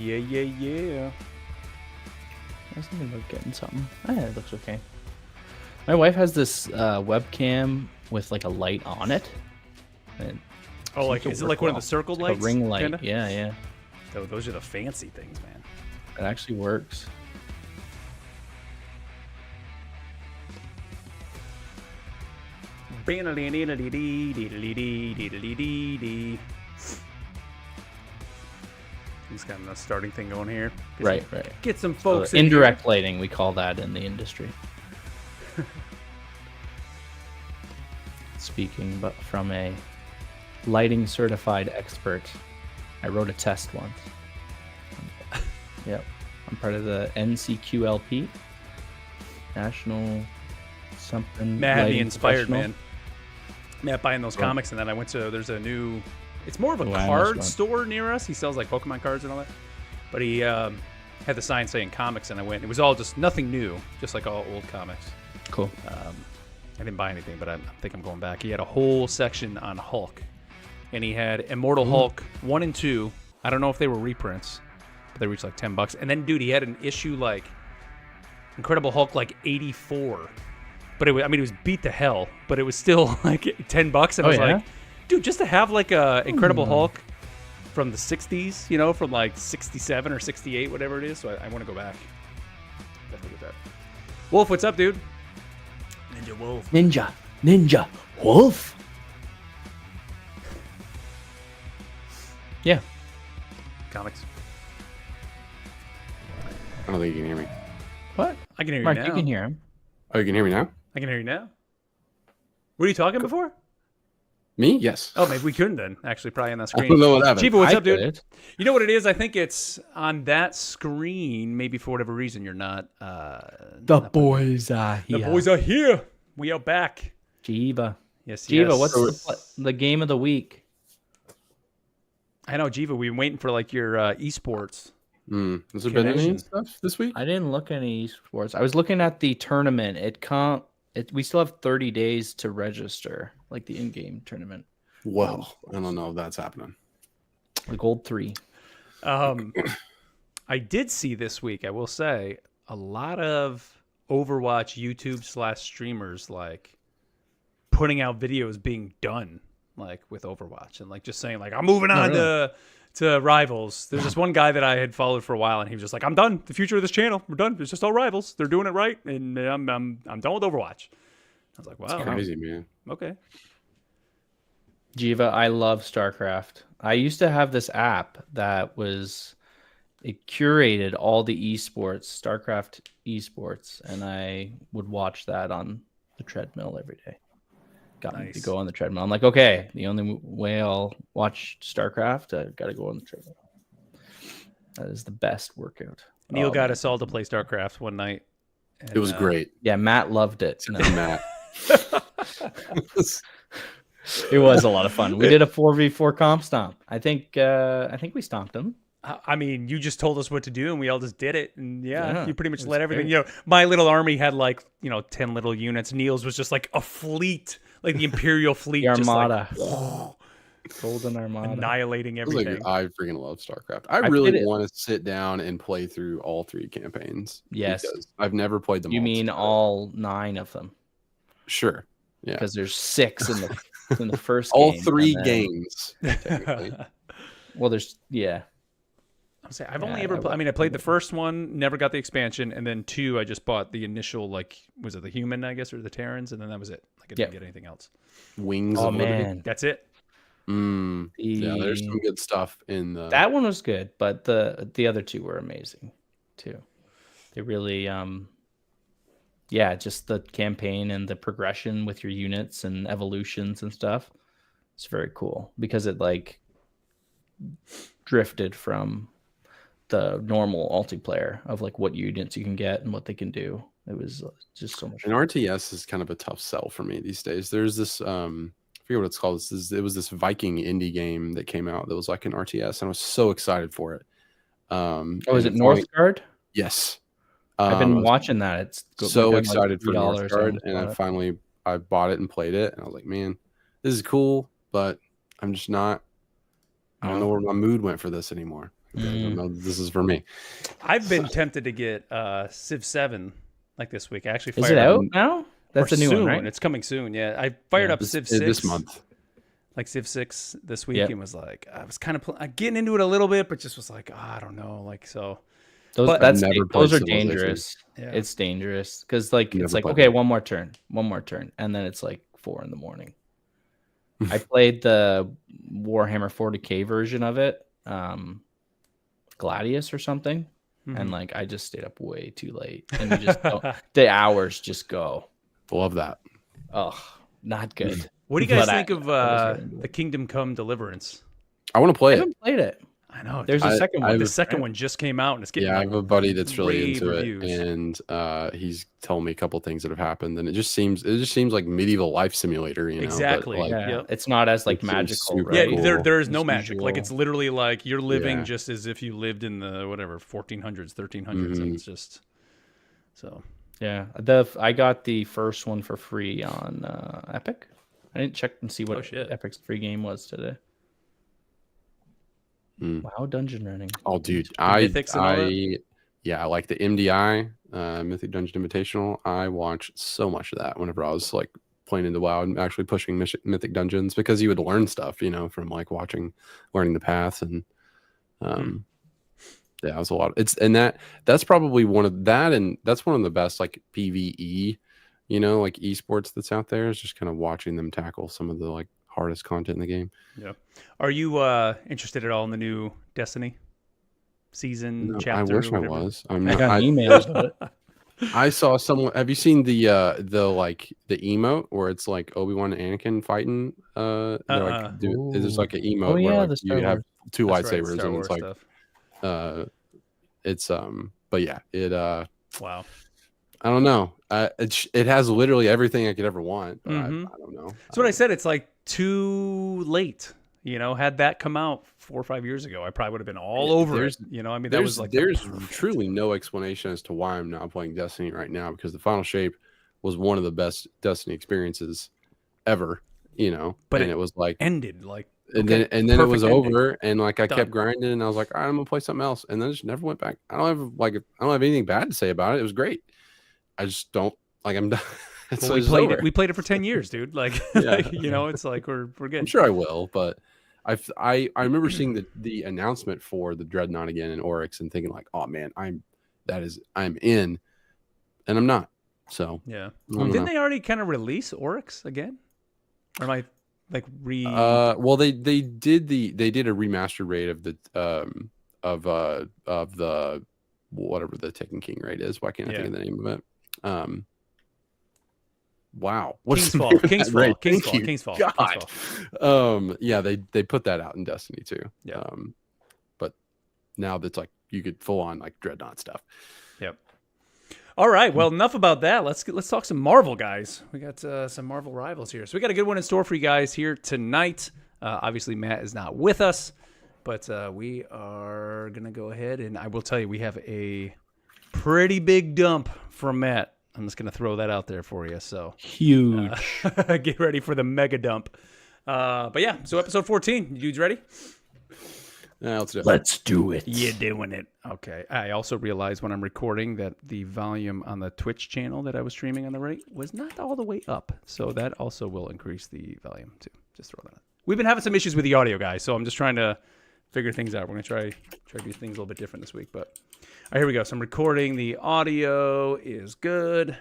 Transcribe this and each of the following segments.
Yeah. I was thinking about getting something. It looks okay. My wife has this webcam with like a light on it. Oh, like is it like one of the circle like lights? a ring light. Kinda? Yeah. Oh, those are the fancy things, man. It actually works. He's got a starting thing going here. Right. Get some folks So in indirect lighting, we call that in the industry. Speaking but from a lighting certified expert, I wrote a test once. Yep. I'm part of the NCQLP, National something. Matt had me Lighting inspired, Professional. man. Matt buying those comics, and then I went to, there's a new, it's more of a Oh, I missed card one. store near us. He sells like Pokemon cards and all that. But he had the sign saying comics, and I went. It was all just nothing new, just like all old comics. Cool. I didn't buy anything, but I think I'm going back. He had a whole section on Hulk, and he had Immortal Hulk 1 and 2. I don't know if they were reprints, but they reached like $10. And then, dude, he had an issue like Incredible Hulk like 84. But it was, I mean, it was beat to hell, but it was still like $10. And I was like, dude, just to have like a Incredible Hulk from the 60s, you know, from like 67 or 68, whatever it is. So I want to go back. Definitely get that. Wolf, what's up, dude? Ninja Wolf. Ninja Wolf. Yeah. Comics. I don't think you can hear me. What? I can hear Mark, you now. you can hear him. Oh, you can hear me now? I can hear you now. Were you talking before? Me? Yes. Oh, maybe we couldn't then. Actually, probably on that I screen. don't know what happened. Chiba, what's I up, dude? did. You know what it is? I think it's on that screen. Maybe for whatever reason you're not. The boys are The here. boys are here. We are back. Jiva. Yes, Jiva, yes. what's the game of the week? I know, Jiva. We've been waiting for like your esports. Has there been any Connection. stuff this week? I didn't look any esports. I was looking at the tournament. We still have 30 days to register, like the in-game tournament. Whoa. I don't know if that's happening. The Gold 3. I did see this week, I will say, a lot of Overwatch YouTube /streamers like putting out videos being done like with Overwatch and like just saying like I'm moving on to Rivals. There's this one guy that I had followed for a while and he was just like, I'm done. The future of this channel, we're done. It's just all Rivals. They're doing it right, and I'm done with Overwatch. I was like, wow, It's crazy, man. okay. Jiva, I love StarCraft. I used to have this app that it curated all the esports, StarCraft esports, and I would watch that on the treadmill every day. Got me to Nice. go on the treadmill. I'm like, okay, the only way I'll watch StarCraft, I've got to go on the treadmill. That is the best workout. Neil Oh, got man. us all to play StarCraft one night. It was great. Yeah, Matt loved it. No, Matt. it was a lot of fun. We did a 4v4 comp stomp. I think we stomped him. I mean, you just told us what to do, and we all just did it. And Yeah, you pretty much it let was everything. great. You know, my little army had like 10 little units. Neil's was just like a fleet, like the Imperial fleet, The just Armada. like Golden Armada. annihilating I was like, everything. I freaking love StarCraft. I played really it. want to sit down and play through all 3 campaigns. Yes. because I've never played them You all. mean all 9 of them? Sure. Yeah. Because there's 6 in the first All game, 3 and then- games. Technically. Well, there's I'm saying I've only Yeah, ever. I I mean, I played the first one, never got the expansion, and then 2, I just bought the initial. Like, was it the Human, I guess, or the Terrans, and then that was it. Like, I didn't get anything else. Wings Oh of Liberty. man, That's it. Yeah, there's some good stuff in the. that one was good, but the other 2 were amazing too. They really just the campaign and the progression with your units and evolutions and stuff. It's very cool because it like drifted from the normal multiplayer of like what units you can get and what they can do. It was just so much And RTS is kind of a tough sell for me these days. There's this I forget what it's called. It was this Viking indie game that came out that was like an RTS, and I was so excited for it. is it Northgard? Yes. I've I been was watching that. It's so like excited for $3 Northgard, and I bought it and played it, and I was like, man, this is cool, but I'm just not. I don't know where my mood went for this anymore. I don't know. This is for me. I've been tempted to get Civ 7 like this week. I actually Is fired it up out now? That's or a new soon. one, right? It's coming soon. Yeah, I fired up Civ 6 this month. like Civ 6 this week, Yep. and was like, I was kind of getting into it a little bit, but just was like, I don't know, like so. Those But- I've never played those are Civilization. dangerous. Yeah. It's dangerous because like Never it's like played okay, that. one more turn, and then it's like 4 a.m. I played the Warhammer 40K version of it, Gladius or something, and like I just stayed up way too late, and you just don't, the hours just go. Love that. Oh, not good. What do you guys But think of I was really into the Kingdom Come Deliverance? I want to I play it. haven't played it. I know There's a I- second I one. the was- second one just came out, and it's getting Yeah, I like, have a buddy that's really rave into reviews. it, and he's told me a couple things that have happened, and it just seems like medieval life simulator, you know. but, Exactly. like, Yeah, Yep. it's not as like It seems magical, super Yeah, right? cool. there is no Just magic. Like visual. it's literally like you're living Yeah. just as if you lived in the whatever 1400s, 1300s, Mm-hmm. and it's just so. Yeah, I got the first one for free on Epic. I didn't check and see what Oh, shit. Epic's free game was today. Mm. Wow, dungeon running. Oh, dude, Mythics and all I like the MDI, Mythic Dungeon Invitational. I watched so much of that whenever I was like playing into WoW and actually pushing Mythic Dungeons, because you would learn stuff, you know, from like learning the paths, and yeah, it was a lot. That's probably one of the best like PvE, you know, like esports that's out there, is just kind of watching them tackle some of the like hardest content in the game. Yeah. Are you interested at all in the new Destiny season No, I chapter? wish or I whatever? was. I'm I not, got an email about it. I saw someone. Have you seen the emote where it's like Obi-Wan and Anakin fighting? They're like, there's like an emote Oh, where yeah, like, the Star you have Wars. two That's right, lightsabers, Star and Wars it's like stuff. it's but yeah, it Wow. I don't know. It has literally everything I could ever want. But Mhm. I don't know. That's what I said. It's like too late. You know, had that come out 4 or 5 years ago, I probably would have been all over it. You know, I mean, that was like there's truly no explanation as to why I'm not playing Destiny right now, because the Final Shape was one of the best Destiny experiences ever. You know, But and it it was like ended like and okay, then it was perfect ending. over, and like I Done. kept grinding, and I was like, all right, I'm gonna play something else, and then I just never went back. I don't have anything bad to say about it. It was great. I just don't like. I'm done. Well, So we it's played over. it. We played it for 10 years, dude. Like, Yeah. like, you know, it's like we're I'm good. sure I will, but I remember seeing the announcement for the Dreadnought again in Oryx and thinking like, oh man, I'm in, and I'm not. So Yeah. I don't Didn't know. they already kind of release Oryx again? Or am I like Well, they did a remastered raid of the whatever the Taken King raid is. Why can't I think of the name of it? Wow. What's the name of that raid? Thank you. Kingsfall. God. Yeah, they put that out in Destiny too. Yeah. But now that's like you could full on like Dreadnought stuff. Yep. All right. Well, enough about that. Let's talk some Marvel, guys. We got some Marvel rivals here. So we got a good one in store for you guys here tonight. Obviously, Matt is not with us, but we are gonna go ahead and I will tell you we have a pretty big dump from Matt. I'm just gonna throw that out there for you. So Huge. get ready for the mega dump. But yeah, so episode 14. You dudes ready? Let's do it. Let's do it. You're doing it. Okay. I also realized when I'm recording that the volume on the Twitch channel that I was streaming on the right was not all the way up. So that also will increase the volume too. Just throw that out. We've been having some issues with the audio, guys. So I'm just trying to figure things out. We're going to try to do things a little bit different this week. But all right, here we go. So I'm recording. The audio is good.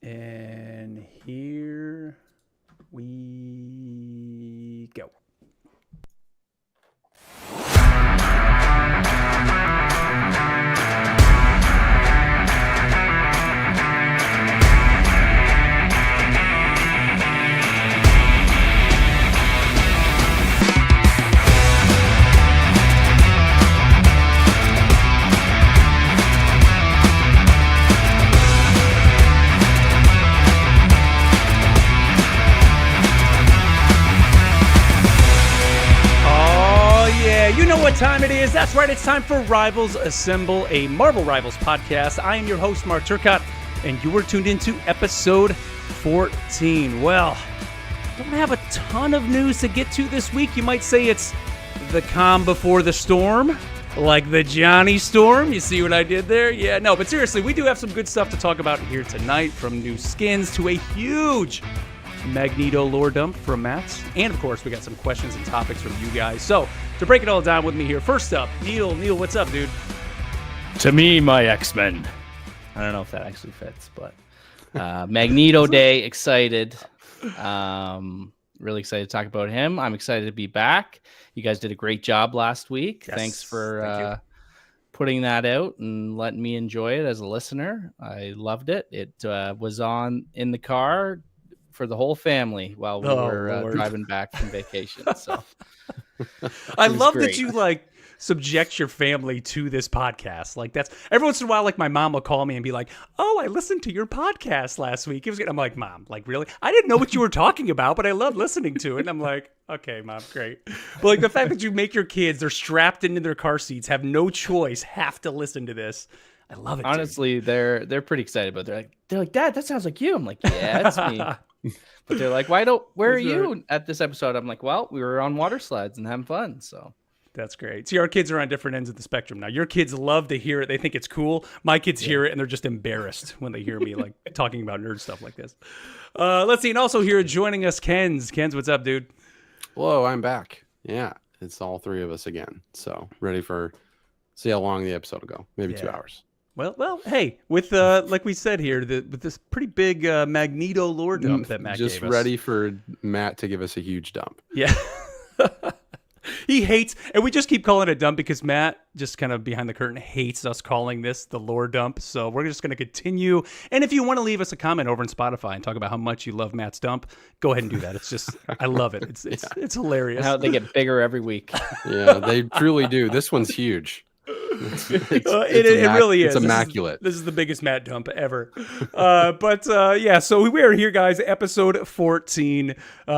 And here we go. You know what time it is. That's right. It's time for Rivals Assemble, a Marvel Rivals podcast. I am your host, Mark Turcott, and you were tuned into episode 14. Well, don't have a ton of news to get to this week. You might say it's the calm before the storm, like the Johnny Storm. You see what I did there? Yeah, no, but seriously, we do have some good stuff to talk about here tonight, from new skins to a huge Magneto lore dump from Matt. And of course, we got some questions and topics from you guys. So to break it all down with me here, first up, Neil, what's up, dude? To me, my X-Men. I don't know if that actually fits, but Magneto Day, excited. Really excited to talk about him. I'm excited to be back. You guys did a great job last week. Yes, Thanks for putting that out and letting me enjoy it as a listener. I loved it. It was on in the car for the whole family while we were driving back from vacation. So I love that you subject your family to this podcast. Like, that's every once in a while, like my mom will call me and be like, "Oh, I listened to your podcast last week. It was good." I'm like, "Mom, like, really? I didn't know what you were talking about, but I love listening to it." And I'm like, "Okay, Mom, great." But like the fact that you make your kids, they're strapped into their car seats, have no choice, have to listen to this. I love it. Honestly, they're pretty excited, but they're like, "Dad, that sounds like you." I'm like, "Yeah, it's me." But they're like, where are you at this episode? I'm like, "Well, we were on water slides and having fun." So that's great. See, our kids are on different ends of the spectrum now. Your kids love to hear it. They think it's cool. My kids hear it and they're just embarrassed when they hear me like talking about nerd stuff like this. Let's see. And also here joining us, Ken's. What's up, dude? Hello, I'm back. Yeah, it's all three of us again. So ready for see how long the episode will go. Maybe 2 hours. Well, hey, with like we said here, with this pretty big Magneto lore dump that Matt just gave us. ready for Matt to give us a huge dump. Yeah. He hates, and we just keep calling it a dump because Matt, just kind of behind the curtain, hates us calling this the lore dump. So we're just going to continue. And if you want to leave us a comment over on Spotify and talk about how much you love Matt's dump, go ahead and do that. It's just, I love it. It's hilarious. How they get bigger every week. Yeah, they truly do. This one's huge. It really is. It's immaculate. This is the biggest Matt dump ever. Yeah, so we are here, guys, episode 14.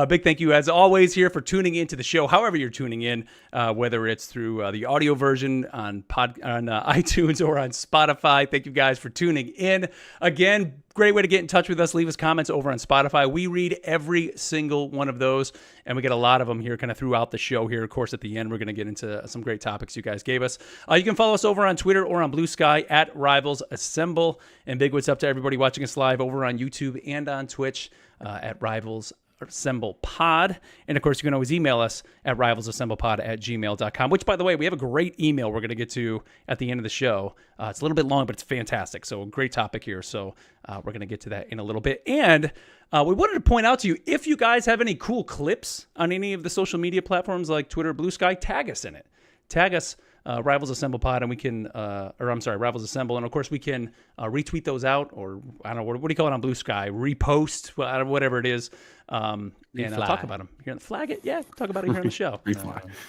Big thank you, as always, here for tuning into the show, however you're tuning in, whether it's through the audio version on iTunes or on Spotify. Thank you guys for tuning in. Again, great way to get in touch with us. Leave us comments over on Spotify. We read every single one of those, and we get a lot of them here kind of throughout the show here. Of course, at the end, we're going to get into some great topics you guys gave us. You can follow us over on Twitter or on Blue Sky at Rivals Assemble. And big what's up to everybody watching us live over on YouTube and on Twitch at Rivals Assemble Pod. And of course, you can always email us at rivalsassemblepod@gmail.com, which, by the way, we have a great email we're going to get to at the end of the show. It's a little bit long, but it's fantastic. So great topic here. So we're going to get to that in a little bit. And we wanted to point out to you, if you guys have any cool clips on any of the social media platforms like Twitter or Blue Sky, tag us in it. Tag us, Rivals Assemble Pod, and we can, Rivals Assemble, and of course we can retweet those out, or I don't know, what do you call it on Blue Sky? Repost, whatever it is, and talk about them. Here on the flag it, yeah, talk about it here on the show.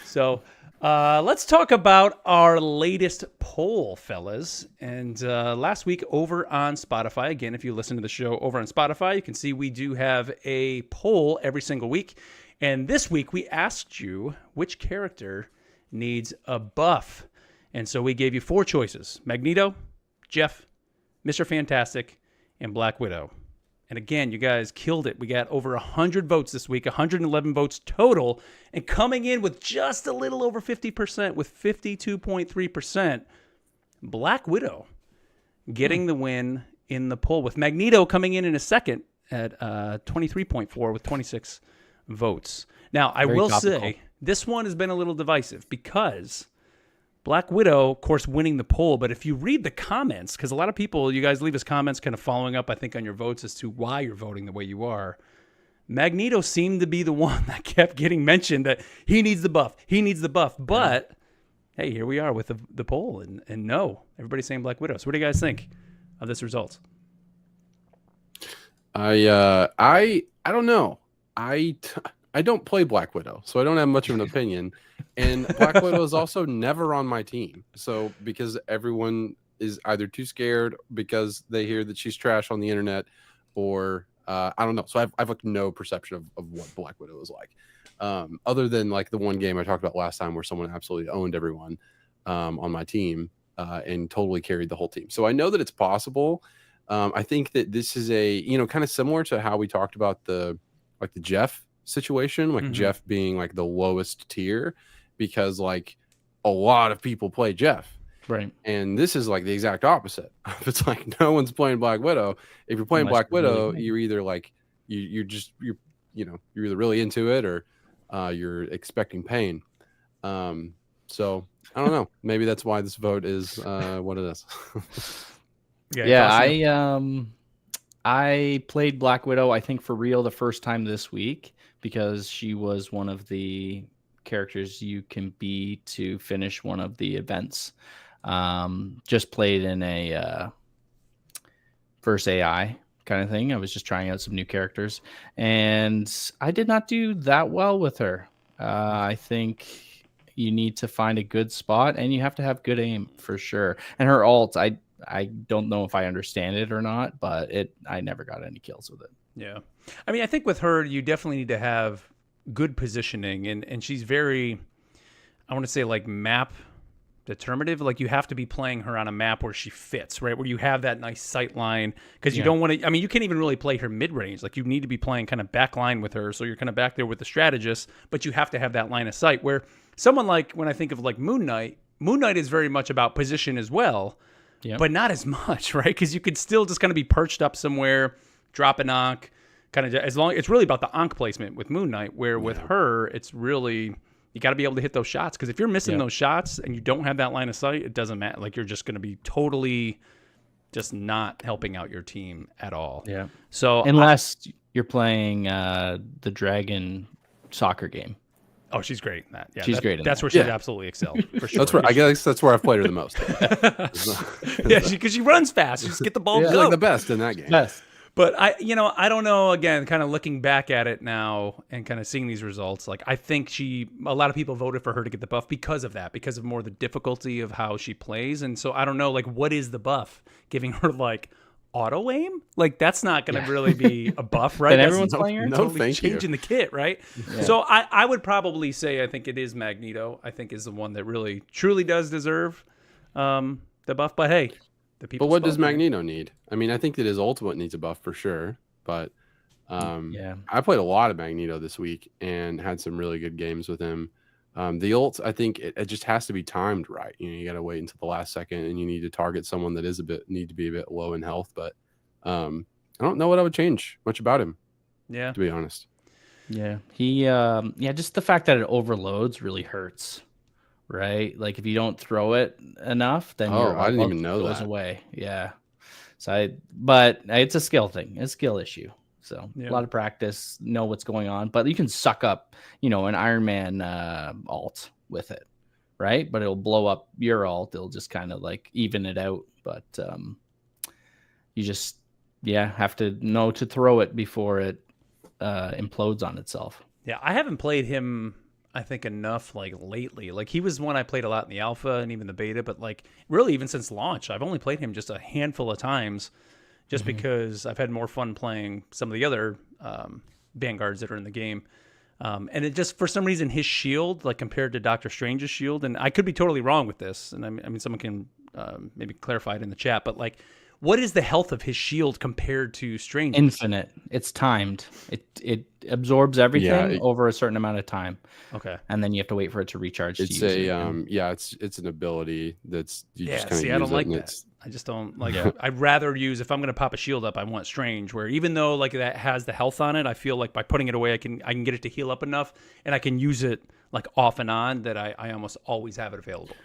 So let's talk about our latest poll, fellas. And last week over on Spotify, again, if you listen to the show over on Spotify, you can see we do have a poll every single week. And this week we asked you which character needs a buff. And so we gave you 4 choices: Magneto, Jeff, Mr. Fantastic, and Black Widow. And again, you guys killed it. We got over 100 votes this week, 111 votes total, and coming in with just a little over 50%, with 52.3%, Black Widow getting the win in the poll, with Magneto coming in a second at 23.4 with 26 votes. Now, I will say, this one has been a little divisive because Black Widow, of course, winning the poll. But if you read the comments, because a lot of people, you guys leave us comments kind of following up, I think, on your votes as to why you're voting the way you are. Magneto seemed to be the one that kept getting mentioned, that he needs the buff. He needs the buff. But, hey, here we are with the poll. And no, everybody's saying Black Widow. So what do you guys think of this result? I don't know. I don't play Black Widow, so I don't have much of an opinion. And Black Widow is also never on my team. So because everyone is either too scared because they hear that she's trash on the internet, or I don't know. So I've like no perception of what Black Widow is like. Other than like the one game I talked about last time where someone absolutely owned everyone on my team and totally carried the whole team. So I know that it's possible. I think that this is kind of similar to how we talked about the Jeff situation, like Jeff being like the lowest tier, because like a lot of people play Jeff. Right. And this is like the exact opposite. It's like no one's playing Black Widow. If you're playing Unless Black you're really Widow, good. you're either like you're either really into it or you're expecting pain. So I don't know. Maybe that's why this vote is what it is. Yeah, I played Black Widow, I think, for real the first time this week because she was one of the characters you can be to finish one of the events. Just played in a first AI kind of thing. I was just trying out some new characters, and I did not do that well with her. I think you need to find a good spot, and you have to have good aim for sure. And her ult, I don't know if I understand it or not, but I never got any kills with it. Yeah. I mean, I think with her, you definitely need to have good positioning, and she's very, I want to say, like, map determinative. Like, you have to be playing her on a map where she fits, right? Where you have that nice sight line, because you don't want to, I mean, you can't even really play her mid-range. Like, you need to be playing kind of back line with her, so you're kind of back there with the strategist, but you have to have that line of sight, where someone like, when I think of, like, Moon Knight is very much about position as well, but not as much, right? Because you could still just kind of be perched up somewhere, drop an Ankh, kind of, as long, it's really about the Ankh placement with Moon Knight, where with her, it's really, you got to be able to hit those shots, because if you're missing those shots and you don't have that line of sight, it doesn't matter. Like, you're just going to be totally just not helping out your team at all. Yeah. So unless you're playing the Dragon soccer game. Oh, she's great in that. Yeah, she's great in that's that. where she's absolutely excelled, for sure. That's where I guess that's where I've played her the most. Yeah, because she runs fast. She just get the ball. She's go. like the best in that game. Yes. But I don't know. Again, kind of looking back at it now and kind of seeing these results, like, I think a lot of people voted for her to get the buff because of that, because of more the difficulty of how she plays. And so I don't know, like, what is the buff? Giving her like auto aim? Like, that's not going to really be a buff, right? Then That's everyone's playing her. Totally changing the kit, right? Yeah. So I would probably say I think it is Magneto. I think is the one that really truly does deserve the buff. But hey. But what does Magneto need? I mean, I think that his ultimate needs a buff for sure. But I played a lot of Magneto this week and had some really good games with him. The ult, I think it just has to be timed right. You got to wait until the last second, and you need to target someone that is need to be a bit low in health. But I don't know what I would change much about him. Yeah, to be honest. Yeah, just the fact that it overloads really hurts. Right, like if you don't throw it enough, then I didn't even know goes that. away. Yeah, but it's a skill thing, it's a skill issue. So a lot of practice, know what's going on. But you can suck up, an Iron Man alt with it, right? But it'll blow up your alt. It'll just kind of like even it out. But you just have to know to throw it before it implodes on itself. Yeah, I haven't played him, I think, enough like lately. Like, he was one I played a lot in the alpha and even the beta, but like really even since launch, I've only played him just a handful of times, just because I've had more fun playing some of the other vanguards that are in the game. And it just, for some reason, his shield, like compared to Doctor Strange's shield, and I could be totally wrong with this, and I mean someone can maybe clarify it in the chat, but like, what is the health of his shield compared to Strange's? Infinite. It's timed. It absorbs everything over a certain amount of time. Okay. And then you have to wait for it to recharge. It's it's an ability that's just kind of I don't like that. I just don't like it. I'd rather use, if I'm going to pop a shield up, I want Strange, where even though like that has the health on it, I feel like by putting it away, I can get it to heal up enough, and I can use it like off and on, that I almost always have it available.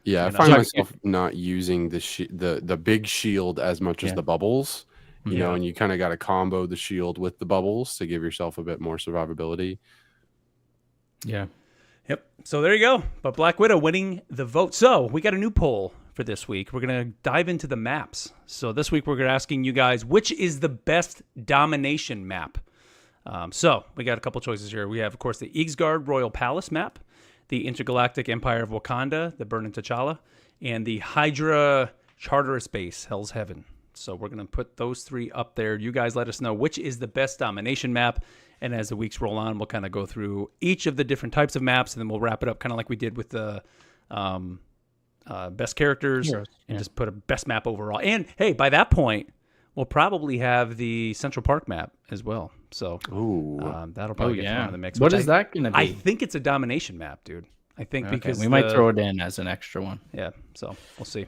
Yeah, I find myself not using the big shield as much as the bubbles, you know, and you kind of got to combo the shield with the bubbles to give yourself a bit more survivability. Yeah. Yep. So there you go. But Black Widow winning the vote. So we got a new poll for this week. We're going to dive into the maps. So this week we're asking you guys, which is the best domination map? So we got a couple choices here. We have, of course, the Yggsgard Royal Palace map, the Intergalactic Empire of Wakanda, the Burning T'Challa, and the Hydra Charteris Base, Hell's Heaven. So we're going to put those three up there. You guys let us know which is the best domination map. And as the weeks roll on, we'll kind of go through each of the different types of maps, and then we'll wrap it up kind of like we did with the best characters, and just put a best map overall. And, hey, by that point, we'll probably have the Central Park map as well. So that'll probably get thrown in the mix. What is that going to be? I think it's a domination map, dude. I think Okay, because we might throw it in as an extra one. Yeah, so we'll see.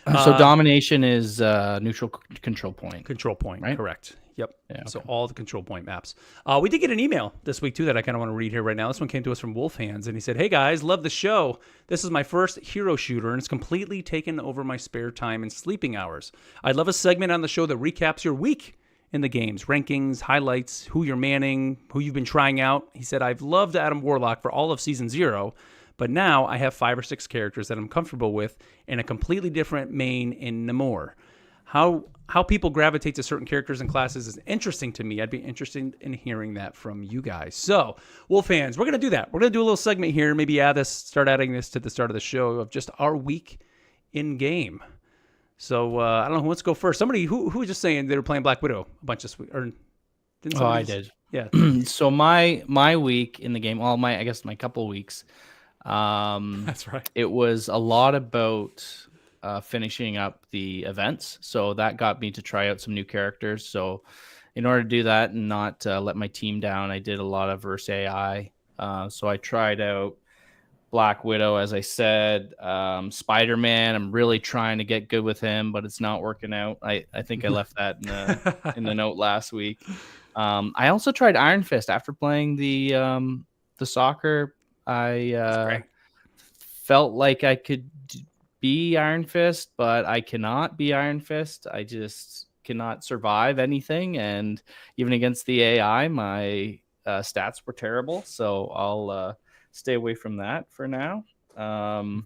So domination is neutral control point. Control point, right? correct. Yep. Yeah, So okay. all the control point maps. We did get an email this week too that I kind of want to read here right now. This one came to us from Wolf Hands, and he said, "Hey guys, love the show. This is my first hero shooter, and it's completely taken over my spare time and sleeping hours. I'd love a segment on the show that recaps your week in the games, rankings, highlights, who you're manning, who you've been trying out." He said, "I've loved Adam Warlock for all of Season 0, but now I have 5 or 6 characters that I'm comfortable with and a completely different main in Namor. How people gravitate to certain characters and classes is interesting to me. I'd be interested in hearing that from you guys." So, Wolf fans, we're going to do that. We're going to do a little segment here. Maybe start adding this to the start of the show of just our week in game. So, I don't know who wants to go first. Somebody who was just saying they were playing Black Widow a bunch of week, or didn't I somebody did. Yeah. So my week in the game, I guess my couple of weeks. That's right. It was a lot about finishing up the events. So that got me to try out some new characters. So in order to do that and not let my team down, I did a lot of verse AI. So I tried out Black Widow, as I said, Spider-Man. I'm really trying to get good with him, but it's not working out. I think I left that in the note last week. I also tried Iron Fist after playing the soccer. I felt like I could be Iron Fist, but I cannot be Iron Fist. I just cannot survive anything, and even against the AI, my stats were terrible. So I'll stay away from that for now. So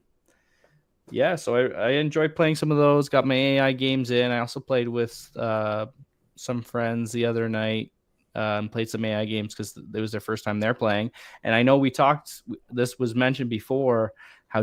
I enjoyed playing some of those. Got my AI games in. I also played with some friends the other night. Played some AI games because it was their first time they're playing. And I know this was mentioned before, how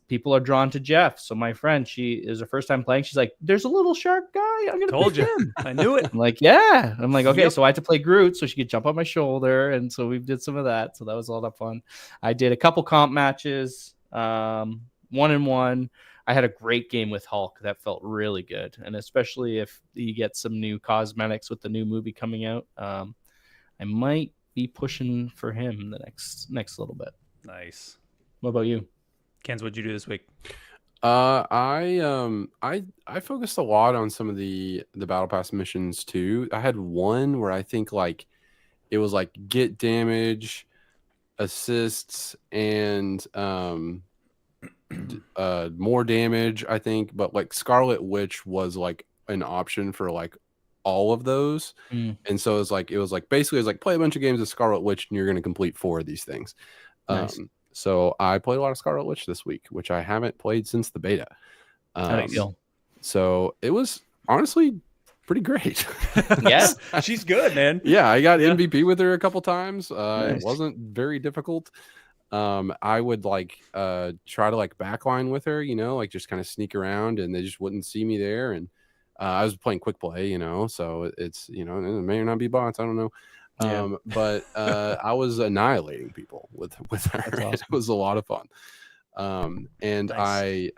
people are drawn to Jeff. So my friend, she is her first time playing. She's like, "There's a little shark guy. I'm going to Told pick you. him." I knew it. I'm like, yeah. I'm like, okay. Yep. So I had to play Groot so she could jump on my shoulder. And so we did some of that. So that was a lot of fun. I did a couple comp matches, 1-1. I had a great game with Hulk that felt really good, and especially if you get some new cosmetics with the new movie coming out, I might be pushing for him the next little bit. Nice. What about you, Kenz? What'd you do this week? I focused a lot on some of the battle pass missions too. I had one where I think like it was like get damage, assists, and more damage, I think, but like Scarlet Witch was like an option for like all of those. And so it was like basically play a bunch of games of Scarlet Witch and you're going to complete 4 of these things. Nice. So I played a lot of Scarlet Witch this week, which I haven't played since the beta. How do you feel? So it was honestly pretty great. Yeah, she's good, man. Yeah, I got MVP with her a couple times. Nice. It wasn't very difficult. I would like try to like backline with her, like just kind of sneak around, and they just wouldn't see me there. And I was playing quick play, so it's it may or not be bots, I don't know. Yeah. But I was annihilating people with her. Awesome. It was a lot of fun. And Nice.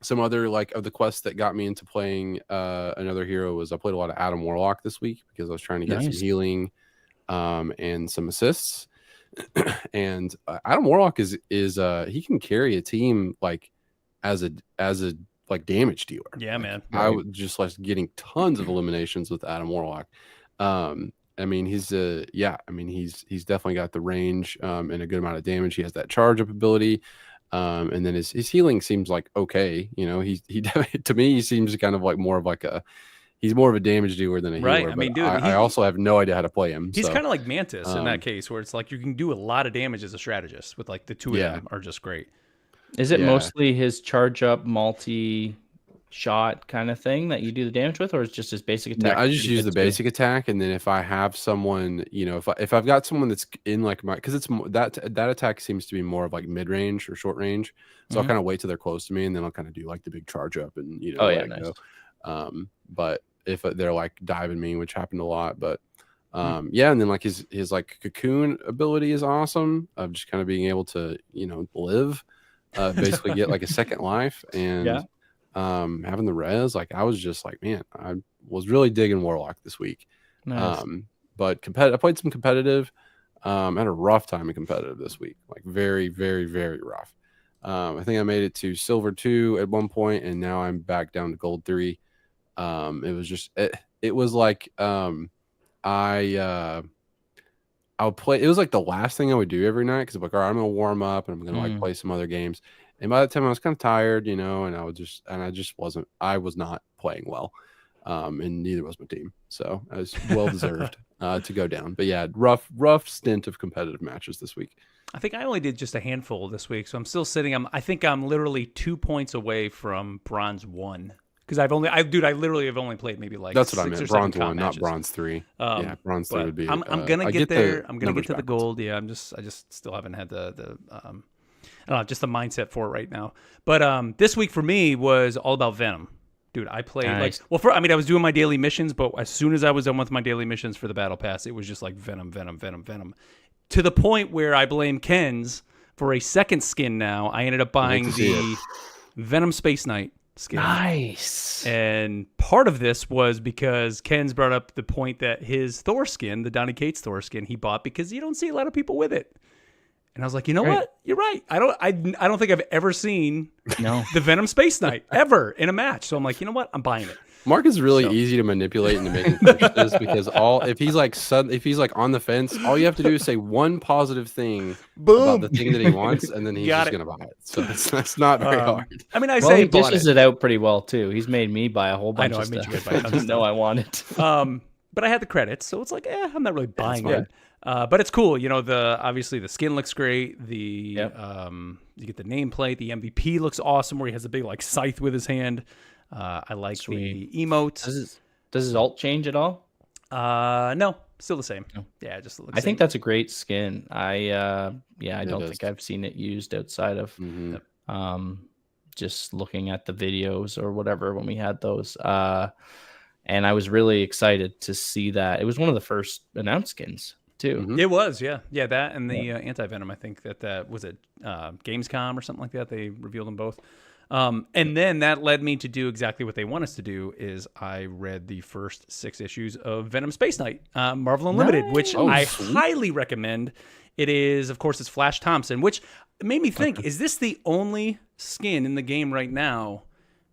some other like of the quests that got me into playing another hero was I played a lot of Adam Warlock this week because I was trying to get some healing and some assists. And Adam Warlock is he can carry a team like as a like damage dealer. Yeah, man. I was just like getting tons of eliminations with Adam Warlock. I mean, he's definitely got the range and a good amount of damage. He has that charge up ability. And then his healing seems like okay. He to me he seems kind of like more of like he's more of a damage dealer than a healer. Right. I mean, dude, I also have no idea how to play him. He's kind of like Mantis in that case, where it's like you can do a lot of damage as a strategist with like the two of them are just great. Is it mostly his charge up multi-shot kind of thing that you do the damage with, or is it just his basic attack? No, I just use the basic attack, and then if I have someone, if I've got someone that's in like because it's that attack seems to be more of like mid range or short range, so I'll kind of wait till they're close to me, and then I'll kind of do like the big charge up and nice. Go. But if they're like diving me, which happened a lot, but and then like his like cocoon ability is awesome of just kind of being able to live, basically get like a second life, and having the res, like I was just like, man, I was really digging Warlock this week. Nice. But I played some competitive. Had a rough time in competitive this week, like very, very, very rough. I think I made it to silver 2 at one point, and now I'm back down to gold 3. It was just it was like I would play. It was like the last thing I would do every night because I'm like, all right, I'm gonna warm up and I'm gonna like play some other games. And by the time I was kind of tired, and I was not playing well. And neither was my team. So I was well deserved to go down. But yeah, rough stint of competitive matches this week. I think I only did just a handful this week, so I'm still sitting. I think I'm literally 2 points away from bronze 1 because I literally have only played maybe like that's what I 6 meant. or 7 Bronze 1, comp not matches. bronze 3. Yeah, bronze 3 would be. I'm gonna get there. I'm gonna get to the backwards. gold. Yeah, I just still haven't had the I don't know, just the mindset for it right now. But this week for me was all about Venom. Dude, I played I was doing my daily missions, but as soon as I was done with my daily missions for the battle pass, it was just like Venom, to the point where I blame Ken's for a second skin. Now I ended up buying the Venom Space Knight skin. Nice. And part of this was because Ken's brought up the point that his Thor skin, the Donny Cates Thor skin, he bought because you don't see a lot of people with it. And I was like, you know what? You're right. I don't think I've ever seen the Venom Space Knight ever in a match. So I'm like, you know what? I'm buying it. Mark is really easy to manipulate into making purchases because if he's like on the fence, all you have to do is say one positive thing about the thing that he wants, and then he's just gonna buy it. So that's not very hard. I mean, he dishes it out pretty well too. He's made me buy a whole bunch of stuff. I made you buy a ton of stuff. I wanted. But I had the credits, so it's like, I'm not really buying it. But it's cool, obviously the skin looks great. You get the nameplate. The MVP looks awesome, where he has a big like scythe with his hand. I like the emote. Does his ult change at all? No, still the same. No. Yeah, just looks. I think that's a great skin. I don't think I've seen it used outside of just looking at the videos or whatever when we had those. And I was really excited to see that. It was one of the first announced skins too. Mm-hmm. It was, yeah, that and the anti-venom. I think that was at Gamescom or something like that. They revealed them both. And then that led me to do exactly what they want us to do. Is I read the first 6 issues of Venom Space Knight, Marvel Unlimited, which I highly recommend. It is, of course, it's Flash Thompson, which made me think: is this the only skin in the game right now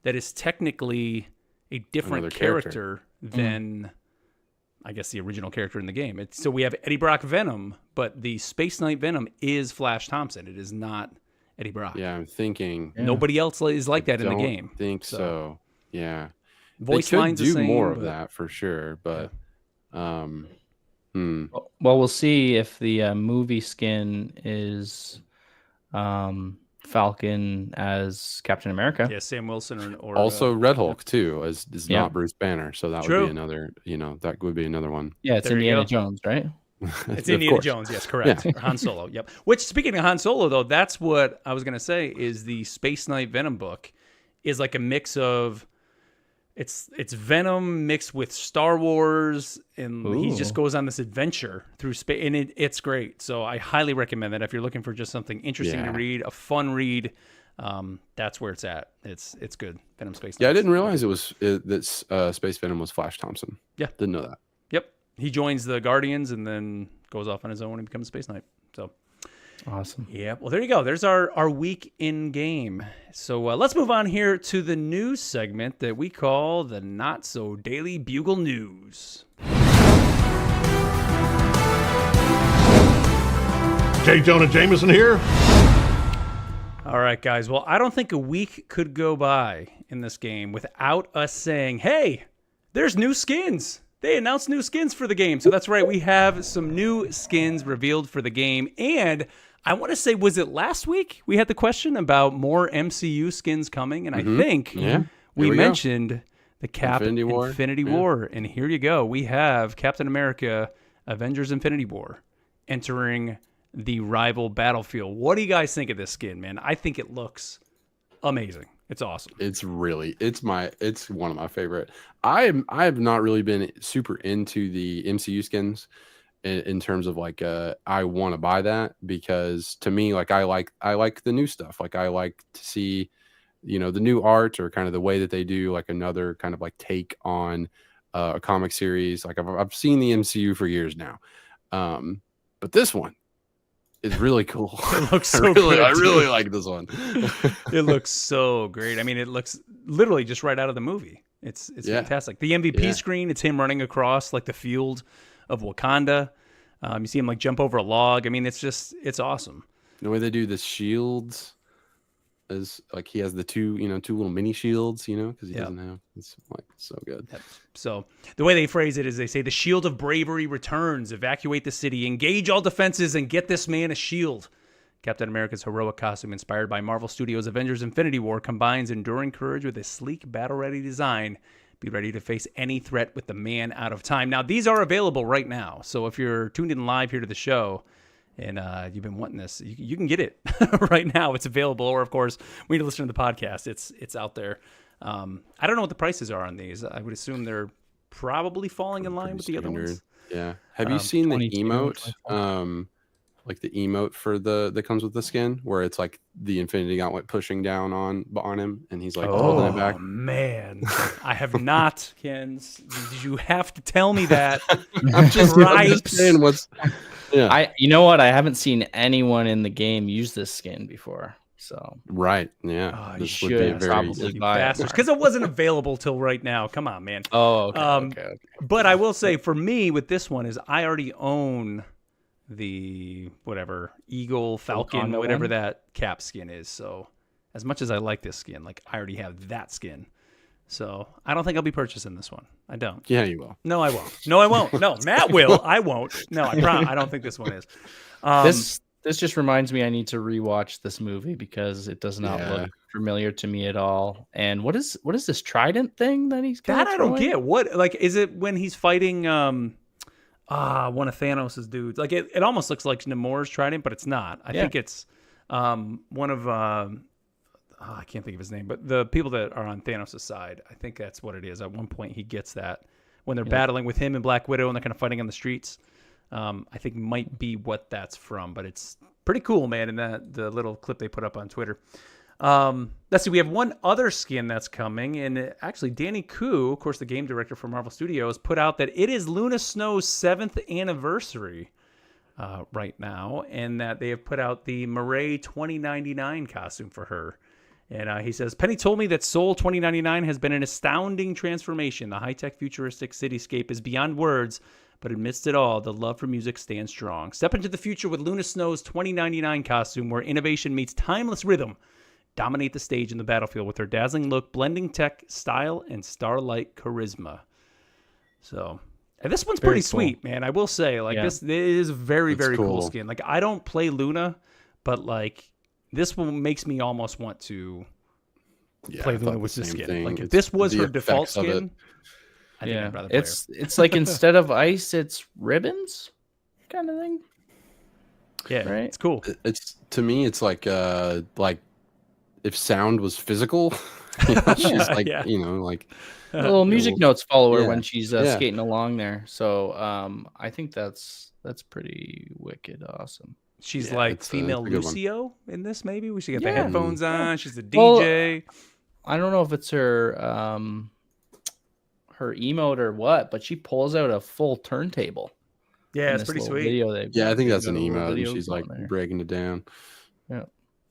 that is technically a different character than, I guess, the original character in the game? So we have Eddie Brock Venom, but the Space Knight Venom is Flash Thompson. It is not Eddie Brock. Yeah, I'm thinking nobody else is like that in the game. I think so. Yeah, voice they lines could do the same, more of that for sure, but well, we'll see if the movie skin is Falcon as Captain America. Yeah, Sam Wilson or also Red Hulk too is not Bruce Banner, so that would be another. That would be another one. Yeah, it's Indiana Jones, right? It's Indiana Jones, yes, correct. Or Han Solo, yep. Which, speaking of Han Solo, though, that's what I was gonna say. Is the Space Knight Venom book is like a mix of it's Venom mixed with Star Wars, and he just goes on this adventure through space, and it's great. So I highly recommend that if you're looking for just something interesting to read, a fun read. That's where it's at. It's good. Venom Space Knight. Yeah, I didn't realize that Space Venom was Flash Thompson. Yeah, didn't know that. Yep. He joins the Guardians and then goes off on his own and becomes Space Knight. So awesome. Yeah. Well, there you go. There's our week in game. So let's move on here to the news segment that we call the Not So Daily Bugle News. J. Jonah Jameson here. All right, guys. Well, I don't think a week could go by in this game without us saying, hey, there's new skins. They announced new skins for the game. So that's right. We have some new skins revealed for the game. And I want to say, was it last week we had the question about more MCU skins coming? And I think we mentioned the Cap Infinity War. And here you go. We have Captain America Avengers Infinity War entering the rival battlefield. What do you guys think of this skin, man? I think it looks amazing. It's awesome. It's one of my favorite. I have not really been super into the MCU skins in terms of like I want to buy that, because to me, like I like the new stuff. Like I like to see, the new art, or kind of the way that they do like another kind of like take on a comic series. Like I've seen the MCU for years now. but this one is really cool. It looks I so really, good, I really dude. like this one. It looks so great. I mean, it looks literally just right out of the movie. It's fantastic. The MVP screen, it's him running across like the field of Wakanda. You see him like jump over a log. I mean, it's awesome. The way they do the shields is like he has the two little mini shields, because he doesn't have. It's like so good. Yep. So the way they phrase it is they say the shield of bravery returns, evacuate the city, engage all defenses, and get this man a shield. Captain America's heroic costume, inspired by Marvel Studios' Avengers Infinity War, combines enduring courage with a sleek, battle-ready design. Be ready to face any threat with the man out of time. Now, these are available right now. So if you're tuned in live here to the show and you've been wanting this, you can get it right now. It's available. Or, of course, when you listen to the podcast, it's out there. I don't know what the prices are on these. I would assume they're probably falling in line with the other ones. Yeah. Have you seen the 22, emote? Like the emote that comes with the skin, where it's like the Infinity Gauntlet pushing down on him, and he's like holding it back. Oh man, I have not, Ken. You have to tell me that. I'm just saying what's. Yeah. You know what? I haven't seen anyone in the game use this skin before. So right, yeah, you this should probably buy it because it wasn't available till right now. Come on, man. Oh, okay. But I will say, for me, with this one is I already own the whatever Eagle, Falcon, whatever that Cap skin is. So as much as I like this skin, like I already have that skin. So I don't think I'll be purchasing this one. I don't. Yeah, you will. No, I won't. No, I won't. No, Matt will. I won't. No, I don't think this one is. This just reminds me I need to rewatch this movie because it does not look familiar to me at all. And what is this trident thing that he's got? That I don't get. What, like, is it when he's fighting one of Thanos' dudes? Like it almost looks like Namor's trident, but it's not. I think it's one of I can't think of his name, but the people that are on Thanos' side, I think that's what it is. At one point he gets that when they're battling with him and Black Widow and they're kind of fighting on the streets. I think might be what that's from, but it's pretty cool, man. And the little clip they put up on Twitter. Let's see. We have one other skin that's coming, and actually, Danny Koo, of course, the game director for Marvel Studios, put out that it is Luna Snow's 7th anniversary right now, and that they have put out the Mireille 2099 costume for her. And he says, Penny told me that Soul 2099 has been an astounding transformation. The high-tech futuristic cityscape is beyond words, but amidst it all, the love for music stands strong. Step into the future with Luna Snow's 2099 costume, where innovation meets timeless rhythm. Dominate the stage in the battlefield with her dazzling look, blending tech, style, and starlight charisma. So, and this one's pretty sweet, man. I will say, like, this is a very, very cool skin. Like, I don't play Luna, but, like, this one makes me almost want to play Luna with this skin. Like, if this was her default skin, I think I'd rather play her. It's like instead of ice, it's ribbons kind of thing. Yeah, right? It's cool. It's, to me, it's like if sound was physical, she's like, like little music notes follow her when she's skating along there. So I think that's pretty wicked awesome. She's like female Lucio in this, maybe? We should get the headphones on. She's a DJ. Well, I don't know if it's her emote or what, but she pulls out a full turntable. Yeah, it's pretty sweet. I think that's an emote. And she's like breaking it down. Yeah,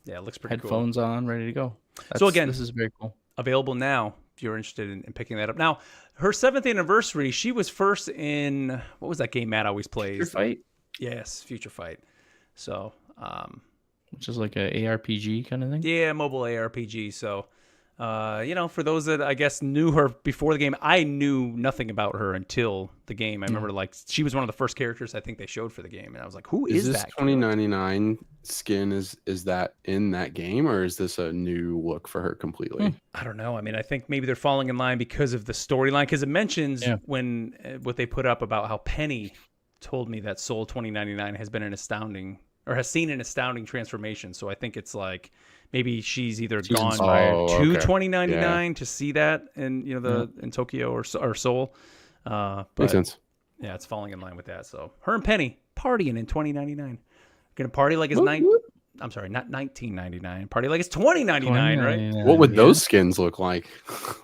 it looks pretty Headphones on, ready to go. So again, this is very cool. Available now if you're interested in picking that up. Now, her 7th anniversary, she was first in, what was that game Matt always plays? Future Fight? Yes, Future Fight. So, which is like a ARPG kind of thing? Yeah, mobile ARPG. So, for those that I guess knew her before the game, I knew nothing about her until the game. I remember like she was one of the first characters I think they showed for the game, and I was like, "Who is this that?" 2099 skin is that in that game, or is this a new look for her completely? I don't know. I mean, I think maybe they're falling in line because of the storyline. Because it mentions when what they put up about how Penny told me that Soul 2099 has been has seen an astounding transformation. So I think it's like. Maybe she's either gone to 2099 to see that in in Tokyo or Seoul. But, makes sense. Yeah, it's falling in line with that. So her and Penny partying in 2099. Gonna party like it's I'm sorry, not 1999. Party like it's 2099, right? What would those skins look like?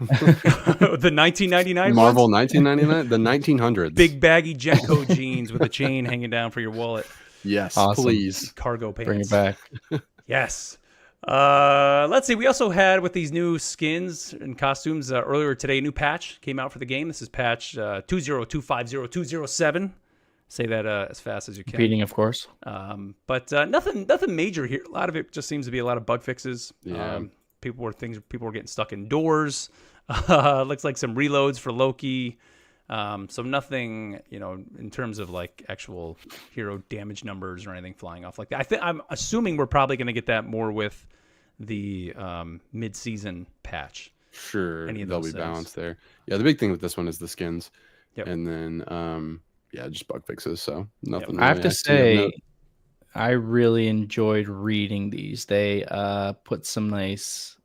The 1999 Marvel 1999, the 1900s. Big baggy Jetco jeans with a chain hanging down for your wallet. Yes, Awesome. please. Cargo pants. Bring it back. Yes. Let's see. We also had with these new skins and costumes earlier today, a new patch came out for the game. This is patch 20250-207. Say that as fast as you can. Repeating, of course. But nothing major here. A lot of it just seems to be a lot of bug fixes. Yeah. People were getting stuck indoors. Looks like some reloads for Loki. So nothing, in terms of like actual hero damage numbers or anything flying off like that. I'm assuming we're probably going to get that more with the mid-season patch. Sure, Any of they'll those be things. balanced there. Yeah, the big thing with this one is the skins. Yep. And then, just bug fixes. So nothing. I have really to actually of say, note. I really enjoyed reading these. They put some nice.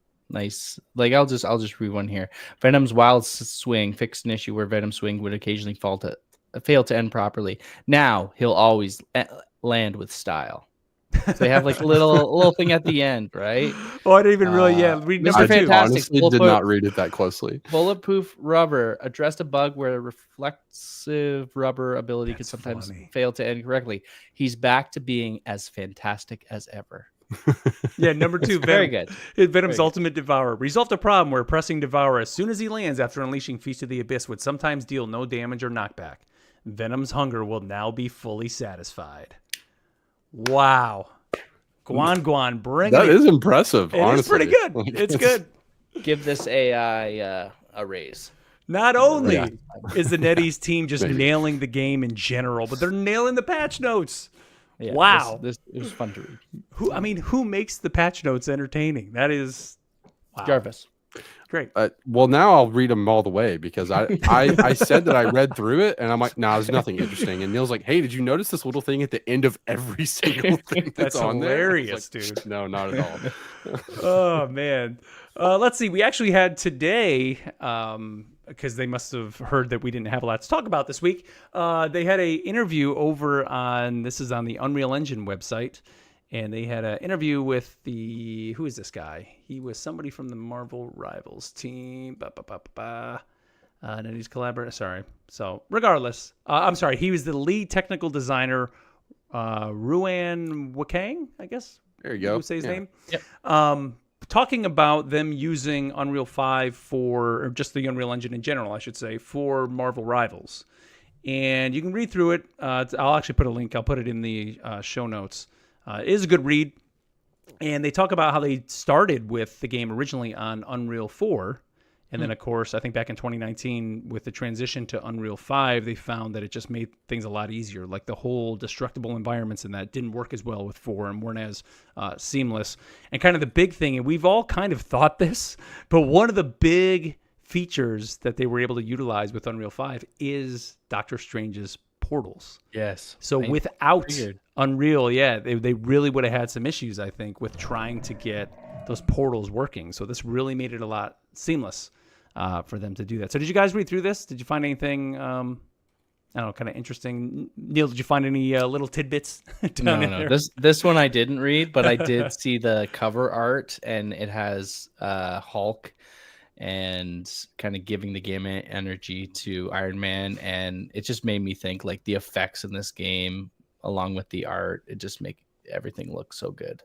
Like I'll just read one here. Venom's wild swing fixed an issue where Venom's swing would occasionally fail to end properly. Now he'll always land with style. So they have like a little thing at the end, right? Oh, I didn't even really. Read Mr. number 2. Fantastic. Honestly, We'll did put- not read it that closely. Bulletproof rubber addressed a bug where reflexive rubber ability could That's sometimes funny. fail to end correctly. He's back to being as fantastic as ever. Yeah, number 2. Very Venom. good. Venom's Very good. ultimate Devourer resolved a problem where pressing Devour as soon as he lands after unleashing Feast of the Abyss would sometimes deal no damage or knockback. Venom's hunger will now be fully satisfied. Wow. Guan, bring That it. is impressive. It honestly. is pretty good. Like, It's good. Give this AI a raise. Not only Yeah. is the NetEase team just Maybe. nailing the game in general, but they're nailing the patch notes. Yeah, Wow. This it was fun to read. Who makes the patch notes entertaining? That is wow. Jarvis. Great. Well, now I'll read them all the way because I said that I read through it and I'm like, nah, there's nothing interesting. And Neil's like, hey, did you notice this little thing at the end of every single thing that's That's on there? I was hilarious, like, dude. No, not at all. Oh man. Let's see. We actually had today, because they must have heard that we didn't have a lot to talk about this week. They had a interview over on the Unreal Engine website, and they had an interview with who is this guy? He was somebody from the Marvel Rivals team. And then he's collaborating. Sorry. So regardless, I'm sorry. He was the lead technical designer, Ruan Wakang, I guess. There you go. Would say his Yeah. name. Yep. Talking about them using Unreal 5 or just the Unreal Engine in general, I should say, for Marvel Rivals. And you can read through it. I'll actually put a link. I'll put it in the show notes. It is a good read. And they talk about how they started with the game originally on Unreal 4. And then, of course, I think back in 2019, with the transition to Unreal 5, they found that it just made things a lot easier. Like the whole destructible environments and that didn't work as well with 4 and weren't as seamless. And kind of the big thing, and we've all kind of thought this, but one of the big features that they were able to utilize with Unreal 5 is Doctor Strange's portals. Yes. So I without figured. Unreal, they really would have had some issues, I think, with trying to get those portals working. So this really made it a lot seamless for them to do that. So did you guys read through this? Did you find anything, I don't know, kind of interesting? Neil, did you find any little tidbits down in there? This one I didn't read, but I did see the cover art, and it has Hulk and kind of giving the game energy to Iron Man, and it just made me think like the effects in this game along with the art, it just make everything look so good.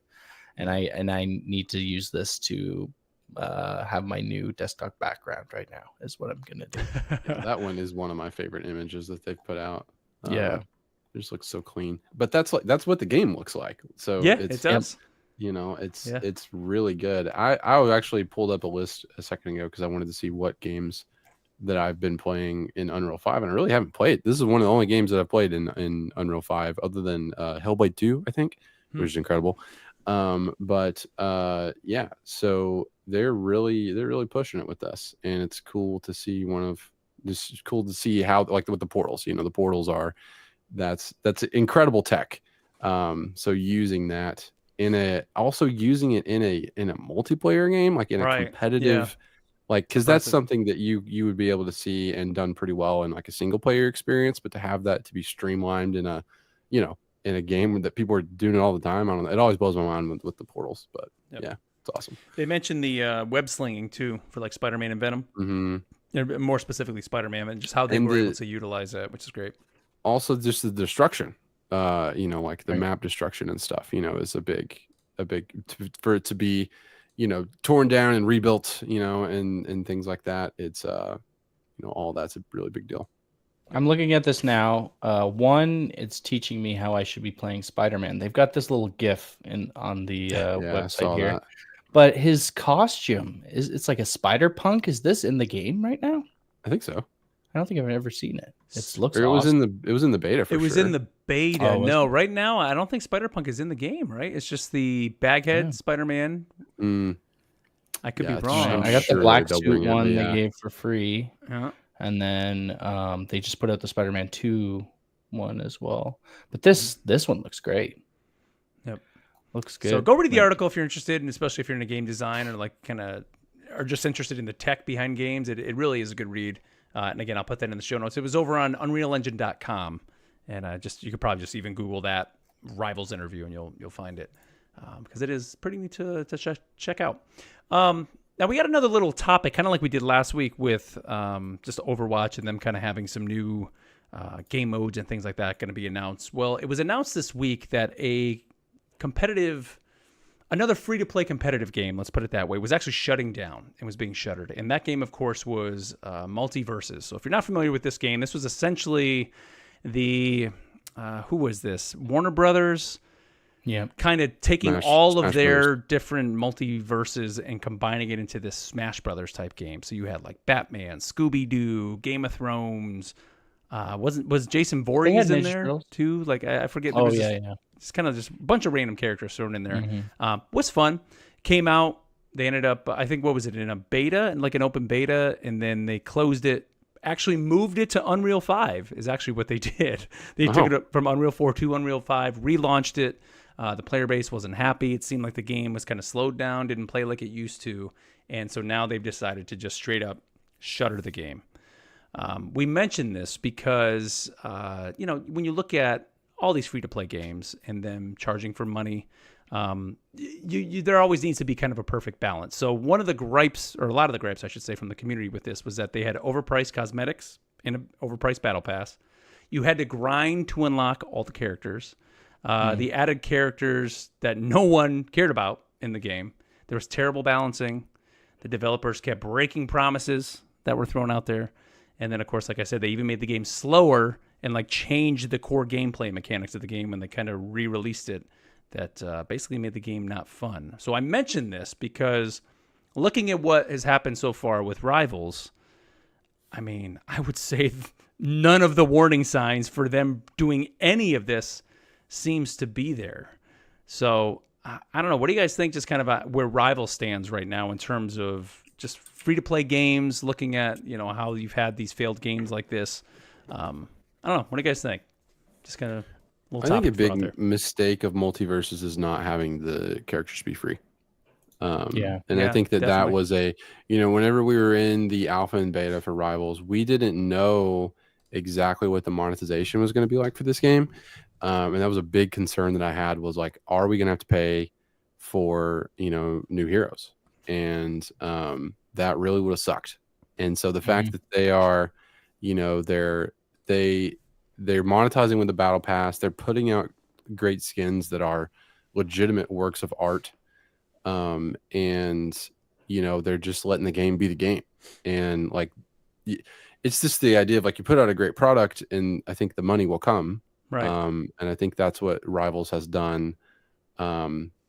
And I need to use this to have my new desktop background right now is what I'm gonna do. Yeah, that one is one of my favorite images that they've put out. Yeah. It just looks so clean. But that's what the game looks like. So Yeah, it's, it does. It's really good. I actually pulled up a list a second ago because I wanted to see what games that I've been playing in Unreal 5, and I really haven't played. This is one of the only games that I've played in Unreal 5 other than Hellblade 2, I think, which is incredible. Yeah, so they're really pushing it with us, and it's cool to see how, like, with the portals, the portals are that's incredible tech. So using that also using it in a multiplayer game, like in a competitive, like, because that's something that you would be able to see and done pretty well in like a single player experience, but to have that to be streamlined in a in a game that people are doing it all the time, I don't know, it always blows my mind with the portals. But yeah, it's awesome. They mentioned the web slinging too for like Spider-Man and Venom. Mm-hmm. More specifically Spider-Man, and just how they were able to utilize that, which is great. Also, just the destruction. like the Right. map destruction and stuff, is a big for it to be, torn down and rebuilt, and things like that. It's all that's a really big deal. I'm looking at this now. One, it's teaching me how I should be playing Spider-Man. They've got this little GIF on the Yeah, I website saw here. that. But his costume it's like a spider punk. Is this in the game right now? I think so. I don't think I've ever seen it. It looks Or it was awesome. in the beta for It was sure. in the beta. Oh, was No, it? right now I don't think Spider-Punk is in the game, right? It's just the Baghead Yeah. Spider-Man. I could Yeah, be it's wrong. I'm I got sure the black they're suit doubling it, one but they yeah. gave for free. Yeah. And then they just put out the Spider-Man 2 one as well. But this one looks great. Yep. Looks good. So go read the Like, article if you're interested, and especially if you're in a game design or like kind of are just interested in the tech behind games. It really is a good read. And again, I'll put that in the show notes. It was over on UnrealEngine.com, and you could probably just even Google that Rivals interview, and you'll find it because it is pretty neat to check out. Now we got another little topic, kind of like we did last week with just Overwatch and them kind of having some new game modes and things like that going to be announced. Well, it was announced this week that another free-to-play competitive game, let's put it that way, was actually shutting down and was being shuttered. And that game, of course, was Multiverses. So if you're not familiar with this game, this was essentially who was this? Warner Brothers yeah. kind of taking Smash- all of Smash their Brothers. different multiverses and combining it into this Smash Brothers type game. So you had like Batman, Scooby-Doo, Game of Thrones. Was Jason Voorhees in Ninja there Turtles. too? Like I forget. There Oh, was yeah, just, yeah. It's kind of just a bunch of random characters thrown in there. Mhm. Was fun. Came out. They ended up, I think, what was it, in a beta, like an open beta, and then they closed it. Actually moved it to Unreal 5 is actually what they did. They took it from Unreal 4 to Unreal 5, relaunched it. The player base wasn't happy. It seemed like the game was kind of slowed down, didn't play like it used to. And so now they've decided to just straight up shutter the game. We mentioned this because, when you look at all these free-to-play games and them charging for money, there always needs to be kind of a perfect balance. So one of the gripes, or a lot of the gripes, I should say, from the community with this was that they had overpriced cosmetics and an overpriced battle pass. You had to grind to unlock all the characters. The added characters that no one cared about in the game. There was terrible balancing. The developers kept breaking promises that were thrown out there. And then, of course, like I said, they even made the game slower and like changed the core gameplay mechanics of the game when they kind of re-released it. That basically made the game not fun. So I mentioned this because looking at what has happened so far with Rivals, I mean, I would say none of the warning signs for them doing any of this seems to be there. So I don't know. What do you guys think just kind of where Rivals stands right now in terms of just free-to-play games, looking at, how you've had these failed games like this? I don't know. What do you guys think? Just kind of I think a big mistake of Multiverses is not having the characters be free. Yeah. And I think that definitely. was whenever we were in the alpha and beta for Rivals, we didn't know exactly what the monetization was going to be like for this game. And that was a big concern that I had was like, are we going to have to pay for, new heroes? And that really would have sucked. And so the fact that they are, they're monetizing with the battle pass. They're putting out great skins that are legitimate works of art. And they're just letting the game be the game. And like, it's just the idea of like, you put out a great product and I think the money will come. Right. And I think that's what Rivals has done,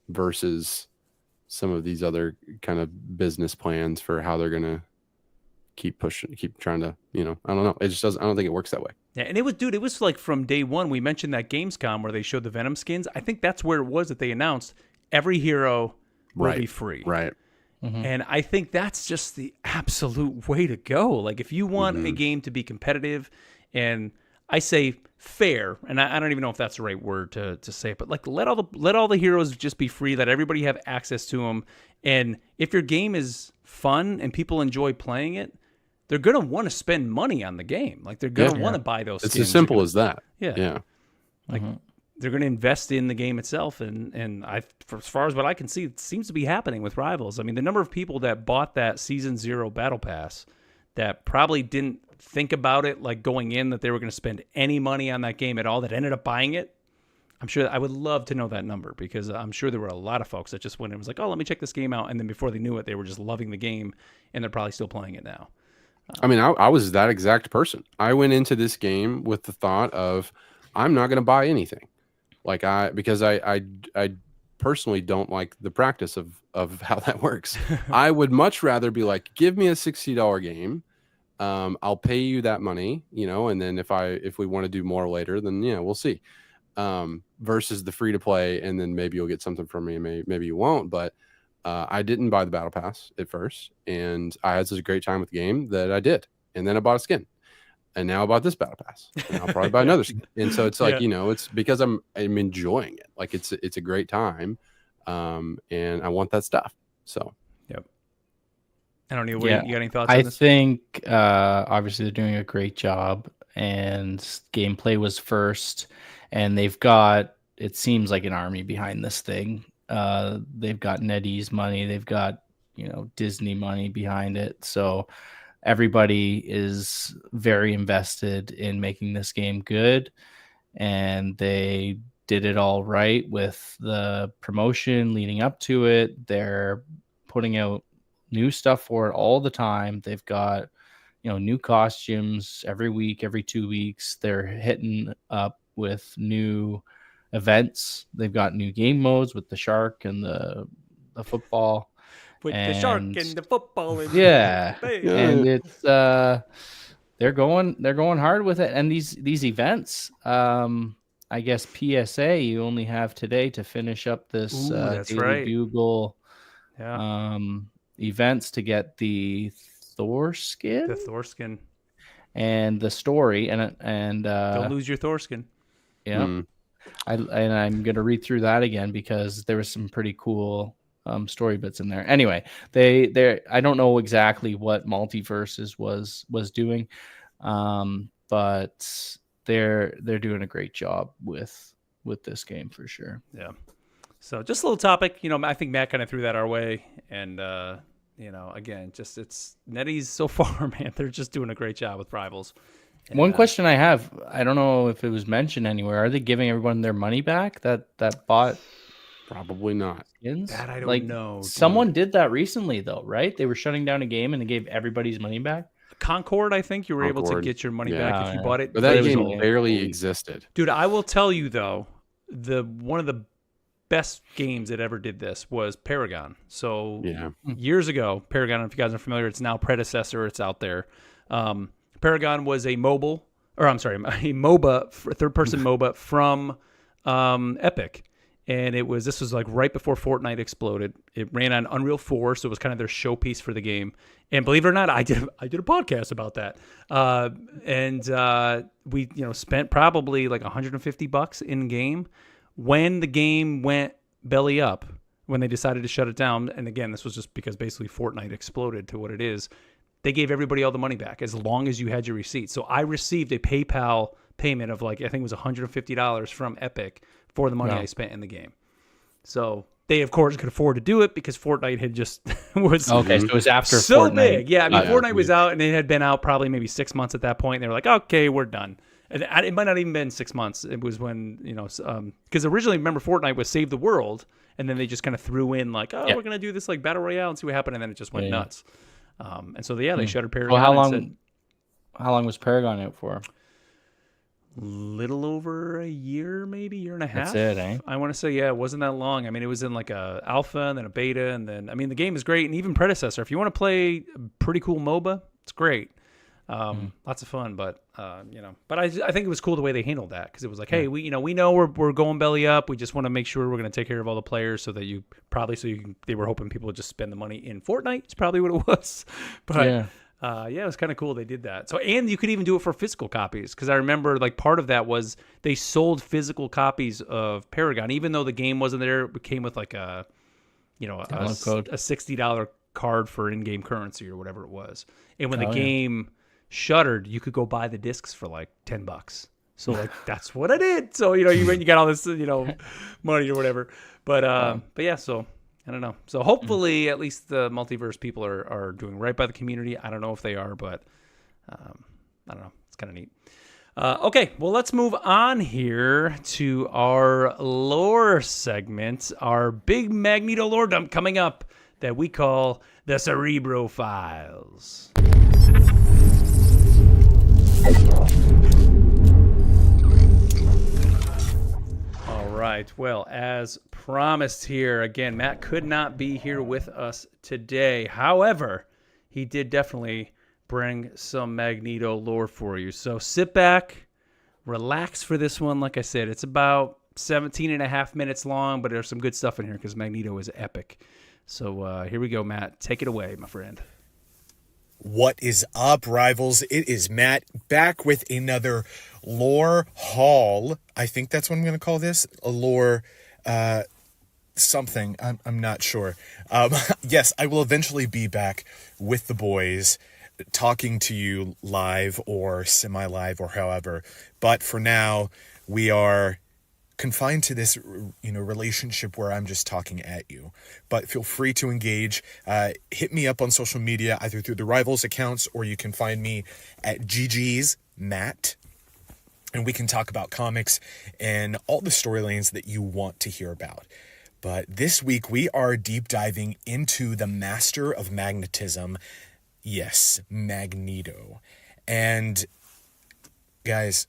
versus some of these other kind of business plans for how they're going to keep trying to, I don't know. It just doesn't, I don't think it works that way. Yeah, and it was like from day one. We mentioned that Gamescom where they showed the Venom skins. I think that's where it was that they announced every hero will be free. Right. And I think that's just the absolute way to go. Like if you want a game to be competitive, and I say fair, and I don't even know if that's the right word to say it, but like let all the heroes just be free. Let everybody have access to them. And if your game is fun and people enjoy playing it, they're gonna want to spend money on the game. Like they're gonna want to buy those skins. It's as simple as that. Yeah. Yeah. Like they're going to invest in the game itself, and as far as what I can see, it seems to be happening with Rivals. I mean, the number of people that bought that Season 0 Battle Pass that probably didn't think about it like going in that they were going to spend any money on that game at all, that ended up buying it, I'm sure I would love to know that number, because I'm sure there were a lot of folks that just went and was like, oh, let me check this game out. And then before they knew it, they were just loving the game, and they're probably still playing it now. I mean, I was that exact person. I went into this game with the thought of, I'm not going to buy anything. Because I personally don't like the practice of how that works. I would much rather be like, give me a $60 game. I'll pay you that money, and then if we want to do more later, then we'll see. Versus the free to play, and then maybe you'll get something from me, and maybe you won't. But I didn't buy the battle pass at first, and I had such a great time with the game that I did. And then I bought a skin, and now I bought this battle pass, and I'll probably buy another skin. And so it's like, it's because I'm enjoying it. Like it's a great time, and I want that stuff. So yep. I don't know. You got any thoughts? I on this? think obviously they're doing a great job, and gameplay was first, and they've got, it seems like, an army behind this thing. They've got NetEase money, they've got Disney money behind it, so everybody is very invested in making this game good, and they did it all right with the promotion leading up to it. They're putting out new stuff for it all the time. They've got new costumes every week, every 2 weeks. They're hitting up with new events. They've got new game modes with the shark and the football, with the shark and the football. And and it's they're going hard with it. And these events, I guess PSA, you only have today to finish up this Daily Bugle events to get the Thor skin, and the story, and don't lose your Thor skin. Yeah. I'm going to read through that again, because there was some pretty cool story bits in there. Anyway, I don't know exactly what Multiverses was doing, but they're doing a great job with this game for sure. Yeah. So just a little topic, I think Matt kind of threw that our way, and again, just it's NetEase so far, man. They're just doing a great job with Rivals. And, one question I have, I don't know if it was mentioned anywhere. Are they giving everyone their money back that bought? Probably not. Skins? That I don't know. Someone did that recently, though, right? They were shutting down a game and they gave everybody's money back. Concord, I think you were able to get your money back if you bought it. But that game barely existed. Dude, I will tell you though, one of the best games that ever did this was Paragon. So years ago, Paragon, if you guys are familiar, it's now predecessor. It's out there. Paragon was a MOBA, third-person MOBA from Epic. And this was like right before Fortnite exploded. It ran on Unreal 4, so it was kind of their showpiece for the game. And believe it or not, I did a podcast about that. We spent probably like $150 in game. When the game went belly up, when they decided to shut it down, and again, this was just because basically Fortnite exploded to what it is, they gave everybody all the money back as long as you had your receipt. So I received a PayPal payment of I think it was $150 from Epic for the money I spent in the game. So they, of course, could afford to do it because Fortnite had just was okay. So it was after so Fortnite. Big. Yeah, I mean, Fortnite was out, and it had been out probably maybe 6 months at that point. And they were like, okay, we're done. And it might not even been 6 months. It was when, because originally, remember, Fortnite was Save the World, and then they just kind of threw in we're going to do this like Battle Royale and see what happened, and then it just went nuts. And so, they shuttered Paragon. Well, how long was Paragon out for? Little over a year, maybe year and a half. That's it, eh? I want to say, it wasn't that long. I mean, it was in like a alpha and then a beta, and then the game is great, and even predecessor. If you want to play a pretty cool MOBA, it's great. Lots of fun, but but I think it was cool the way they handled that, because it was like, hey, we know we're going belly up. We just want to make sure we're going to take care of all the players, so that they were hoping people would just spend the money in Fortnite. It's probably what it was, but. It was kind of cool they did that. So, and you could even do it for physical copies, because I remember like part of that was they sold physical copies of Paragon, even though the game wasn't there. It came with like a $60 card for in-game currency or whatever it was. And when the game shuttered, you could go buy the discs for like $10. So like that's what I did. So you got all this money or whatever. But yeah, so. I don't know. So hopefully at least the Multiverse people are doing right by the community. I don't know if they are, but I don't know. It's kind of neat. Okay, well, let's move on here to our lore segment, our big Magneto lore dump coming up that we call the Cerebro Files. All right, well, as promised here, again, Matt could not be here with us today. However, he did definitely bring some Magneto lore for you. So sit back, relax for this one. Like I said, it's about 17 and a half minutes long, but there's some good stuff in here because Magneto is epic. So here we go, Matt. Take it away, my friend. What is up, rivals? It is Matt back with another lore haul. I think that's what I'm going to call this. A lore something. I'm not sure. Yes, I will eventually be back with the boys talking to you live or semi-live or however. But for now, we are confined to this, relationship where I'm just talking at you. But feel free to engage. Hit me up on social media, either through the Rivals accounts, or you can find me at GG's Matt. And we can talk about comics and all the storylines that you want to hear about. But this week, we are deep diving into the master of magnetism. Yes, Magneto. And guys,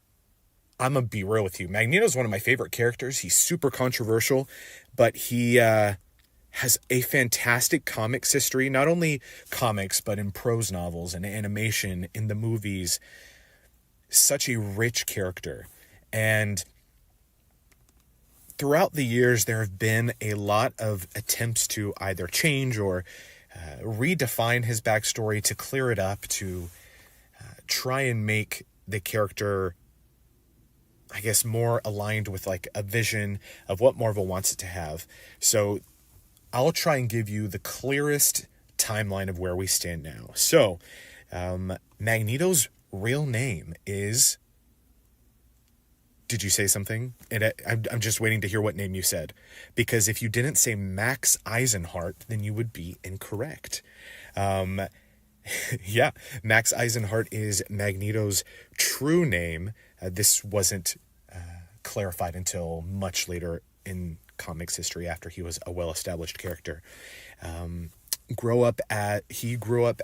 I'm going to be real with you. Magneto's one of my favorite characters. He's super controversial, but he has a fantastic comics history, not only comics, but in prose novels and animation, in the movies. Such a rich character. And throughout the years, there have been a lot of attempts to either change or redefine his backstory, to clear it up, to try and make the character, I guess, more aligned with like a vision of what Marvel wants it to have. So I'll try and give you the clearest timeline of where we stand now. So Magneto's real name is... Did you say something? And I'm just waiting to hear what name you said. Because if you didn't say Max Eisenhart, then you would be incorrect. Yeah, Max Eisenhart is Magneto's true name. This wasn't clarified until much later in comics history, after he was a well-established character. He grew up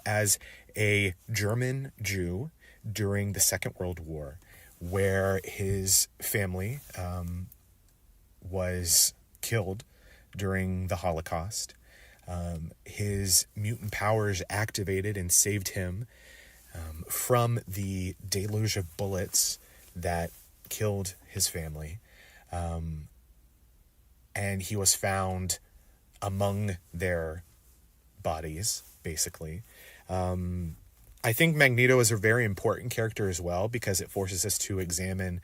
as a German Jew during the Second World War, where his family was killed during the Holocaust. His mutant powers activated and saved him from the deluge of bullets that killed his family. And he was found among their bodies, basically. I think Magneto is a very important character as well, because it forces us to examine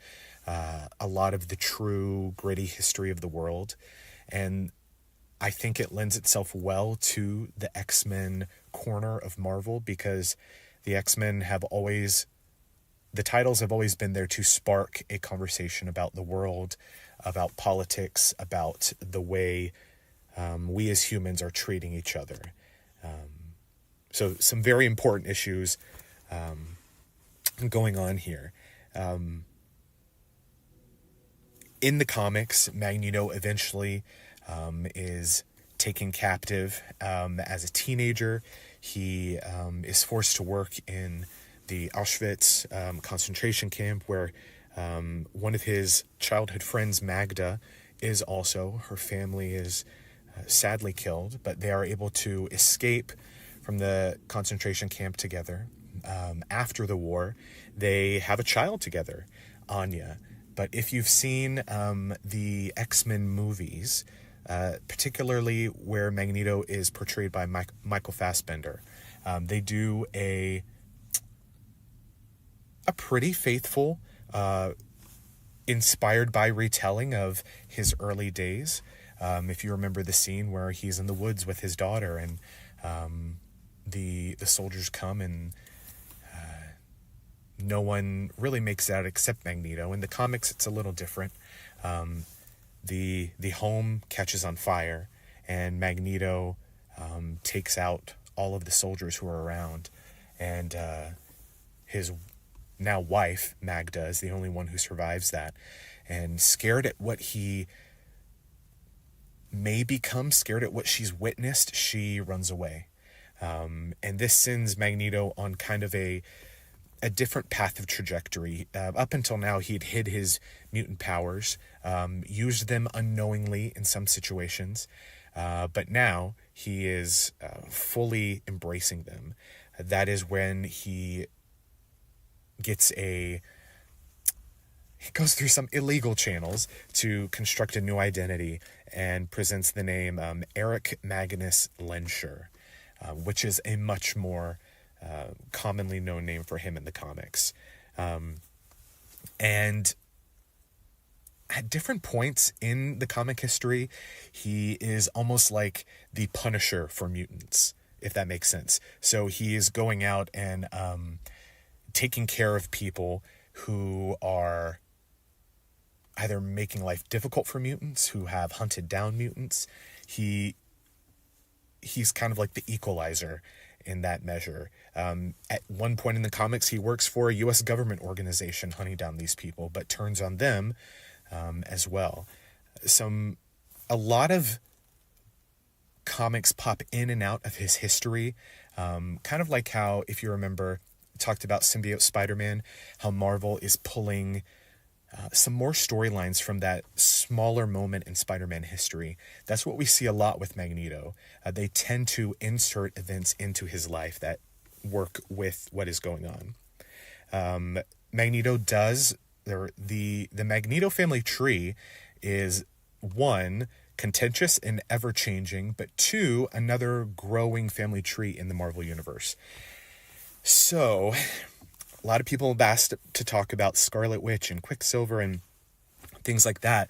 a lot of the true gritty history of the world. And I think it lends itself well to the X-Men corner of Marvel, because the X-Men the titles have always been there to spark a conversation about the world, about politics, about the way we as humans are treating each other. So some very important issues going on here. In the comics, Magneto eventually is taken captive as a teenager. He is forced to work in the Auschwitz concentration camp, where one of his childhood friends, Magda, is also. Her family is sadly killed, but they are able to escape from the concentration camp together. After the war, they have a child together, Anya. But if you've seen the X-Men movies, particularly where Magneto is portrayed by Michael Fassbender, they do a pretty faithful, inspired by retelling of his early days. If you remember the scene where he's in the woods with his daughter, and the soldiers come, and no one really makes it out except Magneto. In the comics, it's a little different. The home catches on fire, and Magneto takes out all of the soldiers who are around, and his now wife, Magda, is the only one who survives that. And scared at what he may become, scared at what she's witnessed, she runs away. And this sends Magneto on kind of a different path of trajectory. Up until now, he'd hid his mutant powers, used them unknowingly in some situations, but now he is fully embracing them. That is when he goes through some illegal channels to construct a new identity and presents the name Eric Magnus Lensher, which is a much more commonly known name for him in the comics. And at different points in the comic history, he is almost like the Punisher for mutants, if that makes sense. So he is going out and taking care of people who are either making life difficult for mutants, who have hunted down mutants. He's kind of like the equalizer in that measure. At one point in the comics, he works for a U.S. government organization hunting down these people, but turns on them as well. A lot of comics pop in and out of his history, kind of like how, if you remember, talked about Symbiote Spider-Man, how Marvel is pulling some more storylines from that smaller moment in Spider-Man history. That's what we see a lot with Magneto. They tend to insert events into his life that work with what is going on. Magneto does, the Magneto family tree is, one, contentious and ever-changing, but two, another growing family tree in the Marvel Universe. So, a lot of people have asked to talk about Scarlet Witch and Quicksilver and things like that,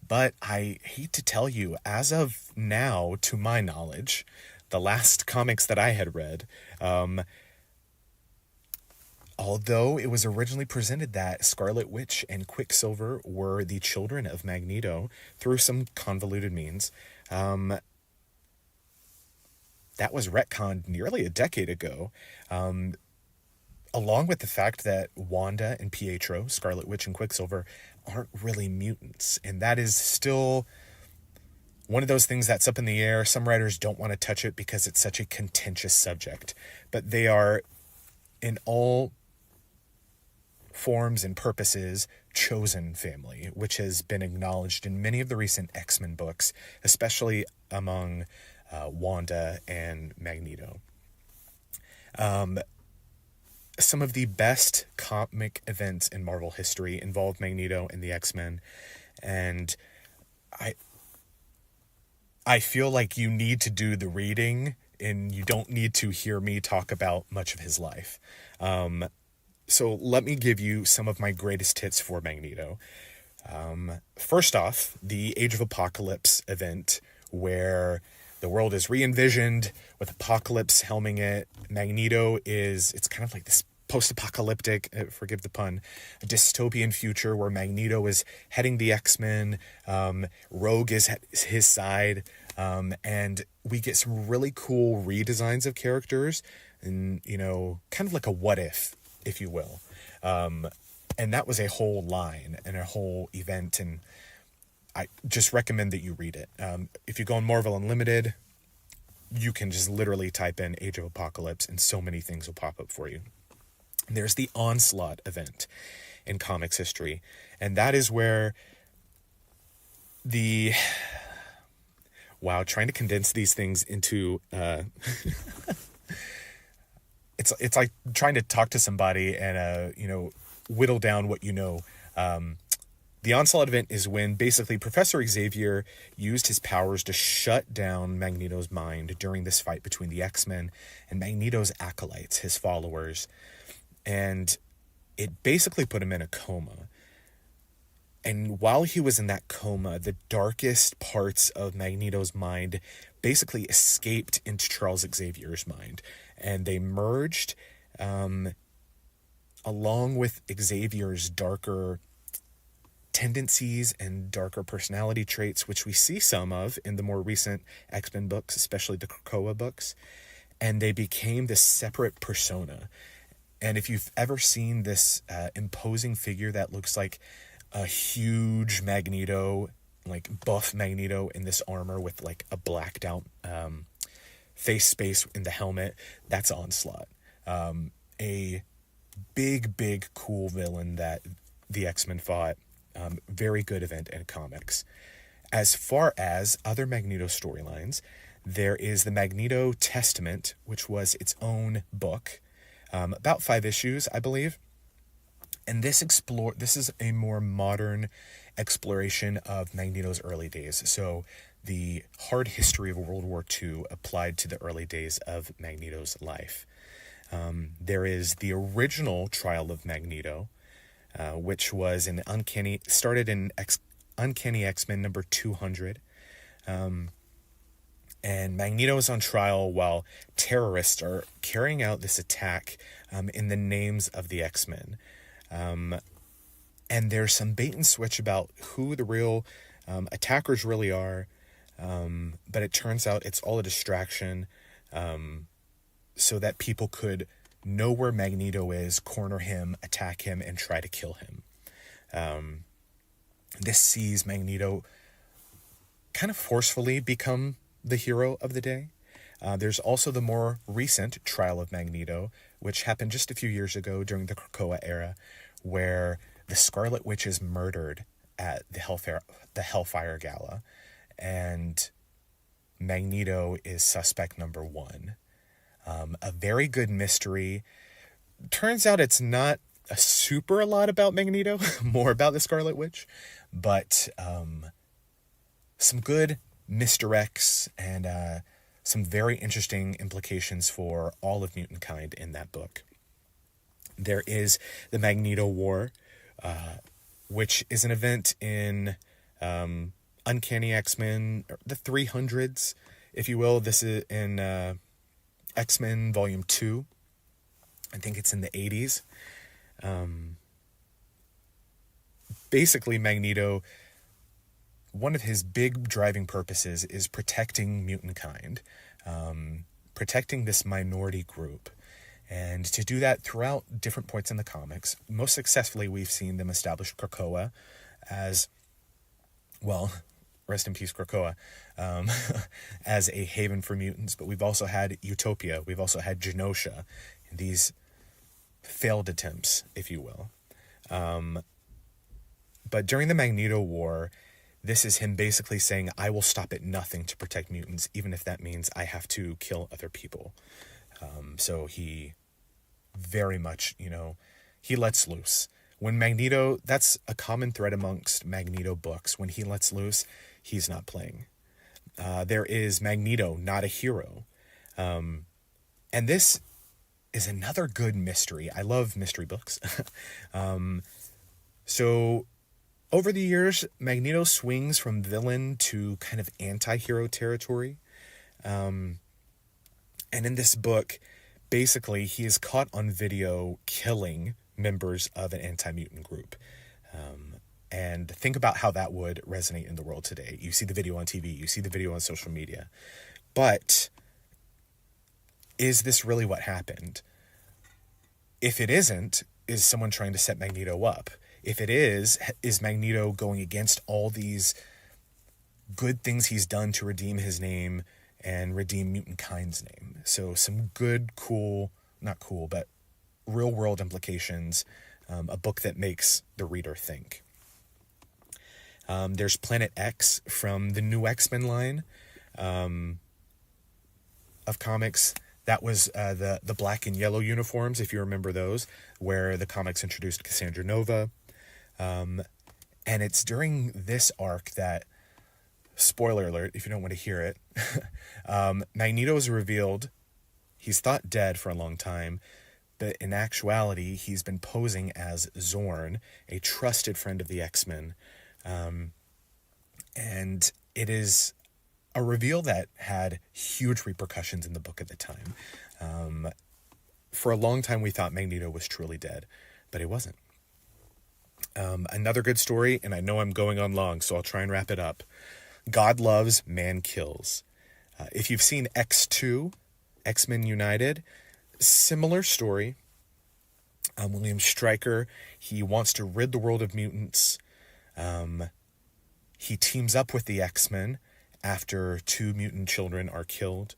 but I hate to tell you, as of now, to my knowledge, the last comics that I had read, although it was originally presented that Scarlet Witch and Quicksilver were the children of Magneto through some convoluted means, that was retconned nearly a decade ago, along with the fact that Wanda and Pietro, Scarlet Witch and Quicksilver, aren't really mutants. And that is still one of those things that's up in the air. Some writers don't want to touch it because it's such a contentious subject. But they are, in all forms and purposes, chosen family, which has been acknowledged in many of the recent X-Men books, especially among Wanda and Magneto. Some of the best comic events in Marvel history involve Magneto and the X-Men, and I feel like you need to do the reading, and you don't need to hear me talk about much of his life. So let me give you some of my greatest hits for Magneto. First off, the Age of Apocalypse event, where the world is re-envisioned with Apocalypse helming it. Magneto it's kind of like this post-apocalyptic, forgive the pun, dystopian future where Magneto is heading the X-Men, Rogue is his side, and we get some really cool redesigns of characters, and, kind of like a what if you will. And that was a whole line and a whole event, and I just recommend that you read it. If you go on Marvel Unlimited, you can just literally type in Age of Apocalypse and so many things will pop up for you. There's the Onslaught event in comics history, and that is where trying to condense these things into it's like trying to talk to somebody and whittle down what you know. The Onslaught event is when basically Professor Xavier used his powers to shut down Magneto's mind during this fight between the X-Men and Magneto's acolytes, his followers. And it basically put him in a coma. And while he was in that coma, the darkest parts of Magneto's mind basically escaped into Charles Xavier's mind. And they merged along with Xavier's darker tendencies and darker personality traits, which we see some of in the more recent X-Men books, especially the Krakoa books. And they became this separate persona. And if you've ever seen this imposing figure that looks like a huge Magneto, like buff Magneto in this armor with like a blacked out face space in the helmet, that's Onslaught. A big, cool villain that the X-Men fought. Very good event in comics. As far as other Magneto storylines, there is the Magneto Testament, which was its own book, about 5 issues, I believe. And this is a more modern exploration of Magneto's early days. So the hard history of World War II applied to the early days of Magneto's life. There is the original Trial of Magneto, which was started in Uncanny X-Men number 200. And Magneto is on trial while terrorists are carrying out this attack in the names of the X-Men. And there's some bait and switch about who the real attackers really are. But it turns out it's all a distraction so that people could know where Magneto is, corner him, attack him, and try to kill him. This sees Magneto kind of forcefully become the hero of the day. There's also the more recent Trial of Magneto, which happened just a few years ago during the Krakoa era, where the Scarlet Witch is murdered at the Hellfire Gala, and Magneto is suspect number 1. A very good mystery. Turns out it's not a lot about Magneto, more about the Scarlet Witch, but some good misdirects and some very interesting implications for all of mutant kind in that book. There is the Magneto War, which is an event in Uncanny X-Men, the 300s, if you will. This is in X-Men Volume 2. I think it's in the 80s. Basically, Magneto, one of his big driving purposes is protecting mutant kind, protecting this minority group. And to do that throughout different points in the comics, most successfully we've seen them establish Krakoa as, well, rest in peace Krakoa, as a haven for mutants. But we've also had Utopia, we've also had Genosha, these failed attempts, if you will. But during the Magneto War, this is him basically saying, I will stop at nothing to protect mutants, even if that means I have to kill other people. So he very much, he lets loose. When Magneto, that's a common thread amongst Magneto books. When he lets loose, he's not playing. There is Magneto, not a hero. And this is another good mystery. I love mystery books. So over the years, Magneto swings from villain to kind of anti-hero territory. And in this book, basically, he is caught on video killing members of an anti-mutant group. And think about how that would resonate in the world today. You see the video on TV, you see the video on social media. But is this really what happened? If it isn't, is someone trying to set Magneto up? If it is Magneto going against all these good things he's done to redeem his name and redeem mutant kind's name? So some good, not cool, but real world implications. A book that makes the reader think. There's Planet X from the new X-Men line of comics. That was the black and yellow uniforms, if you remember those, where the comics introduced Cassandra Nova. And it's during this arc that, spoiler alert, if you don't want to hear it, Magneto is revealed. He's thought dead for a long time, but in actuality, he's been posing as Zorn, a trusted friend of the X-Men. And it is a reveal that had huge repercussions in the book at the time. For a long time, we thought Magneto was truly dead, but he wasn't. Another good story, and I know I'm going on long, so I'll try and wrap it up. God Loves, Man Kills. If you've seen X2, X-Men United, similar story. William Stryker. He wants to rid the world of mutants. He teams up with the X-Men after 2 mutant children are killed.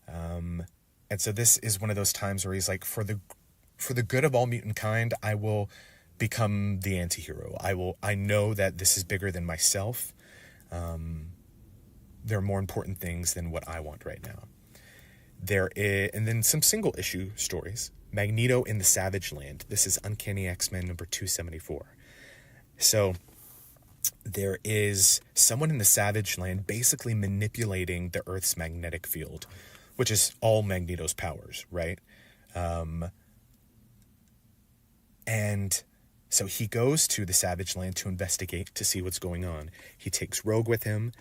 And so this is one of those times where he's like, for the good of all mutant kind, I will become the anti-hero. I know that this is bigger than myself. There are more important things than what I want right now. And then some single issue stories. Magneto in the Savage Land. This is Uncanny X-Men number 274. So there is someone in the Savage Land basically manipulating the Earth's magnetic field, which is all Magneto's powers, right? And so he goes to the Savage Land to investigate, to see what's going on. He takes Rogue with him.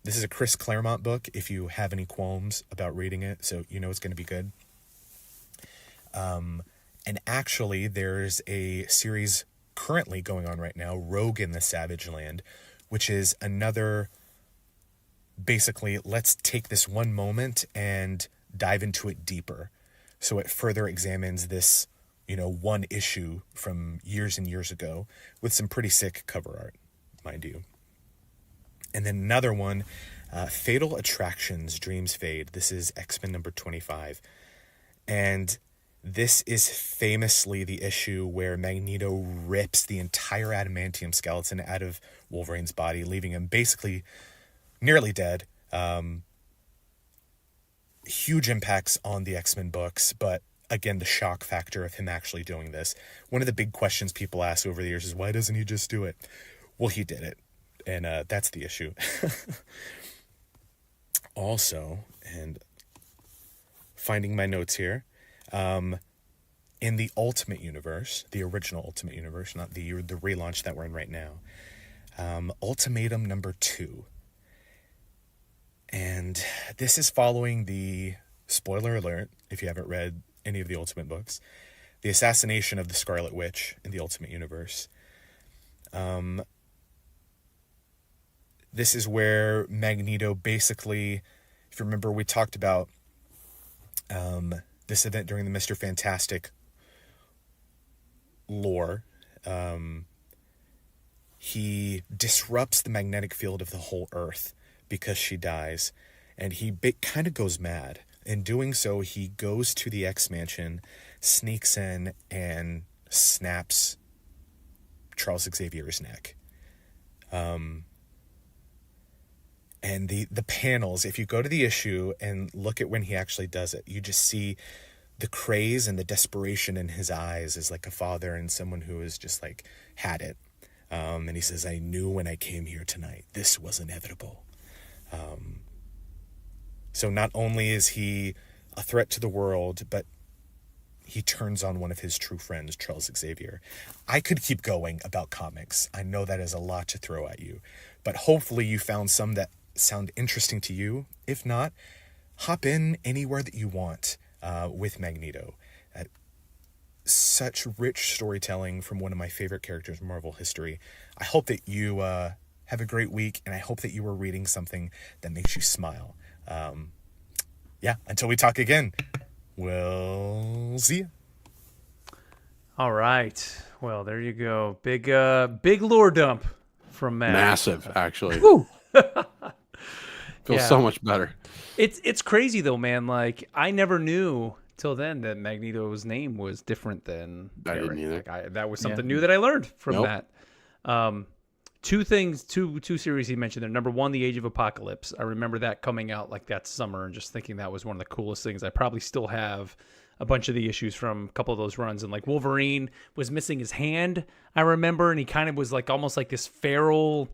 This is a Chris Claremont book, if you have any qualms about reading it, so you know it's going to be good. And actually, there's a series currently going on right now, Rogue in the Savage Land, which is another, basically, let's take this one moment and dive into it deeper. So it further examines this, one issue from years and years ago with some pretty sick cover art, mind you. And then another one, Fatal Attractions, Dreams Fade. This is X-Men number 25. And this is famously the issue where Magneto rips the entire adamantium skeleton out of Wolverine's body, leaving him basically nearly dead. Huge impacts on the X-Men books, but again, the shock factor of him actually doing this. One of the big questions people ask over the years is, why doesn't he just do it? Well, he did it. And that's the issue. Also, and finding my notes here, in the Ultimate Universe, the original Ultimate Universe, not the relaunch that we're in right now, Ultimatum number 2. And this is following the, spoiler alert, if you haven't read any of the Ultimate books, the assassination of the Scarlet Witch in the Ultimate Universe. This is where Magneto basically, if you remember, we talked about this event during the Mr. Fantastic lore. He disrupts the magnetic field of the whole Earth because she dies, and he kind of goes mad. In doing so, he goes to the X-Mansion, sneaks in, and snaps Charles Xavier's neck. And the panels, if you go to the issue and look at when he actually does it, you just see the craze and the desperation in his eyes as like a father and someone who has just like had it. And he says, I knew when I came here tonight, this was inevitable. So not only is he a threat to the world, but he turns on one of his true friends, Charles Xavier. I could keep going about comics. I know that is a lot to throw at you, but hopefully you found some that sound interesting to you. If not, hop in anywhere that you want with Magneto. Such rich storytelling from one of my favorite characters in Marvel history. I hope that you have a great week, and I hope that you are reading something that makes you smile. Until we talk again, we'll see you. All right. Well, there you go. Big lore dump from Matt. Massive, actually. Woo! Feels so much better. It's crazy though, man. Like, I never knew till then that Magneto's name was different than I Eric. didn't either. Like, that was something new that I learned from Matt. Two series he mentioned there. Number one, The Age of Apocalypse. I remember that coming out like that summer and just thinking that was one of the coolest things. I probably still have a bunch of the issues from a couple of those runs. And like Wolverine was missing his hand, I remember, and he kind of was like almost like this feral.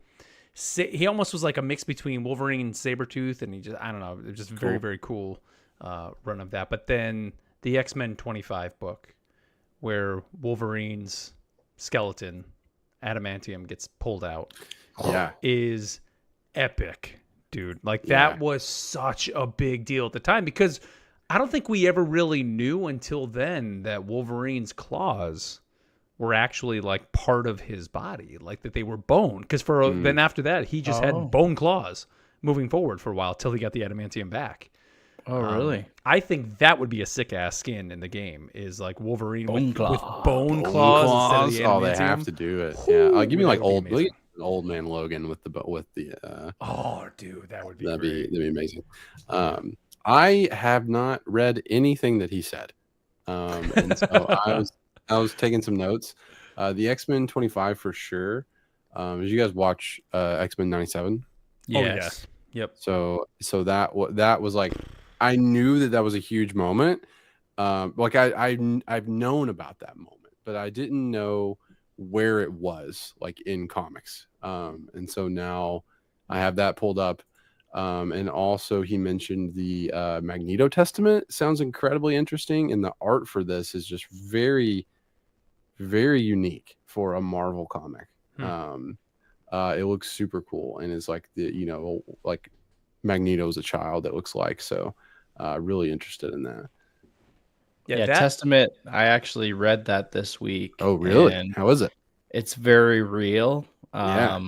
He almost was like a mix between Wolverine and Sabretooth, and he just, I don't know, it was just very, very cool run of that. But then the X-Men 25 book, where Wolverine's skeleton, adamantium, gets pulled out, is epic, dude. Like, that was such a big deal at the time, because I don't think we ever really knew until then that Wolverine's claws were actually like part of his body, like that they were bone. Because then after that, he just had bone claws moving forward for a while till he got the adamantium back. Oh, really? I think that would be a sick ass skin in the game. Is like Wolverine Bone with Claw. bone claws instead of the Oh, they have adamantium. to do it. Yeah, give me that like would be amazing. old man Logan with the Oh, dude, that would be that'd great. be amazing. I have not read anything that he said, and so I was taking some notes. The X-Men 25 for sure. Did you guys watch X-Men 97? Yes. Yep. So that was like, I knew that was a huge moment. Like I've known about that moment, but I didn't know where it was like in comics. And so now I have that pulled up. And also he mentioned the Magneto Testament. Sounds incredibly interesting, and the art for this is just very, very unique for a Marvel comic. It looks super cool, and it's like like Magneto's a child, it looks like. So really interested in that. Yeah, that Testament. I actually read that this week. Oh, really? And How is it? it's very real. Yeah.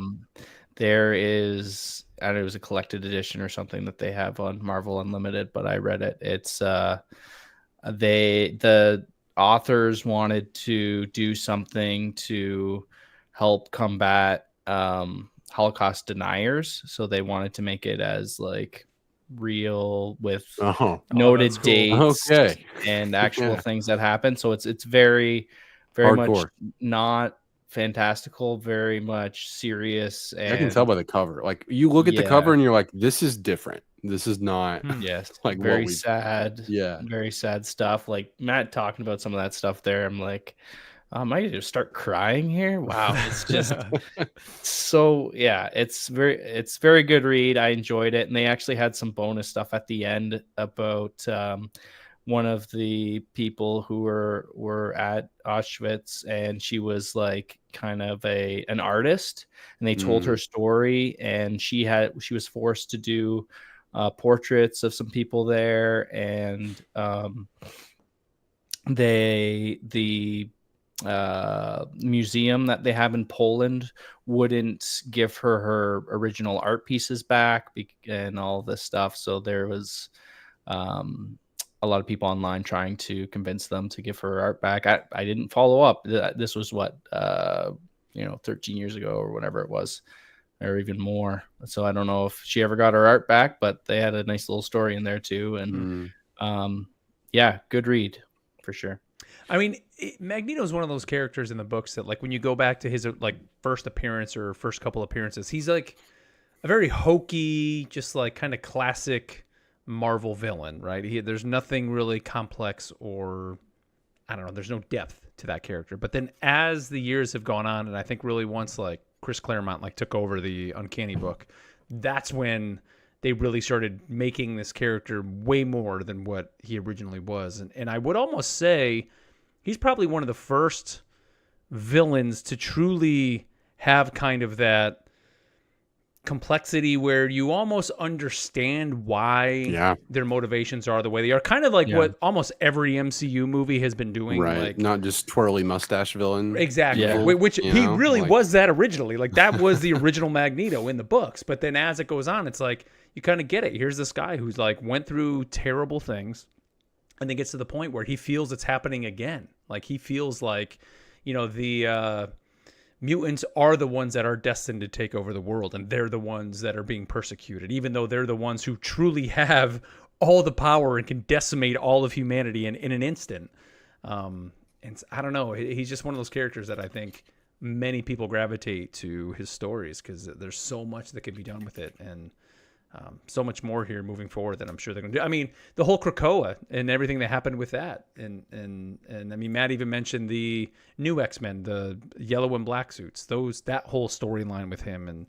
There is, I don't know, it was a collected edition or something that they have on Marvel Unlimited, but I read it. It's the authors wanted to do something to help combat Holocaust deniers, so they wanted to make it as like real with noted that's cool. dates Okay. and actual Yeah. things that happen. So it's very, very much Hardcore. not fantastical, very much serious. And I can tell by the cover. Like you look at the cover and you're like, this is different. This is not yes, like very what we sad. Yeah. Very sad stuff. Like Matt talking about some of that stuff there. I'm like, I might just start crying here. Wow. It's just so yeah, it's very good read. I enjoyed it. And they actually had some bonus stuff at the end about one of the people who were at Auschwitz, and she was like kind of an artist, and they told her story, and she was forced to do portraits of some people there, and the museum that they have in Poland wouldn't give her original art pieces back and all this stuff. So there was a lot of people online trying to convince them to give her art back. I didn't follow up. This was what 13 years ago or whatever it was, or even more. So I don't know if she ever got her art back, but they had a nice little story in there too. And yeah, good read for sure. I mean, Magneto is one of those characters in the books that, like, when you go back to his like first appearance or first couple appearances, he's like a very hokey, just like kind of classic Marvel villain, right? There's nothing really complex, or I don't know, there's no depth to that character. But then as the years have gone on, and I think really once like Chris Claremont like took over the Uncanny book, that's when they really started making this character way more than what he originally was. And I would almost say he's probably one of the first villains to truly have kind of that complexity where you almost understand why their motivations are the way they are. Kind of like what almost every MCU movie has been doing. Right. Like, not just twirly mustache villain. Exactly. Yeah. Which he really like, was that originally. Like, that was the original Magneto in the books. But then as it goes on, it's like, you kind of get it. Here's this guy who's like went through terrible things, and then gets to the point where he feels it's happening again. Like, he feels like, the mutants are the ones that are destined to take over the world, and they're the ones that are being persecuted, even though they're the ones who truly have all the power and can decimate all of humanity in an instant. And I don't know, he's just one of those characters that I think many people gravitate to his stories, because there's so much that can be done with it, and so much more here moving forward that I'm sure they're going to do. I mean, the whole Krakoa and everything that happened with that. And I mean, Matt even mentioned the new X-Men, the yellow and black suits, that whole storyline with him. And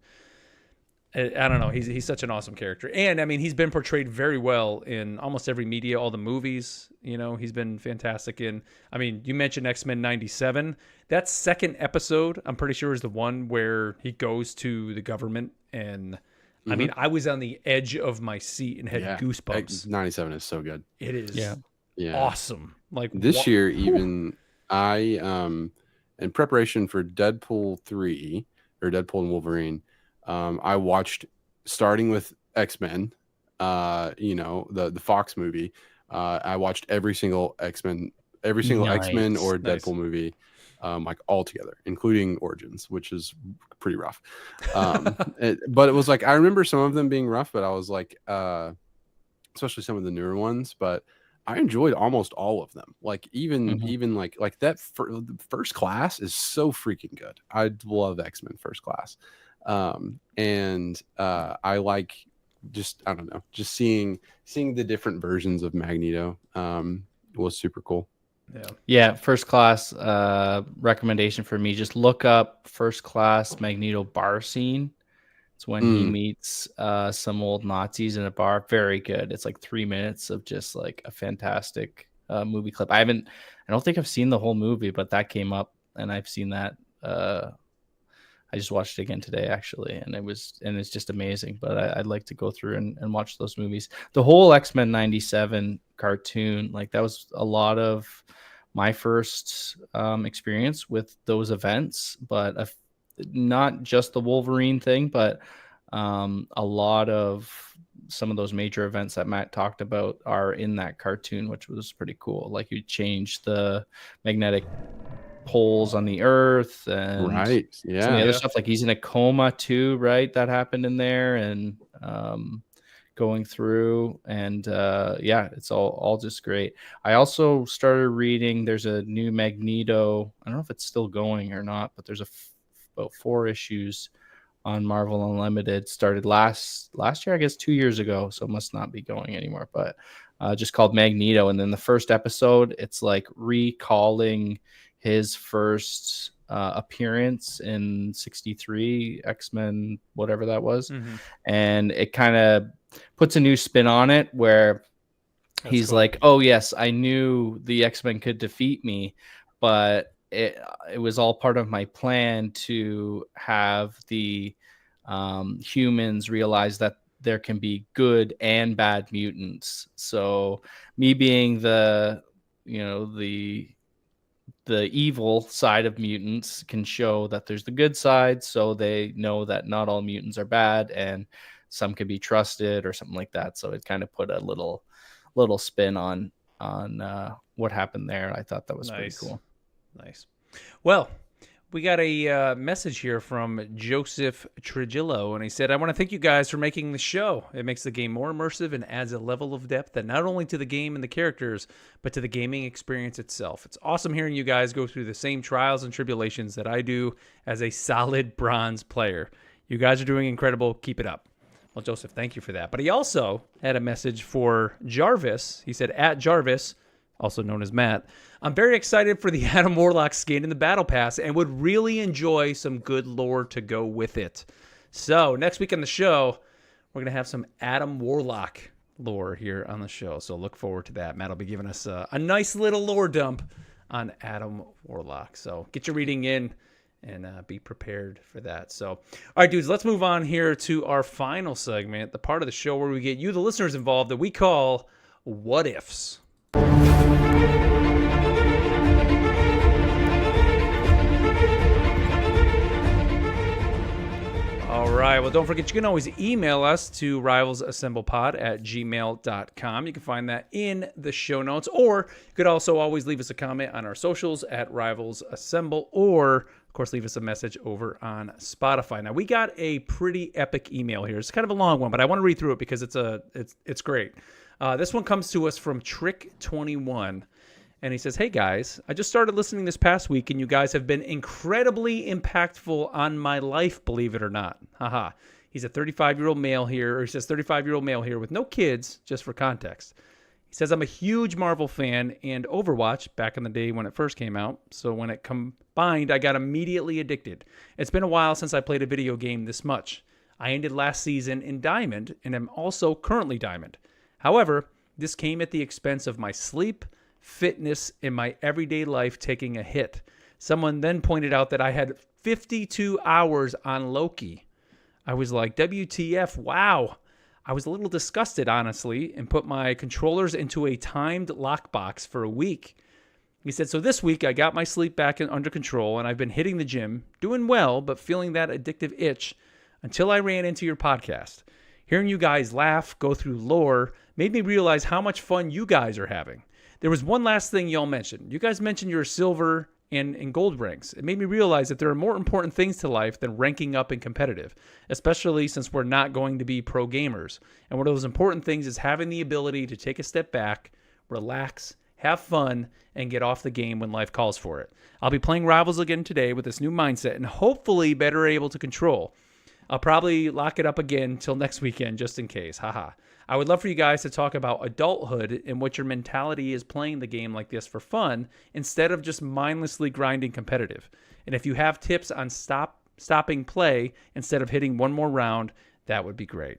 I don't know, he's such an awesome character. And I mean, he's been portrayed very well in almost every media, all the movies, he's been fantastic in. I mean, you mentioned X-Men 97. That second episode, I'm pretty sure, is the one where he goes to the government, and I mean, I was on the edge of my seat and had goosebumps. 97 is so good. It is awesome. Like, this year, even I, in preparation for Deadpool 3 or Deadpool and Wolverine, I watched, starting with X-Men, the Fox movie. I watched every single X-Men X-Men Nice. or Deadpool movie, like all together, including Origins, which is pretty rough. But it was like, I remember some of them being rough, but I was like, especially some of the newer ones, but I enjoyed almost all of them. Like even like that First Class is so freaking good. I love X-Men First Class. I like, just, I don't know, just seeing the different versions of Magneto was super cool. Yeah, First Class recommendation for me. Just look up First Class Magneto bar scene. It's when he meets some old Nazis in a bar. Very good. It's like 3 minutes of just like a fantastic movie clip. I don't think I've seen the whole movie, but that came up and I've seen that. I just watched it again today, actually, and it's just amazing. But I'd like to go through and watch those movies. The whole X-Men 97 cartoon, like that was a lot of my first experience with those events, but not just the Wolverine thing, but a lot of some of those major events that Matt talked about are in that cartoon, which was pretty cool. Like you change the magnetic poles on the earth and some of the other stuff. Like he's in a coma too, right? That happened in there, and going through, and it's all just great. I also started reading, there's a new Magneto, I don't know if it's still going or not, but there's about 4 issues on Marvel Unlimited. Started last year, I guess 2 years ago, so it must not be going anymore, but just called Magneto. And then the first episode, it's like recalling his first appearance in 63 X-Men, whatever that was. And it kind of puts a new spin on it where he's like, oh yes, I knew the X-Men could defeat me, but it was all part of my plan to have the humans realize that there can be good and bad mutants. So me being the evil side of mutants can show that there's the good side, so they know that not all mutants are bad and some can be trusted or something like that. So it kind of put a little spin on what happened there. I thought that was pretty cool. Nice. Well, we got a message here from Joseph Trujillo, and he said, I want to thank you guys for making the show. It makes the game more immersive and adds a level of depth that not only to the game and the characters, but to the gaming experience itself. It's awesome hearing you guys go through the same trials and tribulations that I do as a solid bronze player. You guys are doing incredible. Keep it up. Well, Joseph, thank you for that. But he also had a message for Jarvis. He said, at Jarvis, also known as Matt, I'm very excited for the Adam Warlock skin in the Battle Pass and would really enjoy some good lore to go with it. So next week on the show, we're going to have some Adam Warlock lore here on the show. So look forward to that. Matt will be giving us a nice little lore dump on Adam Warlock. So get your reading in and be prepared for that. So, all right, dudes, let's move on here to our final segment, the part of the show where we get you, the listeners, involved that we call What Ifs. All right. Well, don't forget, you can always email us to rivalsassemblepod@gmail.com. You can find that in the show notes, or you could also always leave us a comment on our socials at rivalsassemble, or of course, leave us a message over on Spotify. Now, we got a pretty epic email here. It's kind of a long one, but I want to read through it because it's great. This one comes to us from Trick21. And he says, hey guys, I just started listening this past week and you guys have been incredibly impactful on my life, believe it or not. Haha. He's a 35-year-old male here, or he says 35-year-old male here with no kids, just for context. He says, I'm a huge Marvel fan and Overwatch back in the day when it first came out. So when it combined, I got immediately addicted. It's been a while since I played a video game this much. I ended last season in Diamond and am also currently Diamond. However, this came at the expense of my sleep, fitness, and my everyday life taking a hit. Someone then pointed out that I had 52 hours on Loki. I was like, WTF, wow. I was a little disgusted, honestly, and put my controllers into a timed lockbox for a week. He said, so this week I got my sleep back under control, and I've been hitting the gym, doing well, but feeling that addictive itch until I ran into your podcast. Hearing you guys laugh, go through lore, made me realize how much fun you guys are having. There was one last thing y'all mentioned. You guys mentioned your silver and gold ranks. It made me realize that there are more important things to life than ranking up in competitive, especially since we're not going to be pro gamers. And one of those important things is having the ability to take a step back, relax, have fun, and get off the game when life calls for it. I'll be playing Rivals again today with this new mindset and hopefully better able to control. I'll probably lock it up again till next weekend just in case. Haha. I would love for you guys to talk about adulthood and what your mentality is playing the game like this for fun instead of just mindlessly grinding competitive. And if you have tips on stopping play instead of hitting one more round, that would be great.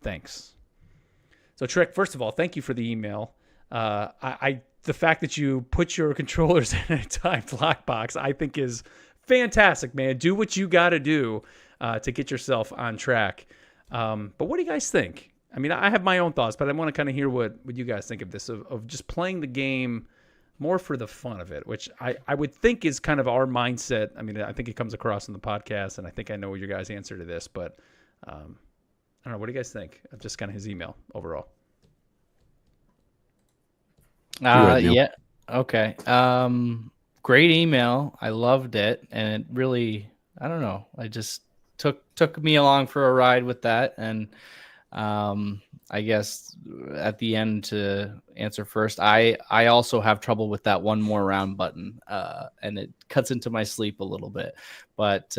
Thanks. So Trick, first of all, thank you for the email. The fact that you put your controllers in a timed lockbox, I think is fantastic, man. Do what you got to do to get yourself on track. But what do you guys think? I mean, I have my own thoughts, but I want to kind of hear what you guys think of this, of just playing the game more for the fun of it, which I would think is kind of our mindset. I mean, I think it comes across in the podcast, and I think I know your guys' answer to this, but I don't know. What do you guys think of just kind of his email overall? Yeah. Okay. Great email. I loved it. And it really, I don't know. I just took me along for a ride with that. And I guess at the end, to answer first, I also have trouble with that one more round button. And it cuts into my sleep a little bit, but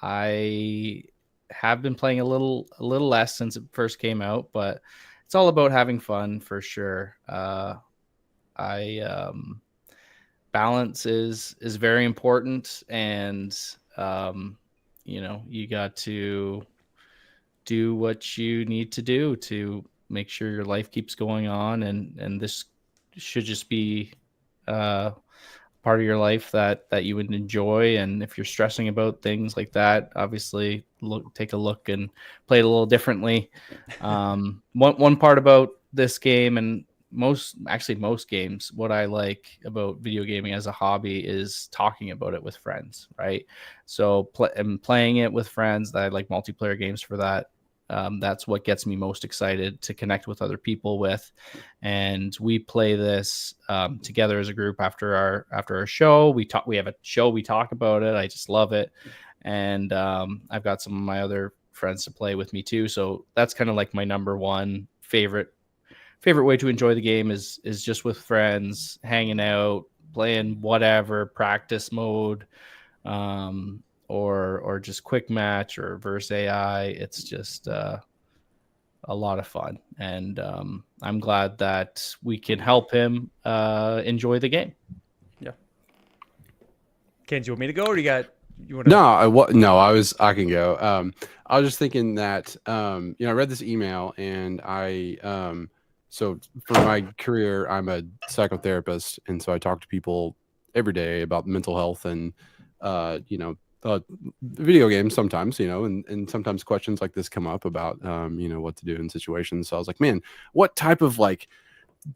I have been playing a little less since it first came out, but it's all about having fun for sure. Balance is very important, and you got to do what you need to do to make sure your life keeps going on, and this should just be part of your life that you would enjoy. And if you're stressing about things like that, obviously take a look and play it a little differently. One part about this game, and most games, what I like about video gaming as a hobby is talking about it with friends, right? So playing it with friends. I like multiplayer games for that. That's what gets me most excited to connect with other people with. And we play this together as a group after our show. We have a show, we talk about it. I just love it. And I've got some of my other friends to play with me too. So that's kind of like my number one favorite way to enjoy the game is just with friends, hanging out, playing whatever, practice mode, or just quick match or verse AI. It's just a lot of fun. And I'm glad that we can help him enjoy the game. Yeah. Ken, do you want me to go, or you want to? No, I can go. I was just thinking that, I read this email, and so for my career, I'm a psychotherapist. And so I talk to people every day about mental health and, video games sometimes, and sometimes questions like this come up about, what to do in situations. So I was like, man, what type of like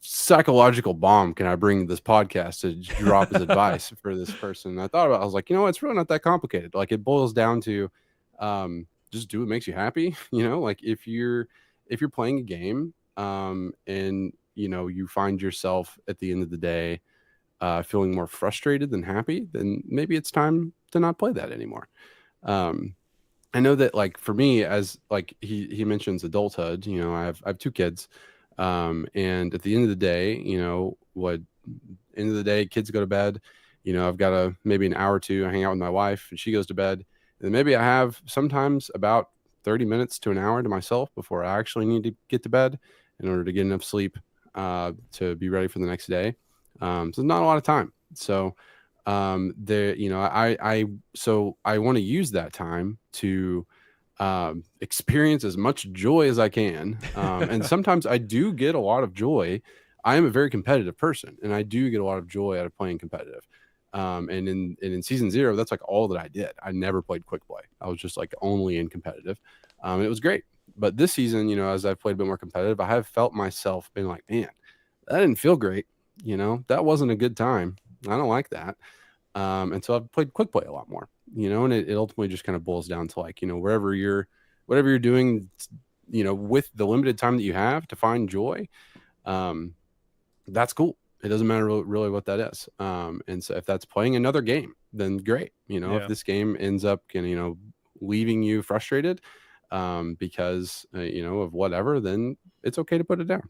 psychological bomb can I bring to this podcast to drop as advice for this person? And I thought about it. I was like, it's really not that complicated. Like, it boils down to just do what makes you happy. Like if you're playing a game, and you find yourself at the end of the day feeling more frustrated than happy, then maybe it's time to not play that anymore. I know that, like, for me, as like he mentions adulthood, I have two kids, and at the end of the day, kids go to bed, I've got maybe an hour or two, I hang out with my wife and she goes to bed, and then maybe I have sometimes about 30 minutes to an hour to myself before I actually need to get to bed in order to get enough sleep to be ready for the next day. So not a lot of time. So I want to use that time to experience as much joy as I can. And sometimes I do get a lot of joy. I am a very competitive person, and I do get a lot of joy out of playing competitive. And in season 0, that's like all that I did. I never played quick play. I was just like only in competitive. It was great. But this season, as I've played a bit more competitive, I have felt myself being like, man, that didn't feel great. That wasn't a good time. I don't like that. And so I've played quick play a lot more, and it ultimately just kind of boils down to, like, whatever you're doing, with the limited time that you have to find joy, that's cool. It doesn't matter really what that is. And so if that's playing another game, then great. If this game ends up, leaving you frustrated because, of whatever, then it's okay to put it down.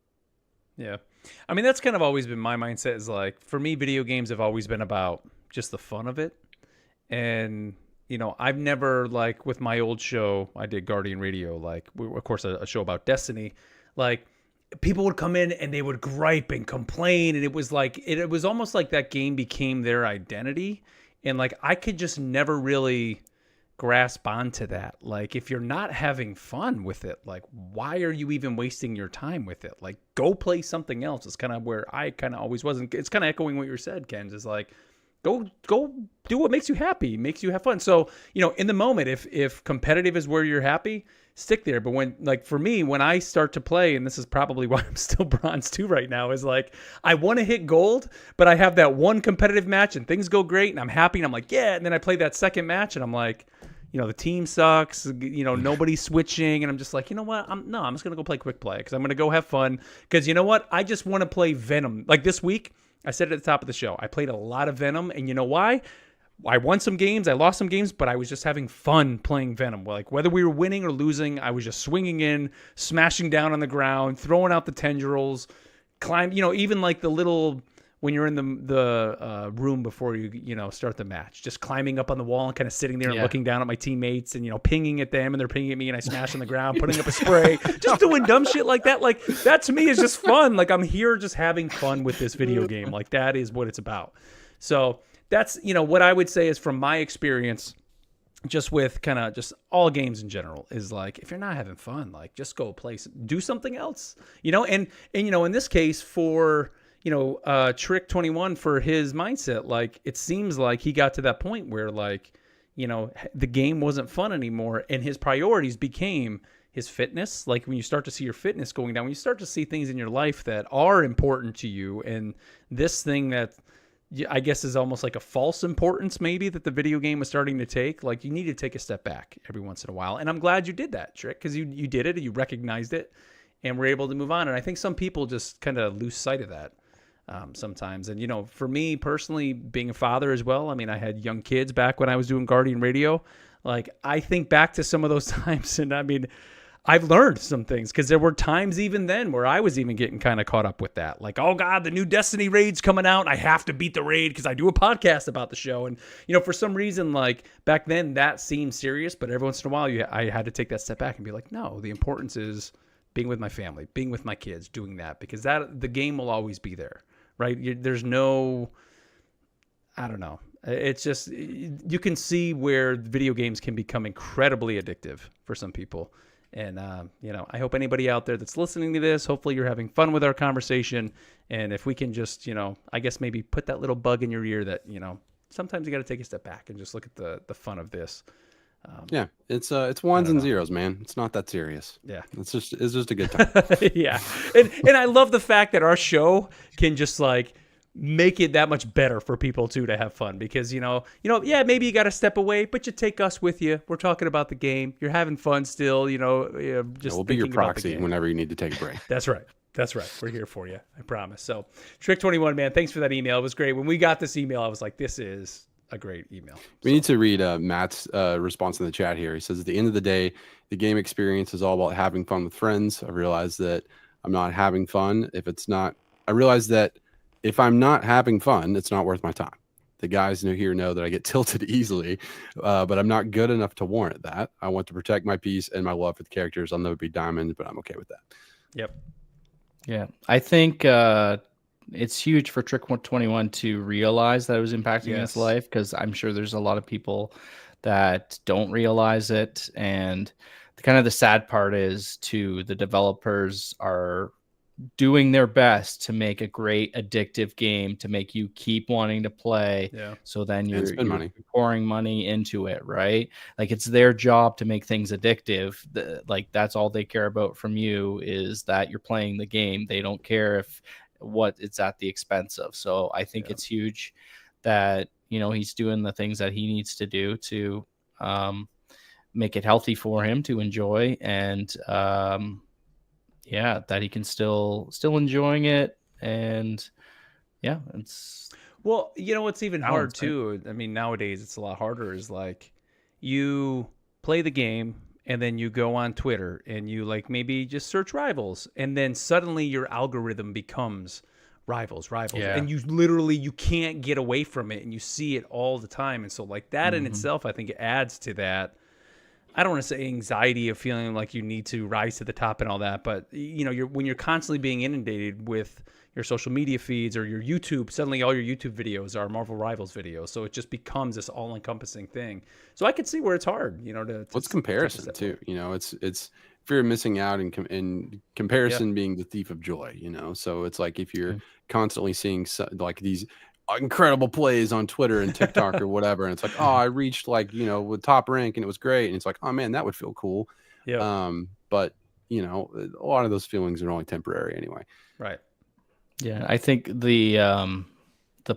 Yeah. I mean, that's kind of always been my mindset is like, for me, video games have always been about just the fun of it. And, I've never, like with my old show, I did Guardian Radio, like, of course, a show about Destiny, like, people would come in and they would gripe and complain, and it was like it was almost like that game became their identity, and like I could just never really grasp onto that. Like, if you're not having fun with it, like, why are you even wasting your time with it? Like, go play something else. It's kind of where I kind of always wasn't. It's kind of echoing what you said, Ken, is like, go do what makes you happy, makes you have fun. So, in the moment, if competitive is where you're happy, stick there. But when, like, for me, when I start to play, and this is probably why I'm still bronze 2 right now, is like, I want to hit gold, but I have that one competitive match and things go great and I'm happy and I'm like, yeah. And then I play that second match and I'm like, the team sucks, nobody's switching. And I'm just like, you know what? I'm just going to go play quick play because I'm going to go have fun. Because you know what? I just want to play Venom. Like this week, I said at the top of the show, I played a lot of Venom. And you know why? I won some games, I lost some games, but I was just having fun playing Venom. Like, whether we were winning or losing, I was just swinging in, smashing down on the ground, throwing out the tendrils, even like the little, when you're in the room before you start the match, just climbing up on the wall and kind of sitting there and looking down at my teammates and, pinging at them and they're pinging at me and I smash on the ground, putting up a spray, just doing dumb shit like that. Like, that to me is just fun. Like, I'm here just having fun with this video game. Like, that is what it's about. So that's, what I would say is from my experience, just with kind of just all games in general, is like, if you're not having fun, like, just go do something else, and in this case for, Trick 21, for his mindset, like, it seems like he got to that point where, like, the game wasn't fun anymore and his priorities became his fitness. Like, when you start to see your fitness going down, when you start to see things in your life that are important to you, and this thing that I guess is almost like a false importance maybe that the video game was starting to take, like, you need to take a step back every once in a while. And I'm glad you did that, Trick, because you did it, you recognized it, and were able to move on. And I think some people just kind of lose sight of that sometimes. And, for me personally, being a father as well, I mean, I had young kids back when I was doing Guardian Radio. Like, I think back to some of those times, and I mean, I've learned some things, because there were times even then where I was even getting kind of caught up with that. Like, oh God, the new Destiny raid's coming out. I have to beat the raid because I do a podcast about the show. And, for some reason, like, back then that seemed serious, but every once in a while I had to take that step back and be like, no, the importance is being with my family, being with my kids, doing that, because the game will always be there, right? There's no, I don't know. It's just, you can see where video games can become incredibly addictive for some people. And, I hope anybody out there that's listening to this, hopefully you're having fun with our conversation. And if we can just, I guess maybe put that little bug in your ear that, sometimes you got to take a step back and just look at the fun of this. Yeah, it's ones and zeros, man. It's not that serious. Yeah. It's just a good time. Yeah. And I love the fact that our show can just, like, make it that much better for people too to have fun, because yeah, maybe you got to step away, but you take us with you. We're talking about the game. You're having fun still. Just we'll be your proxy whenever you need to take a break. That's right. We're here for you. I promise. So, Trick 21, man, thanks for that email. It was great. When we got this email, I was like, this is a great email. We need to read Matt's response in the chat here. He says, at the end of the day, the game experience is all about having fun with friends. I realize that I'm not having fun if I'm not having fun, it's not worth my time. The guys here know that I get tilted easily, but I'm not good enough to warrant that. I want to protect my peace and my love for the characters. I'll never be Diamond, but I'm okay with that. Yep. Yeah, I think it's huge for Trick 21 to realize that it was impacting his life, because I'm sure there's a lot of people that don't realize it. And the sad part is, the developers are doing their best to make a great addictive game to make you keep wanting to play. Yeah. So then you're pouring money into it, right? Like, it's their job to make things addictive. Like, that's all they care about from you, is that you're playing the game. They don't care what it's at the expense of. So I think it's huge that, he's doing the things that he needs to do to make it healthy for him to enjoy, and that he can still enjoying it, and it's Well, you know what's even hard balance, right? too? I mean, nowadays it's a lot harder. Is like you play the game and then you go on Twitter and you like maybe just search rivals, and then suddenly your algorithm becomes rivals, Yeah. and you can't get away from it, and you see it all the time, and so like that in itself, I think it adds to that. I don't want to say anxiety of feeling like you need to rise to the top and all that, but you know, when you're constantly being inundated with your social media feeds or your YouTube, suddenly all your YouTube videos are Marvel Rivals videos. So it just becomes this all-encompassing thing. So I could see where it's hard, you know, to What's comparison too? You know, it's fear of missing out, and comparison being the thief of joy. You know, so it's like if you're constantly seeing like these incredible plays on Twitter and TikTok or whatever, and it's like, oh, I reached like, you know, with top rank and it was great, and it's like, oh man, that would feel cool. But you know, a lot of those feelings are only temporary anyway. Right. Yeah, I think the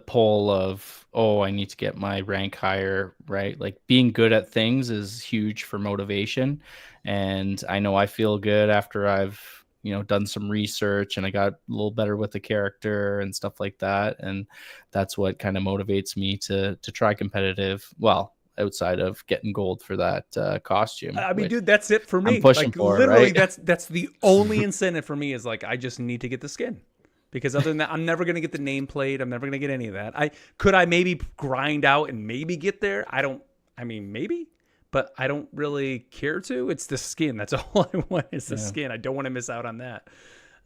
pull of, oh, I need to get my rank higher, right? Like being good at things is huge for motivation. And I know I feel good after I've, you know, done some research and I got a little better with the character and stuff like that. And that's what kind of motivates me to try competitive. Well, outside of getting gold for that costume. I mean, dude, that's it for me. I'm pushing like, for, literally, right? that's the only incentive for me is like, I just need to get the skin. Because other than that, I'm never going to get the nameplate. I'm never going to get any of that. Could I maybe grind out and maybe get there? Maybe, but I don't really care to. It's the skin. That's all I want is the skin. I don't want to miss out on that.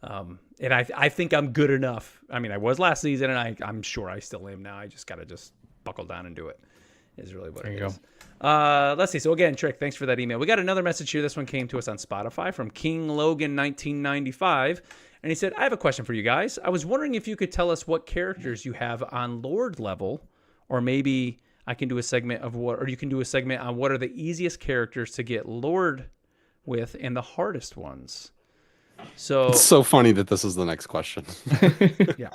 And I think I'm good enough. I mean, I was last season, and I'm sure I still am now. I just got to just buckle down and do it is really what it is. Let's see. So again, Trick, thanks for that email. We got another message here. This one came to us on Spotify from King Logan 1995. And he said, I have a question for you guys. I was wondering if you could tell us what characters you have on Lord level, or maybe I can do a segment of or you can do a segment on what are the easiest characters to get Lord with and the hardest ones. So it's so funny that this is the next question. Yeah.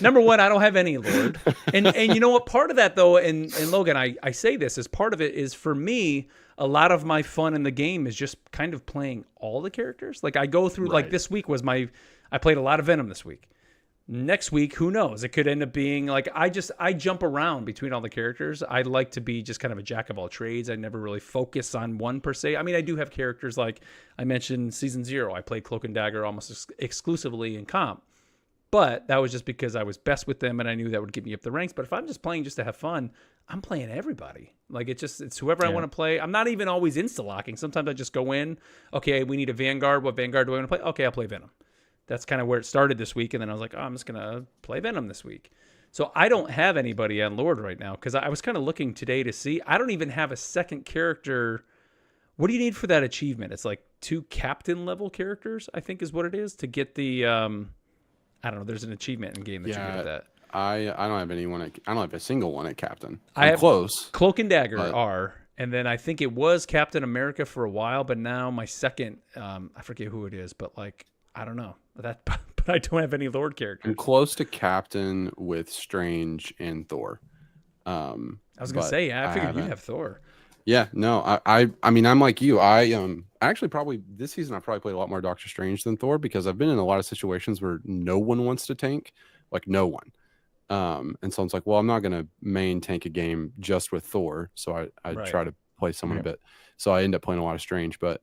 Number one, I don't have any Lord. And you know what? Part of that, though, and Logan, I say this as part of it is for me, a lot of my fun in the game is just kind of playing all the characters. Like I go through, like this week was I played a lot of Venom this week. Next week, who knows? It could end up being like I jump around between all the characters. I like to be just kind of a jack of all trades. I never really focus on one per se. I mean, I do have characters like I mentioned Season 0. I played Cloak and Dagger almost exclusively in comp. But that was just because I was best with them and I knew that would get me up the ranks. But if I'm just playing just to have fun, I'm playing everybody. Like it's whoever I want to play. I'm not even always insta-locking. Sometimes I just go in, okay, we need a Vanguard. What Vanguard do I want to play? Okay, I'll play Venom. That's kind of where it started this week. And then I was like, oh, I'm just going to play Venom this week. So I don't have anybody on Lord right now because I was kind of looking today to see. I don't even have a second character. What do you need for that achievement? It's like 2 captain level characters, I think is what it is to get the, I don't know. There's an achievement in game that you get that. I don't have anyone. I don't have a single one at captain. I have close. Cloak and Dagger are. And then I think it was Captain America for a while, but now my second, I forget who it is, but like, I don't know. But I don't have any Lord characters. I'm close to captain with Strange and Thor. I was gonna say, I figured you'd have Thor. Yeah, no, I mean, I'm like you. I actually probably this season I probably played a lot more Doctor Strange than Thor because I've been in a lot of situations where no one wants to tank, like no one. And so it's like, well, I'm not gonna main tank a game just with Thor, so I try to play someone a bit. So I end up playing a lot of Strange, but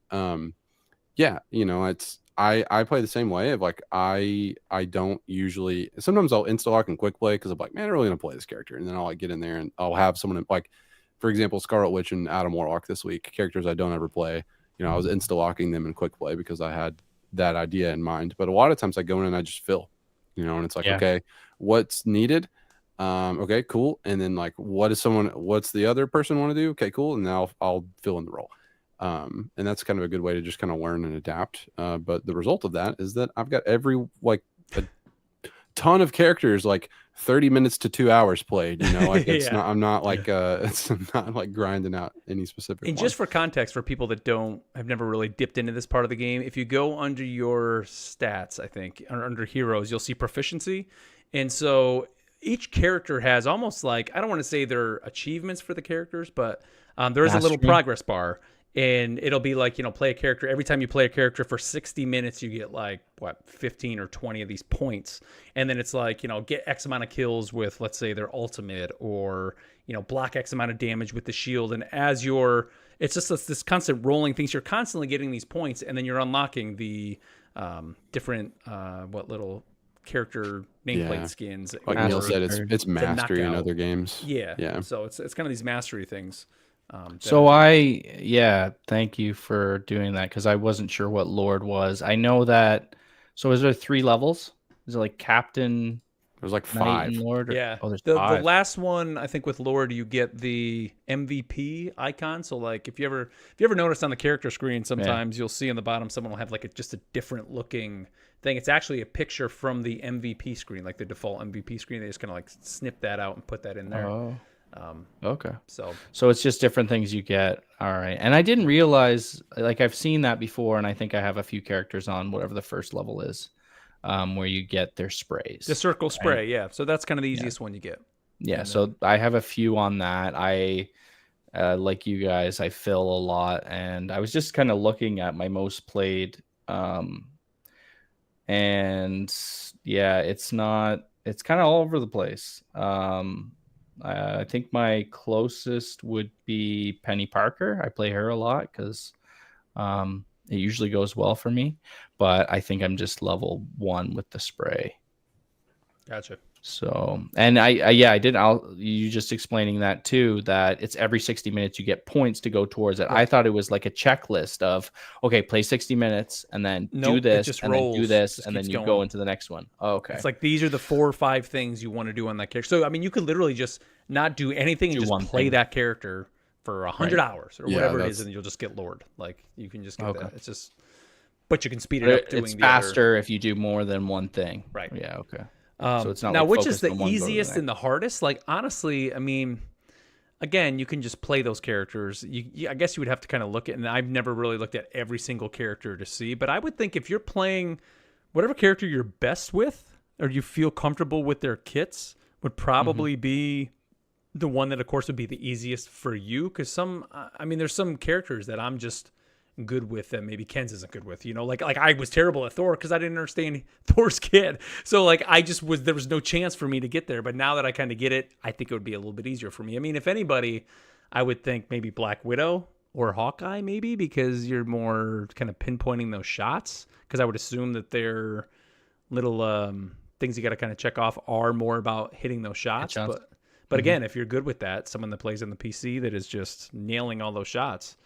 yeah, you know, it's. I play the same way of like I don't usually sometimes I'll insta lock and quick play because I'm like, man, I'm really gonna play this character, and then I'll like get in there and I'll have someone like, for example, Scarlet Witch and Adam Warlock this week, characters I don't ever play. You know, I was insta locking them in quick play because I had that idea in mind. But a lot of times I go in and I just fill, you know, and it's like, okay, what's needed? Okay, cool. And then like, what's the other person want to do? Okay, cool. And now I'll fill in the role. And that's kind of a good way to just kind of learn and adapt. But the result of that is that I've got a ton of characters, like 30 minutes to 2 hours played, you know, like it's not, I'm not like, it's not like grinding out any specific And one. just for context, for people that have never really dipped into this part of the game, if you go under your stats, I think, or under heroes, you'll see proficiency. And so each character has almost like, I don't want to say they're achievements for the characters, but there is a little progress bar. and it'll be like, play a character. Every time you play a character for 60 minutes, you get like 15 or 20 of these points. And then it's like, get X amount of kills with, let's say, their ultimate, or, block X amount of damage with the shield. And as it's just this constant rolling things. You're constantly getting these points, and then you're unlocking the different little character nameplate skins. Like Neil said, it's mastery in other games. Yeah. So it's kind of these mastery things. Thank you for doing that, because I wasn't sure what Lord was. I know that. So is there 3 levels? Is it like Captain? There's like Knight 5. and Lord? Yeah. There's the 5. last one, I think with Lord, you get the MVP icon. So like if you ever notice on the character screen, sometimes you'll see on the bottom someone will have like just a different looking thing. It's actually a picture from the MVP screen, like the default MVP screen. They just kind of like snip that out and put that in there. Oh. Okay. So it's just different things you get. All right. And I didn't realize, like, I've seen that before, and I think I have a few characters on whatever the first level is, where you get their sprays. The circle spray, yeah. So that's kind of the easiest one you get. Yeah. So I have a few on that. I like you guys, I fill a lot, and I was just kind of looking at my most played, and yeah, it's kind of all over the place. I think my closest would be Penny Parker. I play her a lot because it usually goes well for me. But I think I'm just level 1 with the spray. Gotcha. So, and I did. You just explaining that too, that it's every 60 minutes you get points to go towards it. I thought it was like a checklist of, okay, play 60 minutes and then do this and then do this and then you go into the next one. Oh, okay. It's like these are the 4 or 5 things you want to do on that character. So, I mean, you could literally just not do anything and just play that character for 100 hours or whatever it is, and you'll just get Lord. Like, you can just get that. It's just, but you can speed it up doing it's faster if you do more than one thing. Right. Yeah, okay. So it's not now, like which is the focused on one, easiest and the hardest? Like, honestly, I mean, again, you can just play those characters. I guess you would have to kind of look at, and I've never really looked at every single character to see, but I would think if you're playing whatever character you're best with, or you feel comfortable with their kits, would probably be the one that, of course, would be the easiest for you. Because there's some characters that I'm just good with that maybe Ken's isn't good with, like I was terrible at Thor because I didn't understand Thor's kit. So like there was no chance for me to get there. But now that I kind of get it, I think it would be a little bit easier for me. I mean, if anybody, I would think maybe Black Widow or Hawkeye, maybe, because you're more kind of pinpointing those shots. Because I would assume that their little things you got to kind of check off are more about hitting those shots. But again, if you're good with that, someone that plays on the PC that is just nailing all those shots,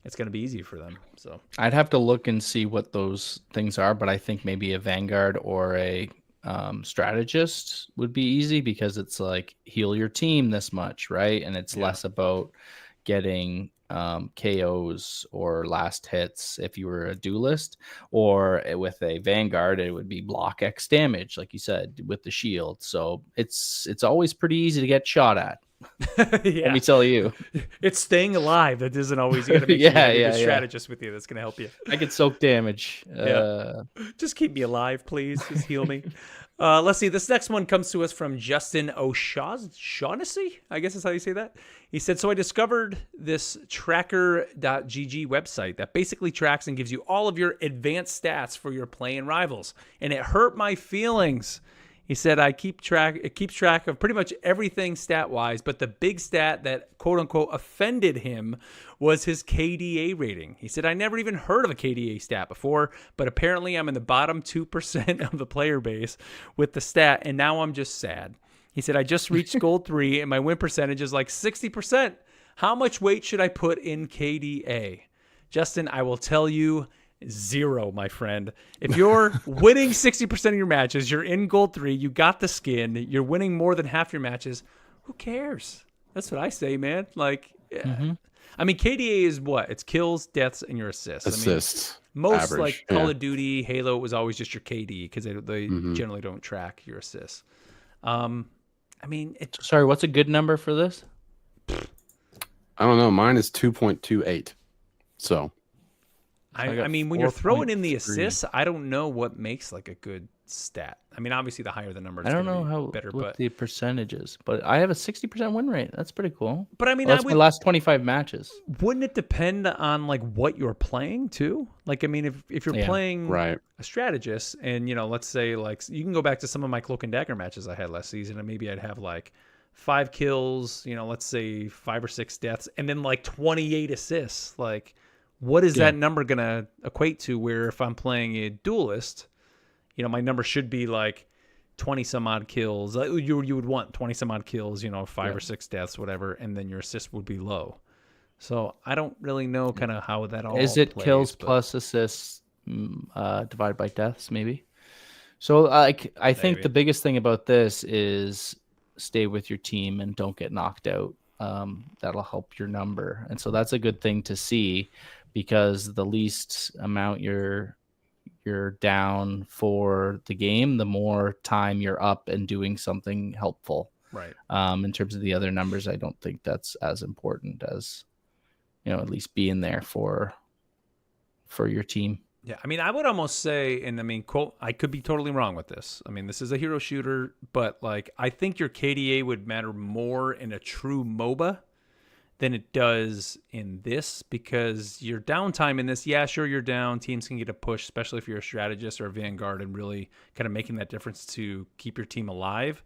it's going to be easy for them. So I'd have to look and see what those things are, but I think maybe a Vanguard or a strategist would be easy, because it's like heal your team this much, right? And it's less about getting KOs or last hits if you were a duelist, or with a Vanguard it would be block X damage, like you said, with the shield. So it's always pretty easy to get shot at. Let me tell you, it's staying alive. That isn't always going to be a strategist with you that's going to help you. I can soak damage. Just keep me alive, please. Just heal me. Let's see. This next one comes to us from Justin O'Shaughnessy. I guess that's how you say that. He said, so I discovered this tracker.gg website that basically tracks and gives you all of your advanced stats for your playing rivals. And it hurt my feelings. He said, it keeps track of pretty much everything stat-wise, but the big stat that, quote-unquote, offended him was his KDA rating. He said, I never even heard of a KDA stat before, but apparently I'm in the bottom 2% of the player base with the stat, and now I'm just sad. He said, I just reached gold 3, and my win percentage is like 60%. How much weight should I put in KDA? Justin, I will tell you, 0, my friend. If you're winning 60% of your matches, you're in gold 3, you got the skin, you're winning more than half your matches, who cares? That's what I say, man. Like, I mean, KDA is what? It's kills, deaths, and your assists. Assists. I mean, most average, like Call of Duty, Halo was always just your KD, because they generally don't track your assists. I mean, sorry, what's a good number for this? I don't know. Mine is 2.28. So I mean, when you're throwing in the assists, I don't know what makes like a good stat. I mean, obviously, the higher the number, it's I don't know gonna be how better. what But the percentage is, but I have a 60% win rate. That's pretty cool. But I mean, Well, that's my last 25 matches. wouldn't it depend on like what you're playing too? Like, I mean, if you're playing Right. a strategist, and let's say like you can go back to some of my cloak and dagger matches I had last season, and maybe I'd have like 5 kills, let's say 5 or 6 deaths, and then like 28 assists. Like, what is that number gonna equate to? Where if I'm playing a duelist, my number should be like 20 some odd kills. You would want 20 some odd kills, 5 or 6 deaths, whatever, and then your assist would be low. So I don't really know kind of how that all Is it plays, kills but plus assists divided by deaths, maybe? So I think the biggest thing about this is stay with your team and don't get knocked out. That'll help your number. And so that's a good thing to see, because the least amount you're down for the game, the more time you're up and doing something helpful. right. In terms of the other numbers, I don't think that's as important as, at least being there for your team. Yeah, I mean, I would almost say, and I mean, quote, I could be totally wrong with this. I mean, this is a hero shooter, but like, I think your KDA would matter more in a true MOBA than it does in this, because your downtime in this, yeah, sure, you're down. Teams can get a push, especially if you're a strategist or a vanguard, and really kind of making that difference to keep your team alive.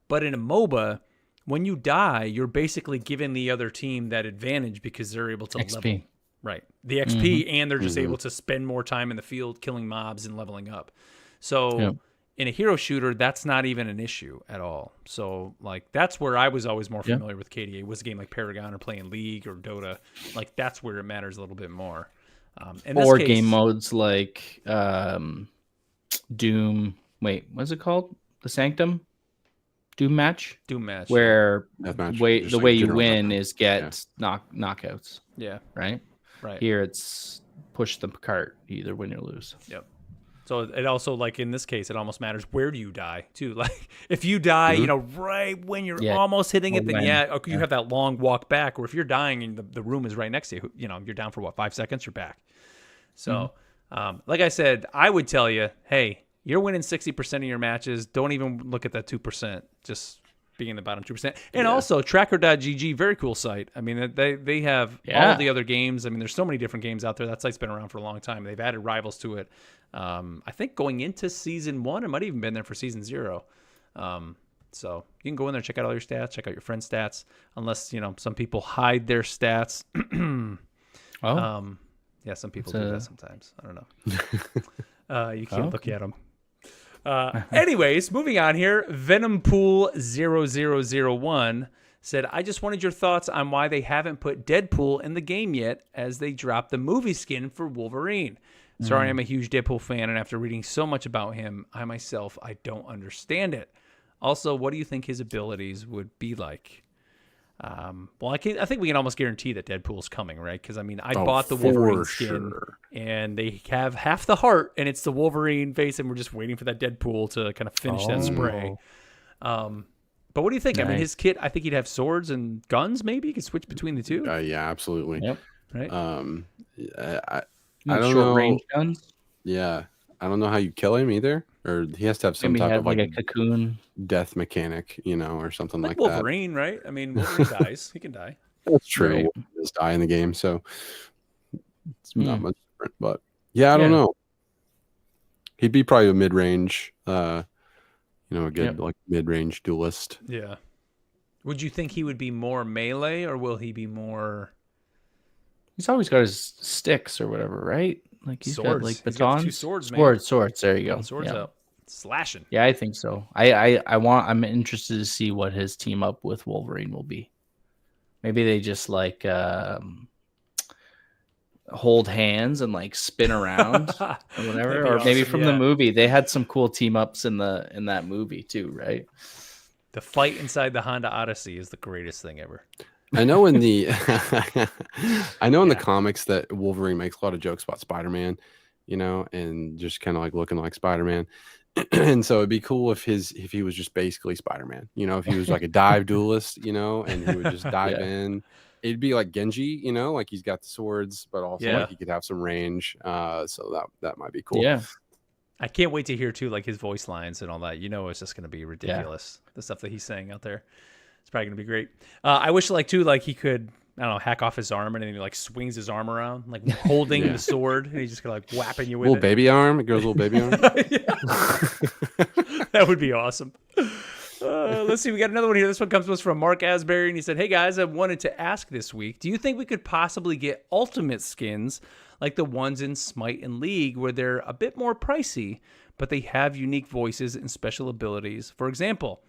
But in a MOBA, when you die, you're basically giving the other team that advantage because they're able to XP. level. Right. The XP, and they're just able to spend more time in the field killing mobs and leveling up. So in a hero shooter, that's not even an issue at all. So like, that's where I was always more familiar with KDA, was a game like Paragon or playing League or Dota. Like, that's where it matters a little bit more. Or game modes like Doom. Wait, what's it called? The Sanctum? Doom match? Doom match. Where Deathmatch, the just way like you general win deathmatch. is get knockouts, Yeah. right? Right. Here it's push the cart, you either win or lose. Yep. So it also, like in this case, it almost matters where do you die too. Like, if you die, right when you're almost hitting it, then you have that long walk back. Or if you're dying and the room is right next to you, you're down for 5 seconds, you're back. So, like I said, I would tell you, hey, you're winning 60% of your matches. Don't even look at that 2%. Just be in the bottom 2%. And also, tracker.gg, very cool site. I mean, they have all of the other games. I mean, there's so many different games out there. That site's been around for a long time. They've added rivals to it. I think going into season 1, it might have even been there for season 0. So you can go in there, check out all your stats, check out your friends' stats, unless, some people hide their stats. Yeah, some people do that sometimes. I don't know. You can't look at them. Anyways, moving on here. Venompool0001 said, I just wanted your thoughts on why they haven't put Deadpool in the game yet, as they dropped the movie skin for Wolverine. Sorry, I'm a huge Deadpool fan, and after reading so much about him, I don't understand it. Also, what do you think his abilities would be like? Well, I think we can almost guarantee that Deadpool's coming, right? Because, I mean, I bought the Wolverine skin, and they have half the heart, and it's the Wolverine face, and we're just waiting for that Deadpool to kind of finish that spray. But what do you think? Nice. I mean, his kit, I think he'd have swords and guns, maybe? He could switch between the two. Yeah, absolutely. Yep. Right? I don't short know. range guns. Yeah, I don't know how you kill him either, or he has to have some Maybe type have of like a cocoon. death mechanic, or something like that. Wolverine, right? I mean, Wolverine dies. He can die. That's true. Right. Wolverine does die in the game, so it's not much different. But yeah, I don't know. He'd be probably a mid-range, a good like mid-range duelist. Yeah. Would you think he would be more melee, or will he be more? He's always got his sticks or whatever, right? Like he's got Swords. like He's got batons. the 2 swords, man. Swords. There you go. Swords out. Slashing. Yeah, I think so. I'm interested to see what his team up with Wolverine will be. Maybe they just like hold hands and like spin around or whatever. Or maybe from the movie. They had some cool team ups in that movie too, right? The fight inside the Honda Odyssey is the greatest thing ever. I know in the the comics that Wolverine makes a lot of jokes about Spider-Man, and just kind of like looking like Spider-Man. And so it'd be cool if he was just basically Spider-Man, if he was like a dive duelist, and he would just dive in it'd be like Genji, you know, like he's got the swords, but also Yeah. like he could have some range. So that might be cool. Yeah. I can't wait to hear too, like his voice lines and all that. You know, it's just going to be ridiculous. The stuff that he's saying out there. It's probably going to be great. I wish like too, like he could, I don't know, hack off his arm and then he like swings his arm around, like holding the sword, and he's just gonna like whapping you with Little it. baby arm, a girl's little baby arm. That would be awesome. Let's see. We got another one here. This one comes to us from Mark Asbury, and he said, "Hey guys, I wanted to ask this week. Do you think we could possibly get ultimate skins like the ones in Smite and League, where they're a bit more pricey, but they have unique voices and special abilities? For example,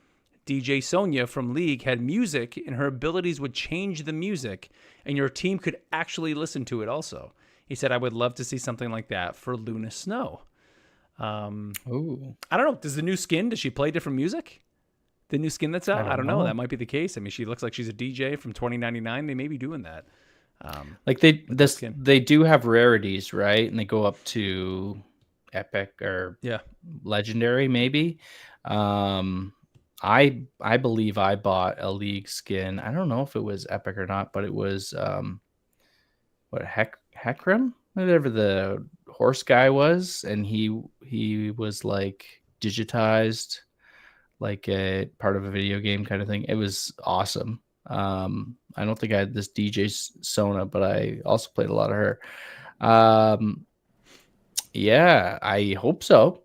DJ Sonya from League had music, and her abilities would change the music, and your team could actually listen to it also." He said, "I would love to see something like that for Luna Snow." Ooh. I don't know. Does the new skin, does she play different music? The new skin that's out? I don't know. know. That might be the case. I mean, she looks like she's a DJ from 2099. They may be doing that. Like they do have rarities, right? And they go up to epic or Yeah. legendary, maybe. I believe I bought a League skin. I don't know if it was epic or not, but it was Hecarim, whatever the horse guy was, and he was like digitized, like a part of a video game kind of thing. It was awesome. I don't think I had this DJ Sona, but I also played a lot of her. Yeah, I hope so.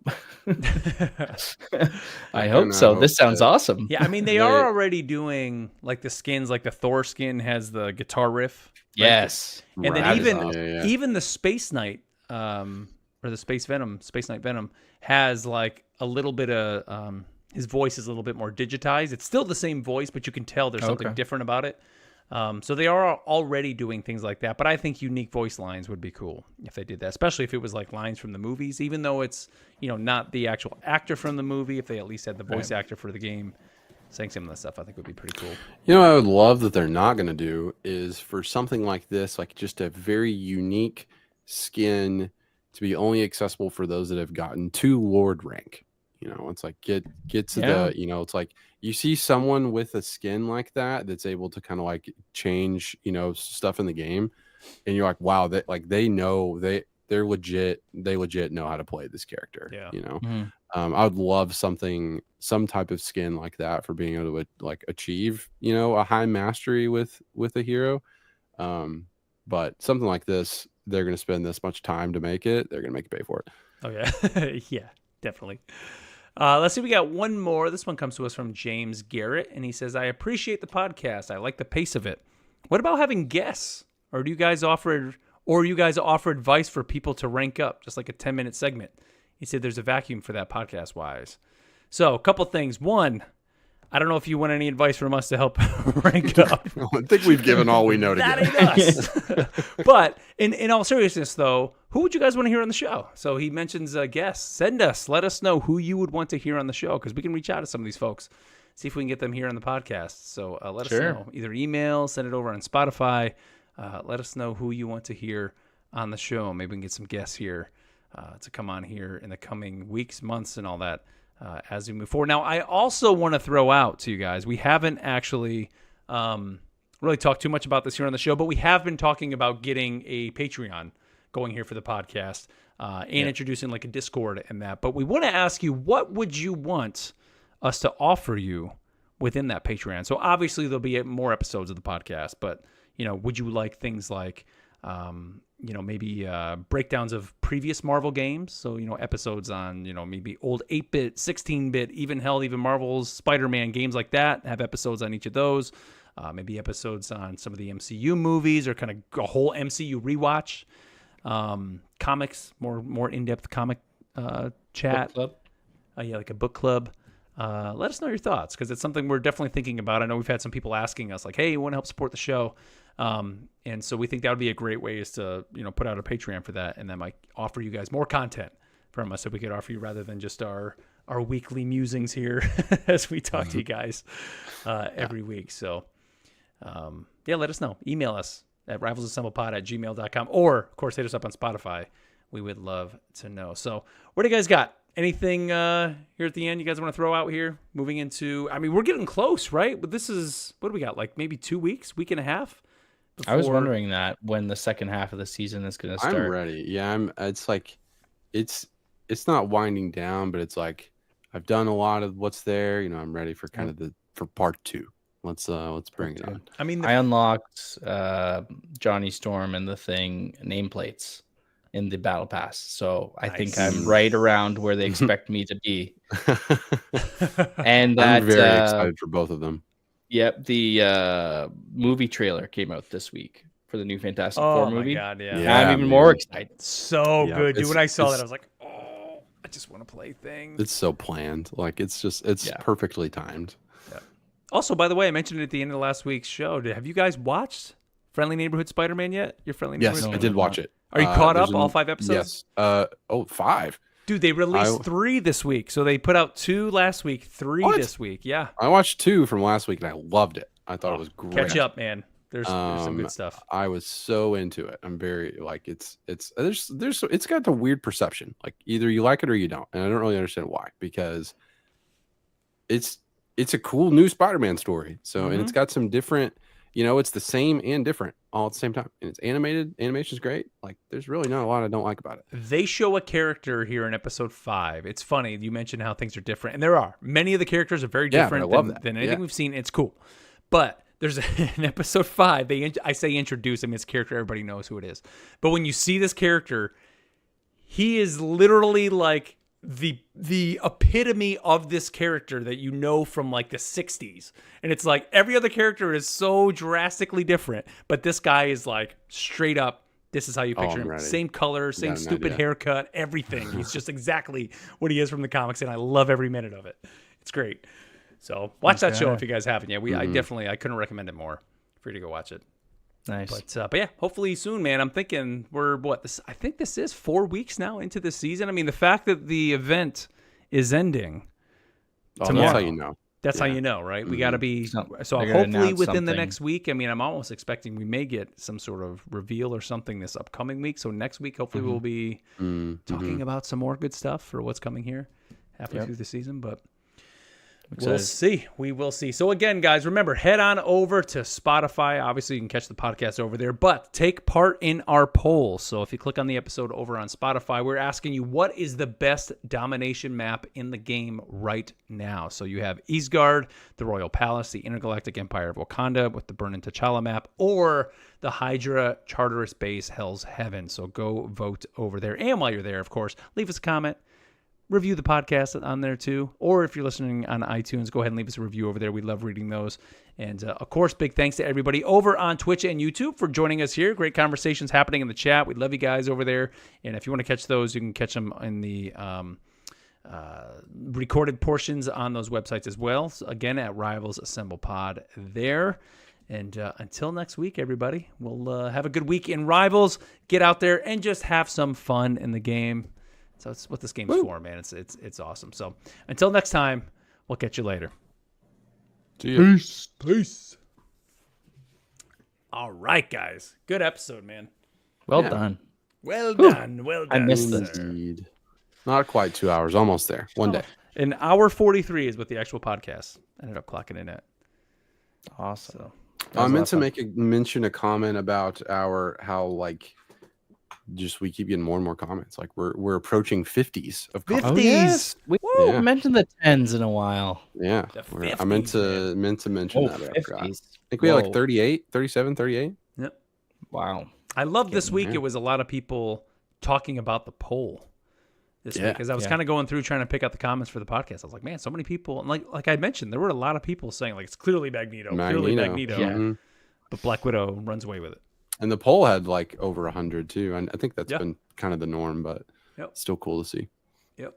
I hope so. This sounds awesome. Yeah, I mean, they are already doing like the skins, like the Thor skin has the guitar riff. Right? Yes. And then That is even awesome. even the Space Knight, or the Space Knight Venom has like a little bit of his voice is a little bit more digitized. It's still the same voice, but you can tell there's something different about it. So they are already doing things like that, but I think unique voice lines would be cool if they did that, especially if it was like lines from the movies, even though it's, not the actual actor from the movie. If they at least had the voice actor for the game saying some of that stuff, I think would be pretty cool. You know what I would love that they're not going to do is for something like this, like just a very unique skin to be only accessible for those that have gotten to Lord rank. It's like get to the, it's like you see someone with a skin like that's able to kind of like change, stuff in the game, and you're like, wow, that like they legit know how to play this character. Yeah. I would love some type of skin like that for being able to like achieve, a high mastery with a hero. But something like this, they're going to spend this much time to make it. They're going to make you pay for it. Oh yeah. Yeah, definitely. Let's see. We got one more. This one comes to us from James Garrett, and he says, "I appreciate the podcast. I like the pace of it. What about having guests? Or do you guys offer advice for people to rank up, just like a 10-minute segment?" He said there's a vacuum for that podcast wise. So a couple things. One, I don't know if you want any advice from us to help rank up. I think we've given all we know to That give. ain't us. But in all seriousness, though, who would you guys want to hear on the show? So he mentions guests. Let us know who you would want to hear on the show, because we can reach out to some of these folks, see if we can get them here on the podcast. So let us know. Either email, send it over on Spotify. Let us know who you want to hear on the show. Maybe we can get some guests here to come on here in the coming weeks, months, and all that. As we move forward. Now, I also want to throw out to you guys, we haven't actually really talked too much about this here on the show, but we have been talking about getting a Patreon going here for the podcast and introducing like a Discord and that. But we want to ask you, what would you want us to offer you within that Patreon? So obviously there'll be more episodes of the podcast, but would you like things like maybe breakdowns of previous Marvel games. So, episodes on, maybe old 8-bit, 16-bit, even Marvel's Spider-Man games like that. Have episodes on each of those. Maybe episodes on some of the MCU movies or kind of a whole MCU rewatch. Comics, more in-depth comic chat. Book club. Like a book club. Let us know your thoughts, because it's something we're definitely thinking about. I know we've had some people asking us like, hey, you want to help support the show? And so we think that would be a great way is to, put out a Patreon for that. And that might offer you guys more content from us that we could offer you rather than just our weekly musings here as we talk to you guys every week. So, let us know. Email us at rivalsassemblepod@gmail.com, or of course, hit us up on Spotify. We would love to know. So what do you guys got? Anything here at the end you guys want to throw out here? Moving into, we're getting close, right? But this is, what do we got? Like maybe 2 weeks, week and a half I was before- wondering that when the second half of the season is going to start. I'm ready. Yeah, it's like it's not winding down, but it's like I've done a lot of what's there. I'm ready for kind of for part 2. Let's bring it on. I mean, I unlocked Johnny Storm and the Thing nameplates in the battle pass, so I think Nice. I'm right around where they expect me to be. And that I'm very excited for both of them. Yep, the movie trailer came out this week for the new Fantastic Four oh my movie. god, yeah. Yeah. I'm even more man. excited. So Yeah, good, dude. When I saw that, it's- I was like, oh, I just want to play things. It's so planned. Like it's Yeah. perfectly timed. Also, by the way, I mentioned it at the end of last week's show. Have you guys watched Friendly Neighborhood Spider-Man yet? Your Friendly Yes, Neighborhood I Spider-Man? did watch it. Are you caught there's up, all 5 episodes? Yes. 5. Dude, they released 3 this week. So they put out 2 last week, 3 What? this week. Yeah. I watched 2 from last week and I loved it. I thought it was great. Catch up, man. There's some good stuff. I was so into it. I'm very like it's got the weird perception. Like either you like it or you don't. And I don't really understand why, because it's a cool new Spider-Man story. So and it's got some different, it's the same and different all at the same time. And it's animated. Animation's great. Like there's really not a lot I don't like about it. They show a character here in episode 5. It's funny. You mentioned how things are different. And there are. Many of the characters are very Yeah, different but I love than, that. than anything Yeah. we've seen. It's cool. But there's in episode 5, I say introduce. I mean, it's a character. Everybody knows who it is. But when you see this character, he is literally like the epitome of this character that you know from like the 60s. And it's like every other character is so drastically different. But this guy is like straight up, this is how you picture I'm him. ready. Same color, same an stupid idea. haircut, everything. He's just exactly what he is from the comics. And I love every minute of it. It's great. So watch that show if you guys haven't yet. I couldn't recommend it more for you to go watch it. Nice. But yeah, hopefully soon, man. I'm thinking I think this is 4 weeks now into the season. I mean, the fact that the event is ending tomorrow. That's how you know. That's how you know, right? We got to be So so they're gonna hopefully announce within the something. next week. I mean, I'm almost expecting we may get some sort of reveal or something this upcoming week. So next week, hopefully, we'll be talking about some more good stuff for what's coming here halfway through the season. But we'll excited. see. We will see. So again, guys, remember, head on over to Spotify. Obviously, you can catch the podcast over there, but take part in our poll. So if you click on the episode over on Spotify, we're asking you, what is the best domination map in the game right now? So you have Eastgard, the Royal Palace, the Intergalactic Empire of Wakanda with the Burn and T'Challa map, or the Hydra Charteris Base Hell's Heaven. So go vote over there. And while you're there, of course, leave us a comment. Review the podcast on there too. Or if you're listening on iTunes, go ahead and leave us a review over there. We love reading those. And of course, big thanks to everybody over on Twitch and YouTube for joining us here. Great conversations happening in the chat. We love you guys over there. And if you want to catch those, you can catch them in the recorded portions on those websites as well. So again, at Rivals Assemble Pod there. And until next week, everybody, we'll have a good week in Rivals. Get out there and just have some fun in the game. So it's what this game's for, man. It's awesome. So until next time, we'll catch you later. See ya. Peace. All right, guys. Good episode, man. Well Yeah. done. Well done. Well done. I missed this. sir. Indeed. Not quite 2 hours. Almost there. One day. An hour 43 is what the actual podcast ended up clocking in at. Awesome. So I meant to mention a comment about how like just we keep getting more and more comments. Like we're approaching 50s of comments. Oh, yes. We Yeah. haven't mentioned the 10s in a while. Yeah. The I meant 50s, to mention Oh, that. I forgot. 50s. I think we had like Whoa. 38, 37, 38. yep. Wow. I love this week. there. It was a lot of people talking about the poll this Yeah. week. As I was Yeah. kind of going through trying to pick out the comments for the podcast, I was like, man, so many people. And like I mentioned, there were a lot of people saying like it's clearly Magneto. Clearly Magneto. Yeah. Mhm. But Black Widow runs away with it. And the poll had like over 100 too. And I think that's Yeah. been kind of the norm, but Yep. still cool to see. Yep.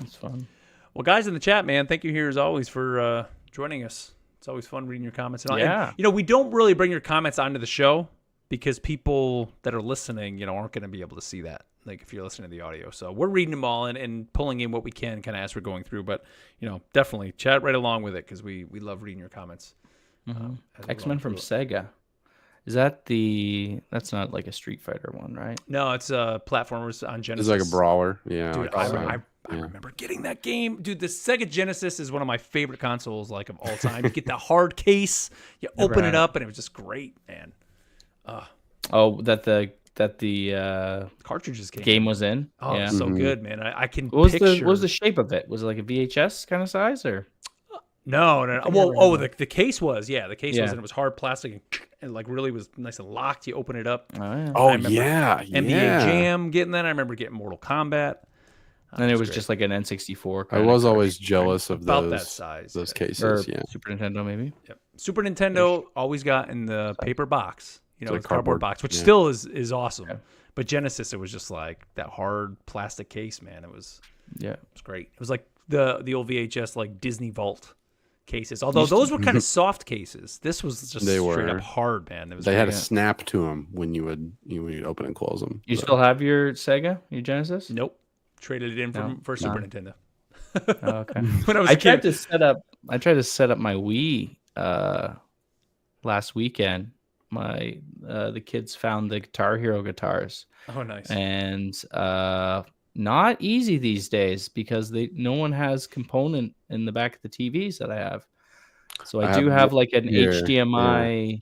It's fun. Well, guys in the chat, man, thank you here as always for joining us. It's always fun reading your comments. And all. Yeah. And, we don't really bring your comments onto the show because people that are listening, aren't going to be able to see that. Like if you're listening to the audio. So we're reading them all and pulling in what we can kind of as we're going through. But, definitely chat right along with it because we love reading your comments. as we're X-Men going from through it. Sega. Is that's not like a Street Fighter one, right? No, it's platformers on It's Genesis. like a brawler. Yeah. Dude, like I yeah. remember getting that game. Dude, the Sega Genesis is one of my favorite consoles like of all time. You get the hard case, you Never open had it it. up, and it was just great, man. Oh, that the Cartridges came. game was in. Oh, Yeah. it's so good, man. I can What was picture. what was the shape of it? Was it like a VHS kind of size or? No. think I Well, ever had the case was, yeah, the case was, Yeah. and it was hard plastic, and like really was nice and locked. You open it up. Oh yeah. Oh remember yeah, NBA yeah. Jam getting that. I remember getting Mortal Kombat. And it was great. just like an N64. I kinda was card- always jealous of About those that size, those yeah. cases. or Yeah, Super Nintendo maybe. Yep. Super Nintendo always got in the paper box, It's the like cardboard cardboard, box, which yeah. still is awesome. Yeah. But Genesis, it was just like that hard plastic case, man. It was Yeah. great. It was like the old VHS like Disney Vault cases. Although those were kind of soft cases. This was just They straight were. up hard, man. It was they had a great. snap to them when you would open and close them. You still have your Sega, your Genesis? Nope. Traded it in No, for Super none. Nintendo. Oh, okay. When I was I a tried kid. to set up. I tried to set up my Wii last weekend. My the kids found the Guitar Hero guitars, Oh, nice. and not easy these days because no one has component in the back of the TVs that I have. So I I do have have like an here, HDMI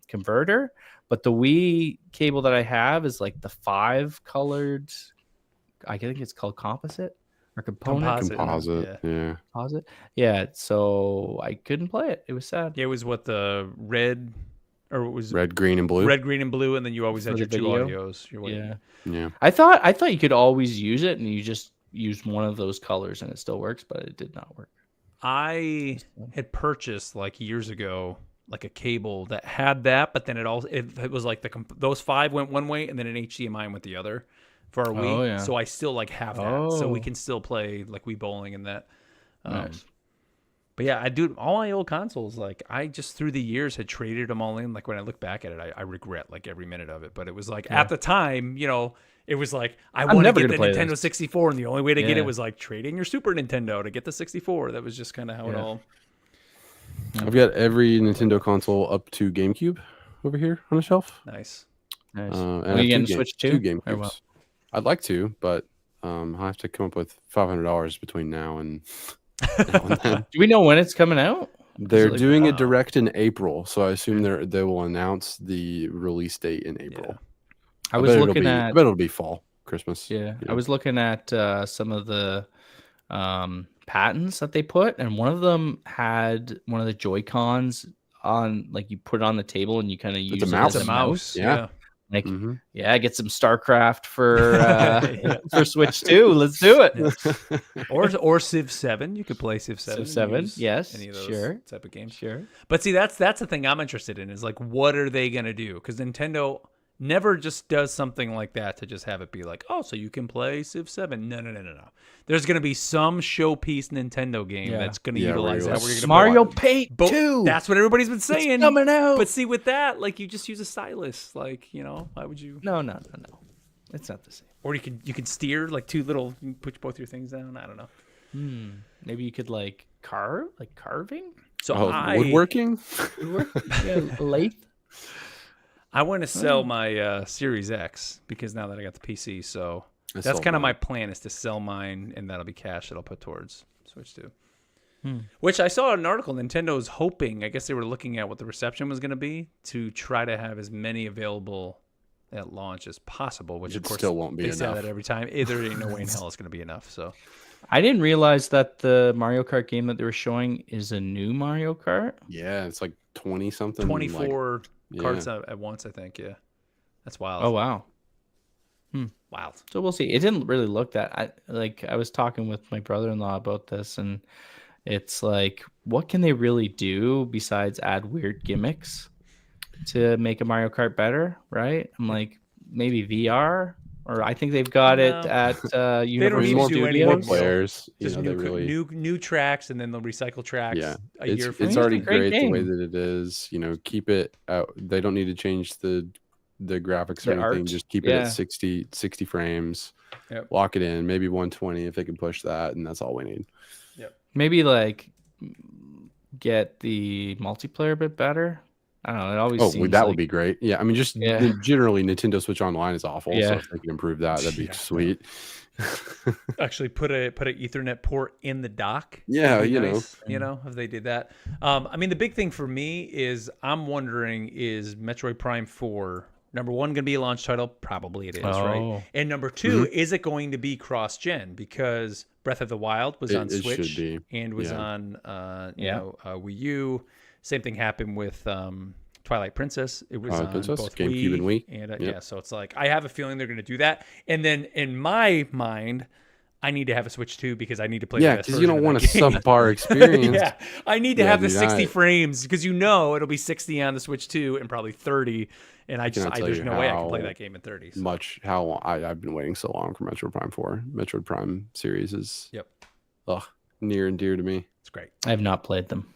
converter, but the Wii cable that I have is like the 5 colored. I think it's called composite or component. Composite. Yeah. Composite. Yeah. So I couldn't play it. It was sad. Yeah, it was what the red, or it was Red, green, and blue. red, green, and blue, and then you always had For your the two video? audios. Yeah. Yeah. I thought you could always use it and you just use one of those colors and it still works, but it did not work. I had purchased like years ago like a cable that had that, but then it was like those 5 went one way and then an HDMI went the other for our Wii. Oh, yeah. So I still like have that, so we Oh. can still play like Wii bowling and that. Nice. But yeah, I do all my old consoles. Like I just through the years had traded them all in. Like when I look back at it, I regret like every minute of it. But it was like at the time, it was like I want to never get gonna the play Nintendo this. 64, and the only way to get Yeah. it was like trading your Super Nintendo to get the 64. That was just kind of how it Yeah. all. I've got every Nintendo console up to GameCube over here on the shelf. Nice. Nice. And Are I you have getting Switch too? two Or GameCubes. what? I'd like to, but I'll have to come up with $500 between now and then. Do we know when it's coming out? They're like, doing a wow. direct in April, so I assume they will announce the release date in April. I was looking I at bet it'll be fall, Christmas. yeah, I was looking at some of the patents that they put, and one of them had one of the Joy-Cons on, like you put it on the table and you kind of use a it mouse. as It's a a mouse. Yeah. Like, Mhm. yeah, get some StarCraft for for Switch 2. Let's do it. Or Civ 7. You could play Civ 7. Civ and 7, use yes, Any of those sure. type of games. Sure. But see, that's the thing I'm interested in is like, what are they gonna do? Because Nintendo never just does something like that to just have it be like, oh, so you can play Civ 7. No. There's gonna be some showpiece Nintendo game Yeah. that's gonna Yeah, where utilize you're that. like, Where you're gonna Mario put- Paint But 2. that's what everybody's been saying. It's coming out. But see, with that, like, you just use a stylus. Like, why would you? No. It's not the same. Or you can steer like two little. You can put both your things down. I don't know. Maybe you could like carving? So Woodworking? Yeah, lathe. I want to sell my Series X because now that I got the PC, so I that's sold kind of my mine. plan is to sell mine, and that'll be cash that I'll put towards Switch 2. Which I saw an article. Nintendo's hoping, I guess they were looking at what the reception was going to be to try to have as many available at launch as possible. Which It of course still won't be they say enough. that every time. There ain't no way in hell it's going to be enough. So I didn't realize that the Mario Kart game that they were showing is a new Mario Kart. Yeah, it's like 20 something. 24 yeah. carts at once, I think. Yeah, that's wild. Oh wow. Wild. So we'll see. It didn't really look that. I was talking with my brother-in-law about this, and it's like, what can they really do besides add weird gimmicks to make a Mario Kart better? Right? I'm like, maybe VR, or I think they've got it No. at need to Universal do any more Studios. more players. Just they really. new tracks, and then they'll recycle tracks. Yeah, a year from it's now. already It's a great great the way game. that it is. Keep it out. They don't need to change the graphics or The anything. art, Just keep it yeah. at 60 frames. Yep. Lock it in. Maybe 120 if they can push that, and that's all we need. Maybe like get the multiplayer a bit better. I don't know. It always Oh, seems that like, would be great. Yeah, I mean, just Yeah. generally, Nintendo Switch Online is awful. So Yeah. if they can improve that, that'd be Yeah. sweet. Actually, put a Ethernet port in the dock. Yeah, Would be you know. nice, if they did that. I mean, the big thing for me is I'm wondering, is Metroid Prime 4 number one going to be a launch title? Probably it is, right? Oh. And number two, is it going to be cross-gen? Because Breath of the Wild was on It should Switch be. and was Yeah. on Yeah. Wii U. Same thing happened with Twilight Princess. It was on Princess, both GameCube and Wii. and Yep. yeah, so it's like I have a feeling they're going to do that. And then in my mind, I need to have a Switch 2 because I need to play. Yeah, the best because you version don't of want a that game. subpar experience. Yeah, I need to Yeah, have the dude, 60 I- frames because it'll be 60 on the Switch 2 and probably 30. And cannot tell there's you no way I can play how that game in 30. So. How long I've been waiting so long for Metroid Prime 4. Metroid Prime series is near and dear to me. It's great. I have not played them.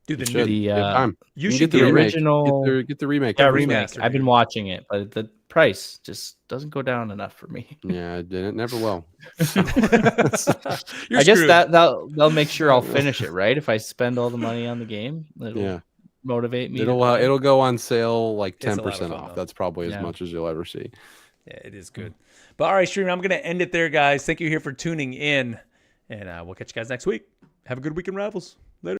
Dude, You the should. new, You have time. you can should get the get remake. original- Get the remake. Yeah, Yeah, remake. remastered, I've been dude. watching it, but the price just doesn't go down enough for me. Yeah, it never will. You're I guess screwed. they'll make sure I'll finish it, right? If I spend all the money on the game, it'll Yeah. motivate me. to It'll play. it'll go on sale like It's a lot of 10% fun, off. though. That's probably as Yeah. much as you'll ever see. Yeah, it is good. But all right, stream, I'm going to end it there, guys. Thank you here for tuning in, and we'll catch you guys next week. Have a good week in Rivals.